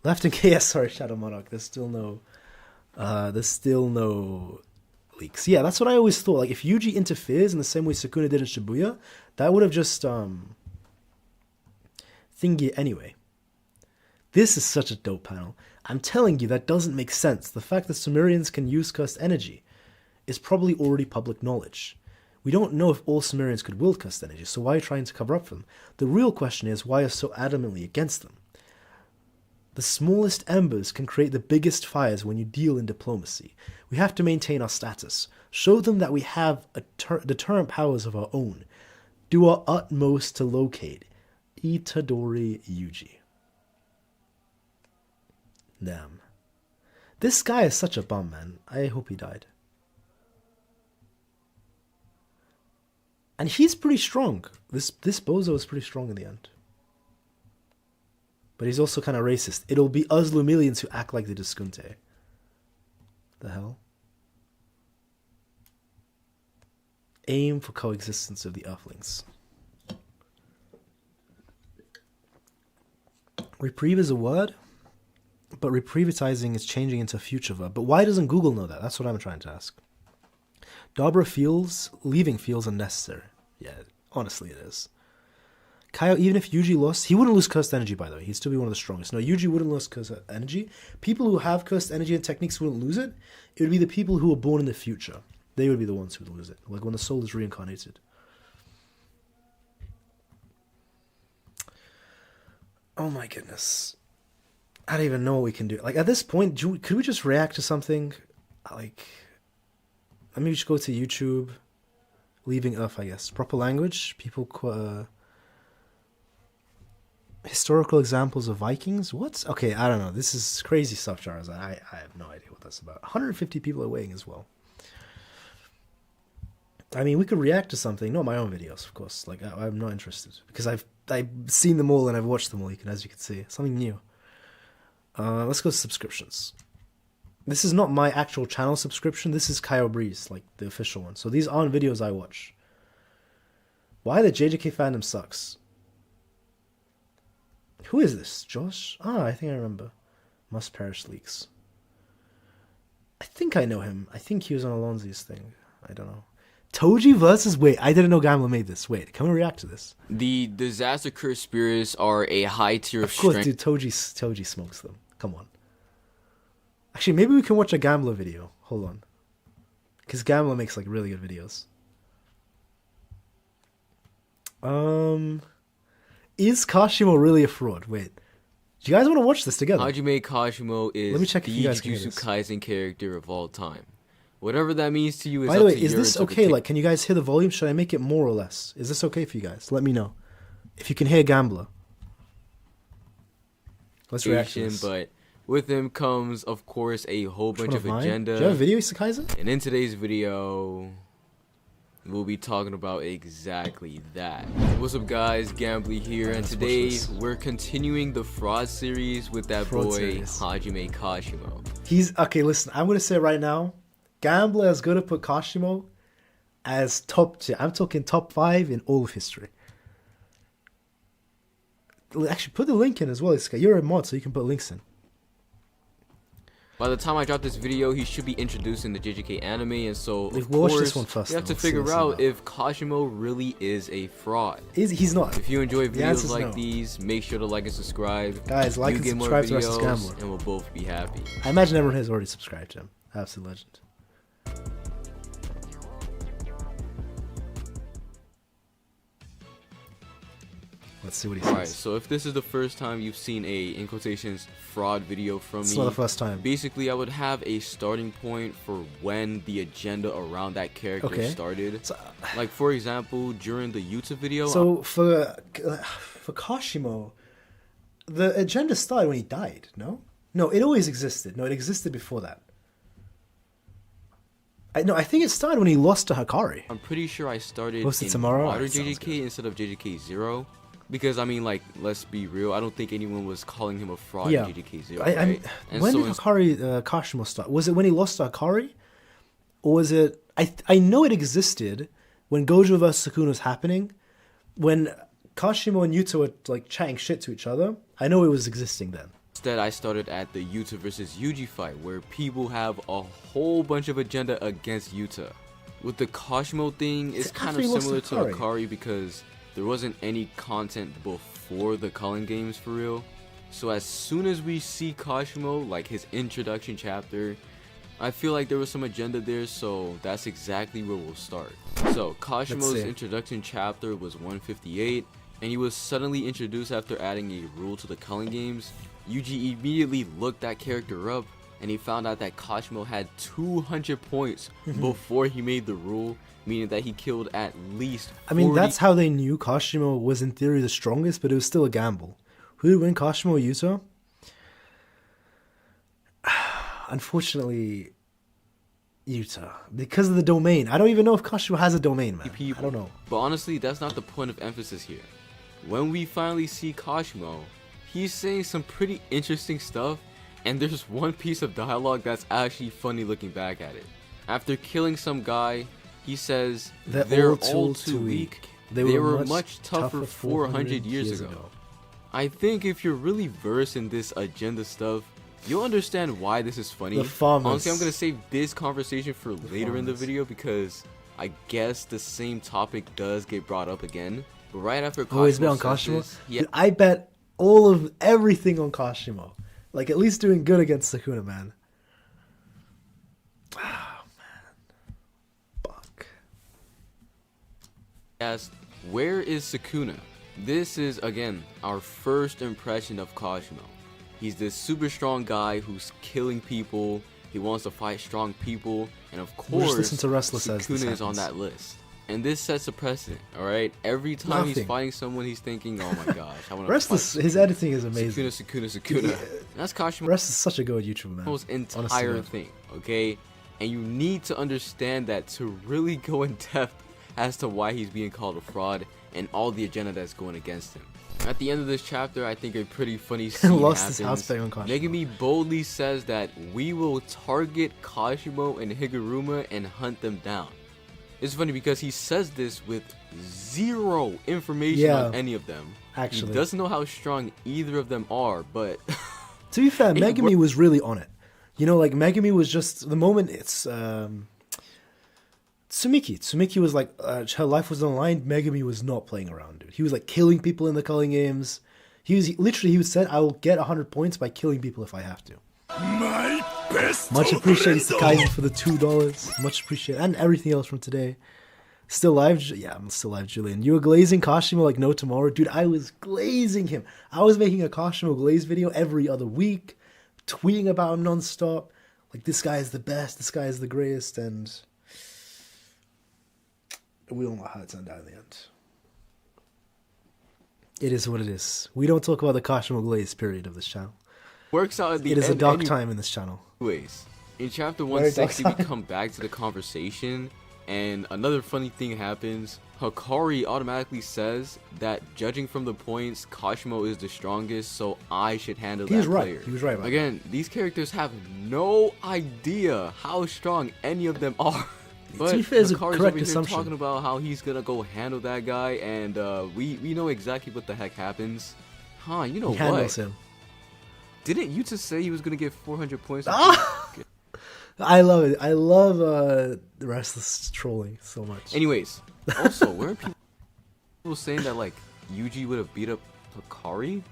Left and KS, sorry, Shadow Monarch. There's still no leaks. Yeah, that's what I always thought. Like, if Yuji interferes in the same way Sukuna did in Shibuya, that would have just thingy anyway. This is such a dope panel. I'm telling you, that doesn't make sense. The fact that Sumerians can use cursed energy is probably already public knowledge. We don't know if all Sumerians could wield cursed energy, so why are you trying to cover up for them? The real question is, why are you so adamantly against them? The smallest embers can create the biggest fires when you deal in diplomacy. We have to maintain our status. Show them that we have deterrent powers of our own. Do our utmost to locate Itadori Yuji. Damn. This guy is such a bum, man. I hope he died. And he's pretty strong. This bozo is pretty strong in the end. But he's also kind of racist. It'll be us Lumilians who act like the Diskunte. The hell? Aim for coexistence of the Earthlings. Reprieve is a word, but reprivatizing is changing into a future verb. But why doesn't Google know that? That's what I'm trying to ask. Leaving feels unnecessary. Yeah, honestly it is. Kaio, even if Yuji lost, he wouldn't lose cursed energy, by the way. He'd still be one of the strongest. No, Yuji wouldn't lose cursed energy. People who have cursed energy and techniques wouldn't lose it. It would be the people who were born in the future. They would be the ones who would lose it. Like when the soul is reincarnated. Oh my goodness. I don't even know what we can do. Like at this point, could we just react to something? Like, let me just go to YouTube. Leaving Earth, I guess. Proper language. People... historical examples of Vikings? What? Okay, I don't know. This is crazy stuff, Charizard. I have no idea what that's about. 150 people are waiting as well. I mean, we could react to something. Not my own videos, of course. Like, I'm not interested. Because I've seen them all and I've watched them all, as you can see. Something new. Let's go to subscriptions. This is not my actual channel subscription. This is Kyle Breeze, like the official one. So these aren't videos I watch. Why the JJK fandom sucks. Who is this? Josh? Ah, I think I remember. Must Perish Leaks. I think I know him. I think he was on Alonzi's thing. I don't know. Toji versus... Wait, I didn't know Gamla made this. Wait, can we react to this? The disaster curse spirits are a high tier of course, strength. dude, Toji smokes them. Come on. Actually, maybe we can watch a Gambler video. Hold on. Because Gambler makes like really good videos. Is Kashimo really a fraud? Wait. Do you guys want to watch this together? Hajime Kashimo is Let me check the if you guys can hear Jujutsu this. Kaisen character of all time. Whatever that means to you is By up the way, to is your this okay? interpretation. Like, can you guys hear the volume? Should I make it more or less? Is this okay for you guys? Let me know. If you can hear Gambler. Let's react to this. But with him comes, of course, a whole bunch One of mine? agenda. Do you have a video, Isakaiza? And in today's video, we'll be talking about exactly that. What's up, guys? Gambly here, and Let's watch today this. we're continuing the fraud series with that Fraud boy series. Hajime Kashimo. He's okay. Listen, I'm gonna say right now, Gambler is gonna put Kashimo as top tier. I'm talking top 5 in all of history. Actually, put the link in as well. Iska. You're a mod, so you can put links in. By the time I drop this video, he should be introducing the JJK anime, and so of We'll watch course this one first, we have to though. figure See out that. if Kashimo really is a fraud. He's not. If you enjoy The videos answer's like no. these, make sure to like and subscribe. Guys, like you and get more subscribe to Restless videos, Gambler. and we'll both be happy. I imagine everyone has already subscribed to him. Absolute legend. Let's see what he says. Alright, so if this is the first time you've seen a, in quotations, fraud video from It's me, not the first time. basically I would have a starting point for when the agenda around that character Okay. started. So, Like, for example, during the YouTube video, so for Kashimo, the agenda started when he died. No, it always existed. No, it existed before that. I think it started when he lost to Hakari. I'm pretty sure I started Was it in tomorrow? modern That sounds JJK instead of JJK 0. Because, I mean, like, let's be real, I don't think anyone was calling him a fraud Yeah. in JJK 0, I, right? And when so did Hakari Kashimo start? Was it when he lost to Hakari, or was it? I know it existed when Gojo vs Sukuna was happening, when Kashimo and Yuta were like chatting shit to each other. I know it was existing then. Instead, I started at the Yuta versus Yuji fight, where people have a whole bunch of agenda against Yuta. With the Kashimo thing, it's See, kind after of he lost similar to to Akari. Akari because there wasn't any content before the Kalyan games for real. So as soon as we see Kashimo, like his introduction chapter, I feel like there was some agenda there, so that's exactly where we'll start. So Kashimo's see. introduction chapter was 158, and he was suddenly introduced after adding a rule to the Kalyan games. Yuji immediately looked that character up, and he found out that Kashimo had 200 points before he made the rule, meaning that he killed at least 40. I mean, that's how they knew Kashimo was in theory the strongest, but it was still a gamble. Who would win, Kashimo or Yuta? Unfortunately, Yuta, because of the domain. I don't even know if Kashimo has a domain, man. people. I don't know. But honestly, that's not the point of emphasis here. When we finally see Kashimo, he's saying some pretty interesting stuff, and there's one piece of dialogue that's actually funny looking back at it. After killing some guy, he says, they're all too weak. They were much tougher 400 years ago. I think if you're really versed in this agenda stuff, you'll understand why this is funny. The farmers. Honestly, I'm going to save this conversation for later in the farmers. video because I guess the same topic does get brought up again. But right after Kashimo Always bet on says Kashimo. this, yeah, Dude, I bet all of everything on Kashimo. Like, at least doing good against Sukuna, man. Oh, man. Fuck. asked, where is Sukuna? This is, again, our first impression of Kashimo. He's this super strong guy who's killing people. He wants to fight strong people. And of We'll just course, listen to Restless as this Sukuna is on happens. that list. And this sets a precedent, alright? Every time he's Nothing. fighting someone, he's thinking, oh my gosh, I want to Restless, fight his editing is amazing. Sukuna. That's Kashimo's Restless is such a good YouTuber, man. entire God. thing, okay? And you need to understand that to really go in depth as to why he's being called a fraud and all the agenda that's going against him. At the end of this chapter, I think a pretty funny scene Lost his house happens. back on Kashimo. Megami boldly says that we will target Kashimo and Higuruma and hunt them down. It's funny because he says this with zero information on any of them. Actually. He doesn't know how strong either of them are, but To be fair, It Megami was really on it. You know, like, Megami was just, the moment it's, Tsumiki. Tsumiki was like, her life was on the line. Megami was not playing around, dude. He was like killing people in the culling games. He said, I will get 100 points by killing people if I have to. My Much appreciated Kaisen for the $2. Much appreciated. And everything else from today. Still live? Yeah, I'm still live, Julian. You were glazing Kashimo like no tomorrow? Dude, I was glazing him. I was making a Kashimo glaze video every other week, tweeting about him nonstop. Like, this guy is the best, this guy is the greatest, and we don't know how it turned out in the end. It is what it is. We don't talk about the Kashimo glaze period of this channel. Works out at the It is end a dark time in this channel. Anyways, in chapter Very dark 160, we time. come back to the conversation, and another funny thing happens. Hikari automatically says that judging from the points, Kashimo is the strongest, so I should handle He that was right. player. He was right about Again, these characters have no idea how strong any of them are. But To be fair, it's a Hikari's correct over here assumption. talking about how he's gonna go handle that guy, and we know exactly what the heck happens. Huh, you know He handles what? him. Didn't you just say he was gonna get 400 points? I love it. I love the restless trolling so much. Anyways, also, weren't people saying that like Yuji would have beat up Hikari?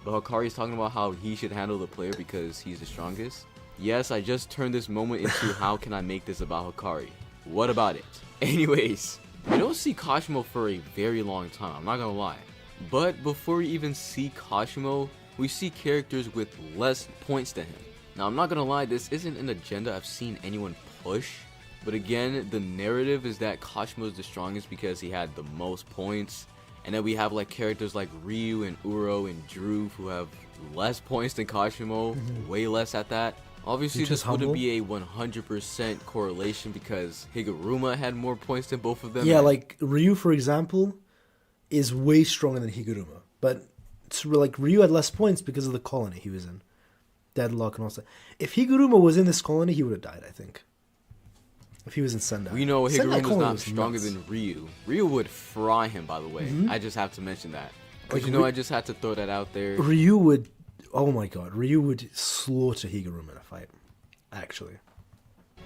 But Hikari's talking about how he should handle the player because he's the strongest. Yes, I just turned this moment into how can I make this about Hikari? What about it? Anyways, we don't see Kashimo for a very long time, I'm not gonna lie. But before we even see Kashimo, we see characters with less points than him. Now, I'm not gonna lie, this isn't an agenda I've seen anyone push. But again, the narrative is that Kashimo is the strongest because he had the most points. And then we have like characters like Ryu and Uro and Drew who have less points than Kashimo, way less at that. Obviously, You're this just wouldn't humble? be a 100% correlation because Higuruma had more points than both of them. Yeah, and like Ryu, for example, is way stronger than Higuruma. But like Ryu had less points because of the colony he was in. Deadlock and all that. If Higuruma was in this colony, he would have died, I think. If he was in Sendai. we know Sendai Higuruma's colony not was stronger nuts. than Ryu. Ryu would fry him, by the way. I just have to mention that. Because Like, you know, I just had to throw that out there. Ryu would... Oh my god. Ryu would slaughter Higuruma in a fight. Actually.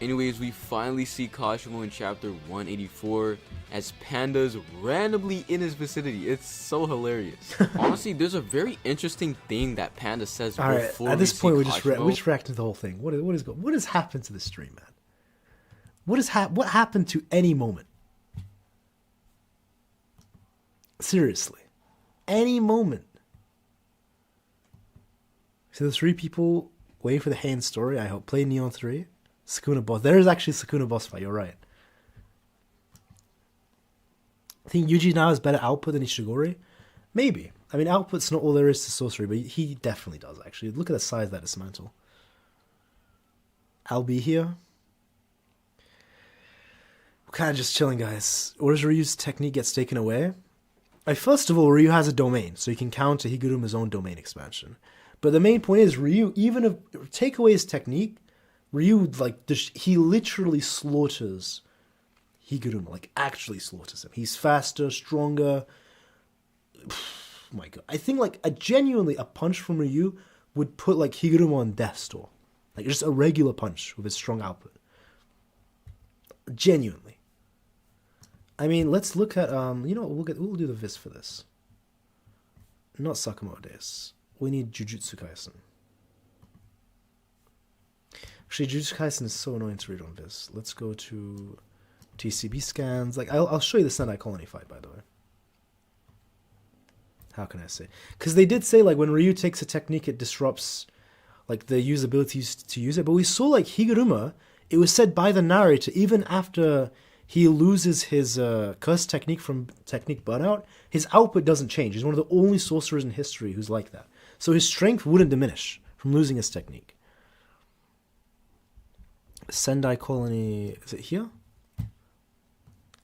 Anyways, we finally see Kashimo in chapter 184 as Panda's randomly in his vicinity. It's so hilarious. Honestly, there's a very interesting thing that Panda says Alright, before at this we point see we just Kashimo. reacted to the whole thing. What has happened to the stream, man? What happened to any moment? Seriously. Any moment. So the three people waiting for the Hain story, I hope. Play Neon 3. Sukuna boss. There is actually Sukuna boss fight, you're right. I think Yuji now has better output than Ishigori. Maybe. I mean, output's not all there is to sorcery, but he definitely does, actually. Look at the size of that dismantle. I'll be here. We're kind of just chilling, guys. Or does Ryu's technique gets taken away? First of all, Ryu has a domain, so he can counter Higuruma's own domain expansion. But the main point is, Ryu, even if take away his technique, Ryu, like, he literally slaughters Higuruma, like, actually slaughters him. He's faster, stronger. Oh my god. I think, like, genuinely, a punch from Ryu would put, like, Higuruma on death's door. Like, just a regular punch with his strong output. Genuinely. I mean, let's look at, you know what, we'll do the vis for this. Not Sakamoto Days. We need Jujutsu Kaisen. Actually, Jujutsu Kaisen is so annoying to read on Viz. Let's go to TCB scans. Like, I'll show you the Sendai Colony fight, by the way. How can I say? Because they did say, like, when Ryu takes a technique, it disrupts, like, the usability to use it. But we saw, like, Higuruma, it was said by the narrator, even after he loses his curse technique from technique burnout, his output doesn't change. He's one of the only sorcerers in history who's like that. So his strength wouldn't diminish from losing his technique. Sendai Colony, is it here?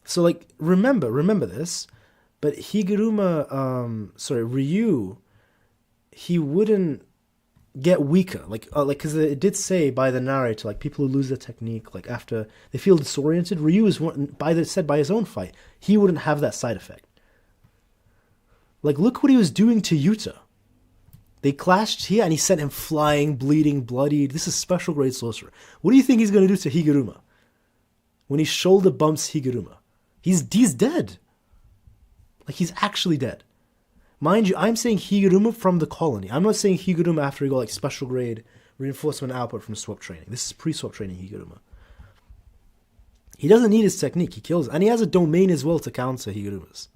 So, like, remember this, but Higuruma, Ryu, he wouldn't get weaker, like, because it did say by the narrator, like, people who lose their technique, like, after they feel disoriented, Ryu is said by his own fight, he wouldn't have that side effect. Like, look what he was doing to Yuta. They clashed here, and he sent him flying, bleeding, bloodied. This is special grade sorcerer. What do you think he's going to do to Higuruma? When he shoulder bumps Higuruma. He's dead. Like, he's actually dead. Mind you, I'm saying Higuruma from the colony. I'm not saying Higuruma after he got, like, special grade Reinforcement output from swap training. This is pre-swap training Higuruma. He doesn't need his technique. He kills. And he has a domain as well to counter Higuruma's.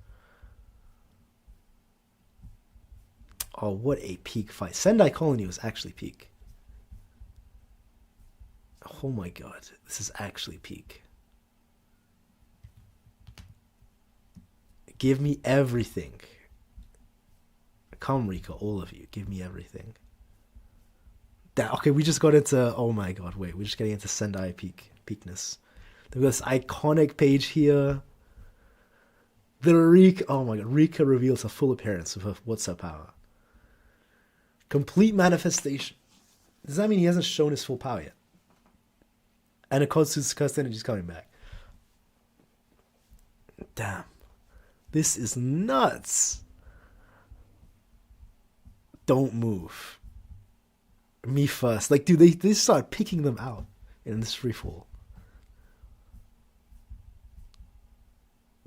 Oh, what a peak fight. Sendai Colony was actually peak. Oh my god. This is actually peak. Give me everything. Come, Rika, all of you. Give me everything. Okay, we just got into... Oh my god, wait. We're just getting into Sendai peakness. We've got this iconic page here. The Rika... Oh my god. Rika reveals a full appearance of her... What's her power? Complete manifestation. Does that mean he hasn't shown his full power yet? And Akotsu's cursed energy is coming back. Damn. This is nuts. Don't move. Me first. Like, dude, they start picking them out in this freefall.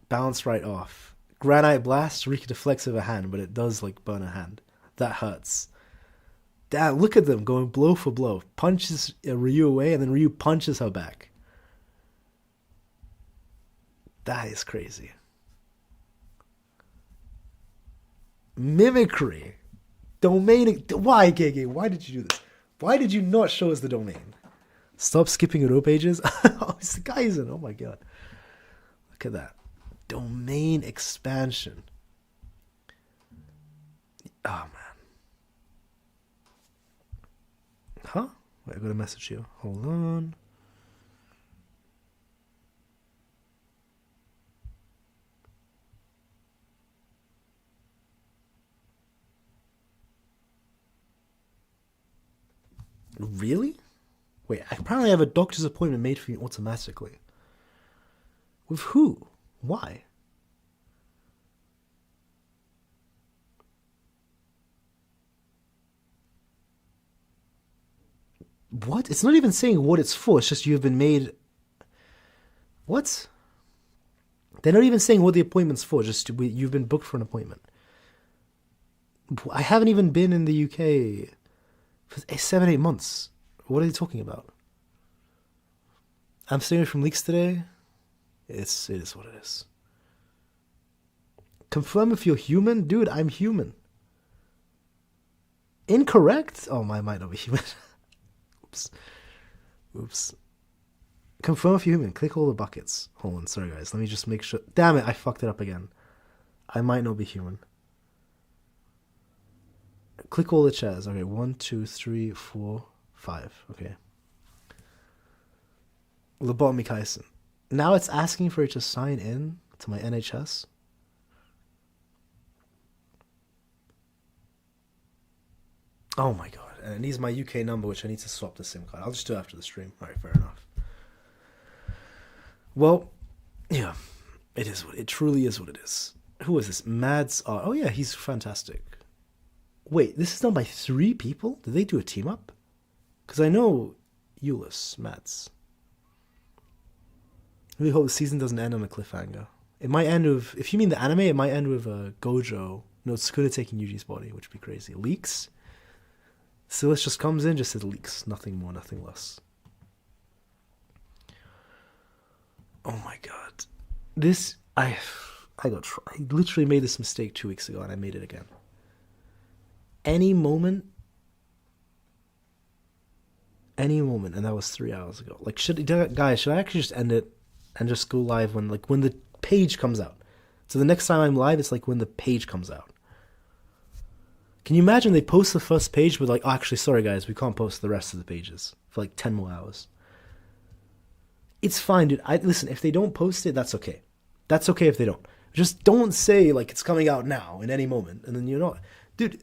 Bounce right off. Granite Blast, Rika deflects with her hand, but it does, like, burn her hand. That hurts. Damn, look at them going blow for blow. Punches Ryu away, and then Ryu punches her back. That is crazy. Mimicry. Domain. Why, Gege? Why did you do this? Why did you not show us the domain? Stop skipping row pages. Oh, it's the Kaisen. Oh my god. Look at that. Domain expansion. Oh man. Huh? Wait, I got a message here. Hold on. Really? Wait, I apparently have a doctor's appointment made for you automatically. With who? Why? What? It's not even saying what it's for. It's just you've been made... What? They're not even saying what the appointment's for. Just you've been booked for an appointment. I haven't even been in the UK... for 7-8 months. What are they talking about? I'm staying from leaks today. It is what it is. Confirm if you're human? Dude, I'm human. Incorrect? Oh, I might not be human. Oops. Confirm if you're human. Click all the buckets. Hold on, sorry guys. Let me just make sure. Damn it, I fucked it up again. I might not be human. Click all the chairs. Okay, 1, 2, 3, 4, 5. Okay. Lobotomy Kaisen. Now it's asking for you to sign in to my NHS. Oh my god. And it needs my UK number, which I need to swap the SIM card. I'll just do it after the stream. Alright, fair enough. Well, yeah. It truly is what it is. Who is this? Mads Art. Oh yeah, he's fantastic. Wait, this is done by 3 people? Did they do a team up? Because I know Euless, Mads. I really hope the season doesn't end on a cliffhanger. It might end with, if you mean the anime, it might end with Gojo. No, Sukuna taking Yuji's body, which would be crazy. Leaks? Silas just comes in, just says leaks. Nothing more, nothing less. Oh my god. This, I literally made this mistake 2 weeks ago and I made it again. Any moment, and that was 3 hours ago. Like, should I actually just end it and just go live when the page comes out? So the next time I'm live, it's like when the page comes out. Can you imagine they post the first page, but like, oh, actually, sorry guys, we can't post the rest of the pages for like 10 more hours. It's fine, dude. Listen, if they don't post it, that's okay. That's okay if they don't. Just don't say like it's coming out now in any moment, and then you're not, dude.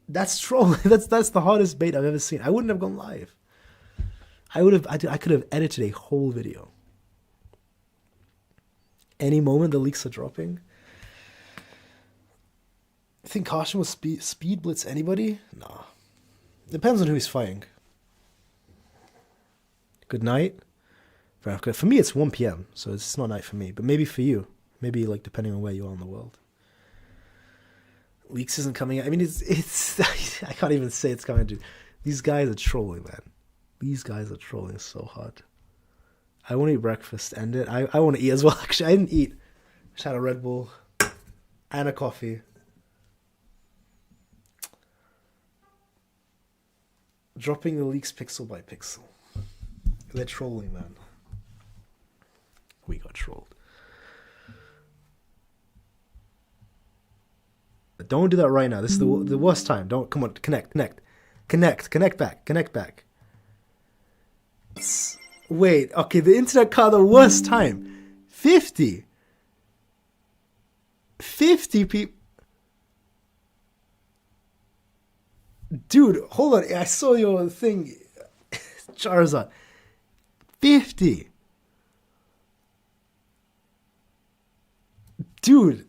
That's trolling. That's the hardest bait I've ever seen. I wouldn't have gone live. I could have edited a whole video. Any moment the leaks are dropping. You think Caution will speed blitz anybody? Nah. Depends on who he's fighting. Good night. For me, it's 1 p.m., so it's not night for me. But maybe for you. Maybe like depending on where you are in the world. Leaks isn't coming out. I mean, it's I can't even say it's coming to. These guys are trolling, man. These guys are trolling so hard. I want to eat breakfast, end it. I want to eat as well. Actually, I didn't eat. Just had a Red Bull and a coffee. Dropping the leaks pixel by pixel. They're trolling, man. We got trolled. But don't do that right now. This is the worst time. Don't, come on, connect back. Wait, okay, the internet caught the worst time. 50 people. Dude, hold on. I saw your thing. Charizard. 50. Dude,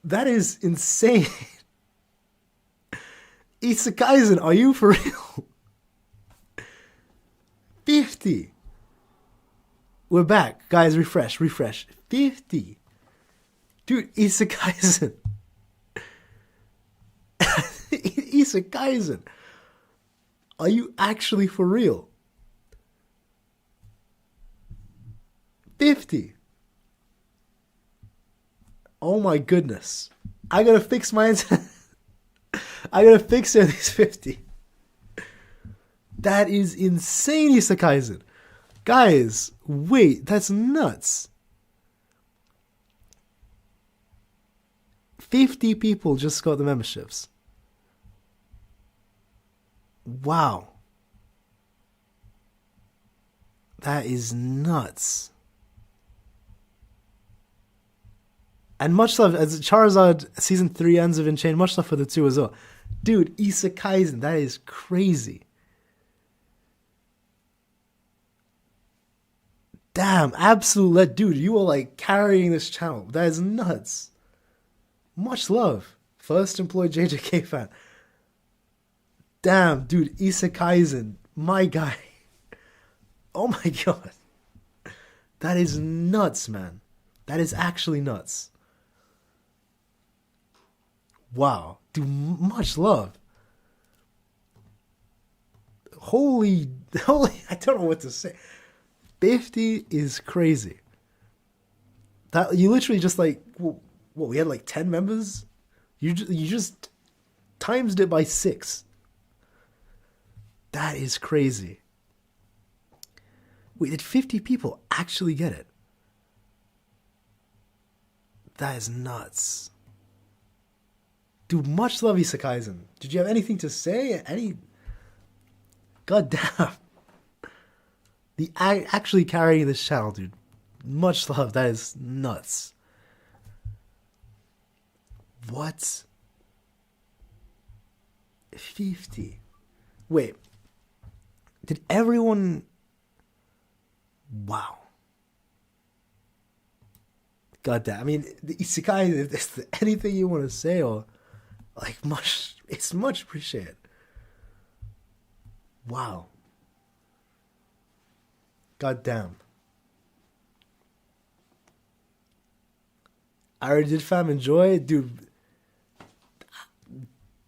that is insane. Kaisen, are you for real? 50. We're back. Guys, refresh. 50. Dude, Kaisen. Kaisen. Are you actually for real? 50. Oh my goodness. I gotta fix my internet. I gotta fix it at these 50. That is insane, Kaisen. Guys, wait, that's nuts. 50 people just got the memberships. Wow. That is nuts. And much love, as Charizard Season 3 ends of Enchained, much love for the 2 as well. Dude, Kaisen, that is crazy. Damn, absolute dude, you are like carrying this channel. That is nuts. Much love. First employed JJK fan. Damn, dude, Kaisen, my guy. Oh my god. That is nuts, man. That is actually nuts. Wow. Dude, much love. Holy, I don't know what to say. 50 is crazy. That you literally just like, what, we had like 10 members? You just times it by 6. That is crazy. Wait, did 50 people actually get it? That is nuts. Dude, much love, Kaisen. Did you have anything to say? God damn. Actually carrying this channel, dude. Much love. That is nuts. What? 50. Wait. Did everyone... Wow. God damn. I mean, the Isekai, if there's anything you want to say, or like it's much appreciated. Wow. God damn. I already did, fam. Enjoy, dude.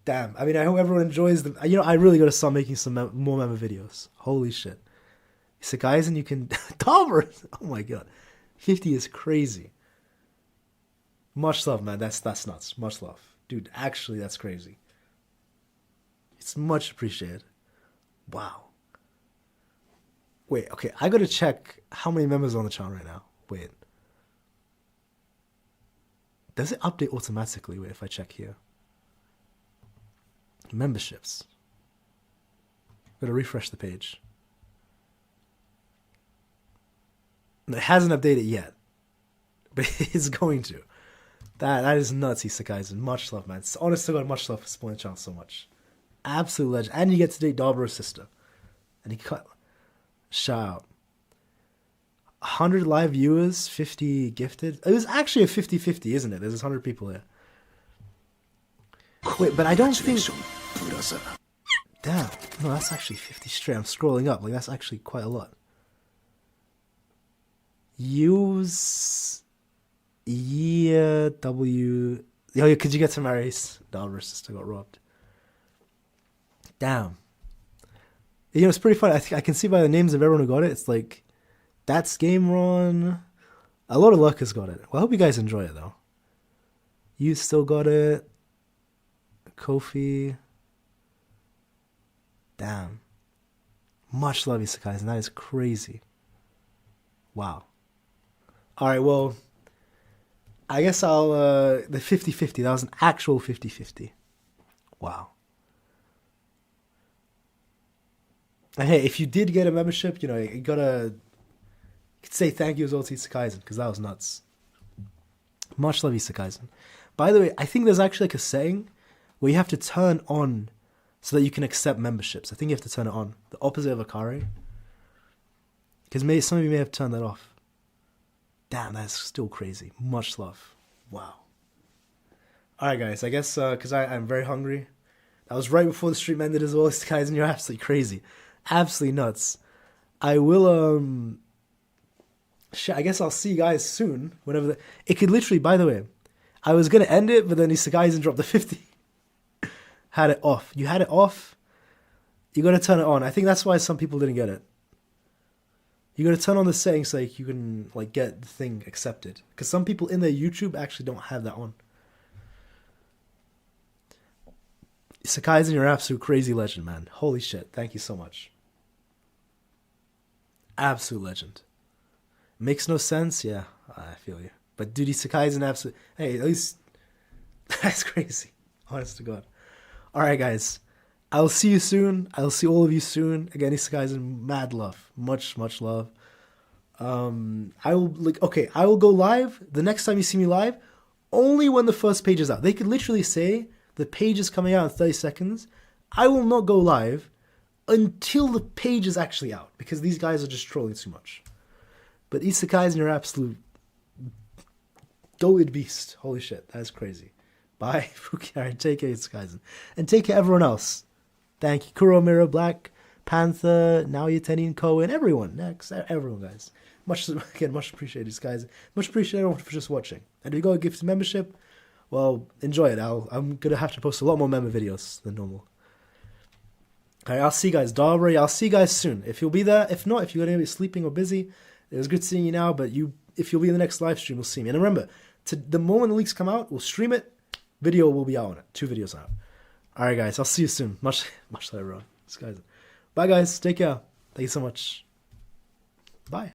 Damn. I mean, I hope everyone enjoys them. You know, I really gotta start making some more member videos. Holy shit. Isekais, and you can... Tommers! Oh my god. 50 is crazy. Much love, man. That's nuts. Much love. Dude, actually, that's crazy. It's much appreciated. Wow. Wait, okay. I gotta check how many members are on the channel right now. Wait. Does it update automatically? Wait, if I check here. Memberships. Gotta refresh the page. It hasn't updated yet. But it's going to. That is nuts, Isekais. Much love, man. Honest to God, much love for supporting the channel so much. Absolute legend. And you get to date Nobara's sister. And he cut. Shout out. 100 live viewers, 50 gifted. It was actually a 50-50, isn't it? There's 100 people here. Wait, but I don't think... Damn. No, that's actually 50 straight. I'm scrolling up. Like, that's actually quite a lot. Use... Yeah, W... Oh, yeah, could you get some Aries? Nobara's sister got robbed. Damn. You know, it's pretty funny. I can see by the names of everyone who got it. It's like, that's Game Ron. A lot of luck has got it. Well, I hope you guys enjoy it, though. You still got it. Kofi. Damn. Much love, Yuji, and that is crazy. Wow. Alright, well, I guess I'll, the 50-50, that was an actual 50-50. Wow. And hey, if you did get a membership, you know, you could say thank you as well to Yuji, because that was nuts. Much love, Yuji. By the way, I think there's actually like a saying where you have to turn on so that you can accept memberships. I think you have to turn it on. The opposite of Akari. Because some of you may have turned that off. Damn, that's still crazy. Much love. Wow. Alright guys, I guess because I'm very hungry. That was right before the stream ended as well. Guys, and you're absolutely crazy. Absolutely nuts. I will, I guess I'll see you guys soon. Whenever it could literally, by the way, I was going to end it, but then Yuji dropped the 50. Had it off. You had it off. You got to turn it on. I think that's why some people didn't get it. You got to turn on the settings so like you can like get the thing accepted. Because some people in their YouTube actually don't have that on. Sakaizen, you're an absolute crazy legend, man. Holy shit. Thank you so much. Absolute legend. Makes no sense? Yeah, I feel you. But dude, Sakaizen absolute... Hey, at least... That's crazy. Honest to God. Alright, guys. I'll see you soon. I'll see all of you soon. Again, Sakaizen, mad love. Much, much love. I will go live the next time you see me live only when the first page is out. They could literally say the page is coming out in 30 seconds. I will not go live until the page is actually out because these guys are just trolling too much. But Isekai's your absolute goated beast. Holy shit, that's crazy. Bye, Fuki. Alright, take care, Isekai's. And take care, everyone else. Thank you, Kuro, Mira, Black, Panther, Naoya, Tenny, and Ko, and everyone. Next, everyone, guys. Much appreciated, guys. Much appreciated everyone for just watching. And if you got a gift membership, well, enjoy it. I'm gonna have to post a lot more member videos than normal. Alright, I'll see you guys. Darbury, I'll see you guys soon. If you'll be there, if not, if you're gonna be sleeping or busy, it was good seeing you now, but if you'll be in the next live stream, we'll see me. And remember, the moment the leaks come out, we'll stream it, video will be out on it. 2 videos out. Alright guys, I'll see you soon. Much love everyone. Bye guys, take care. Thank you so much. Bye.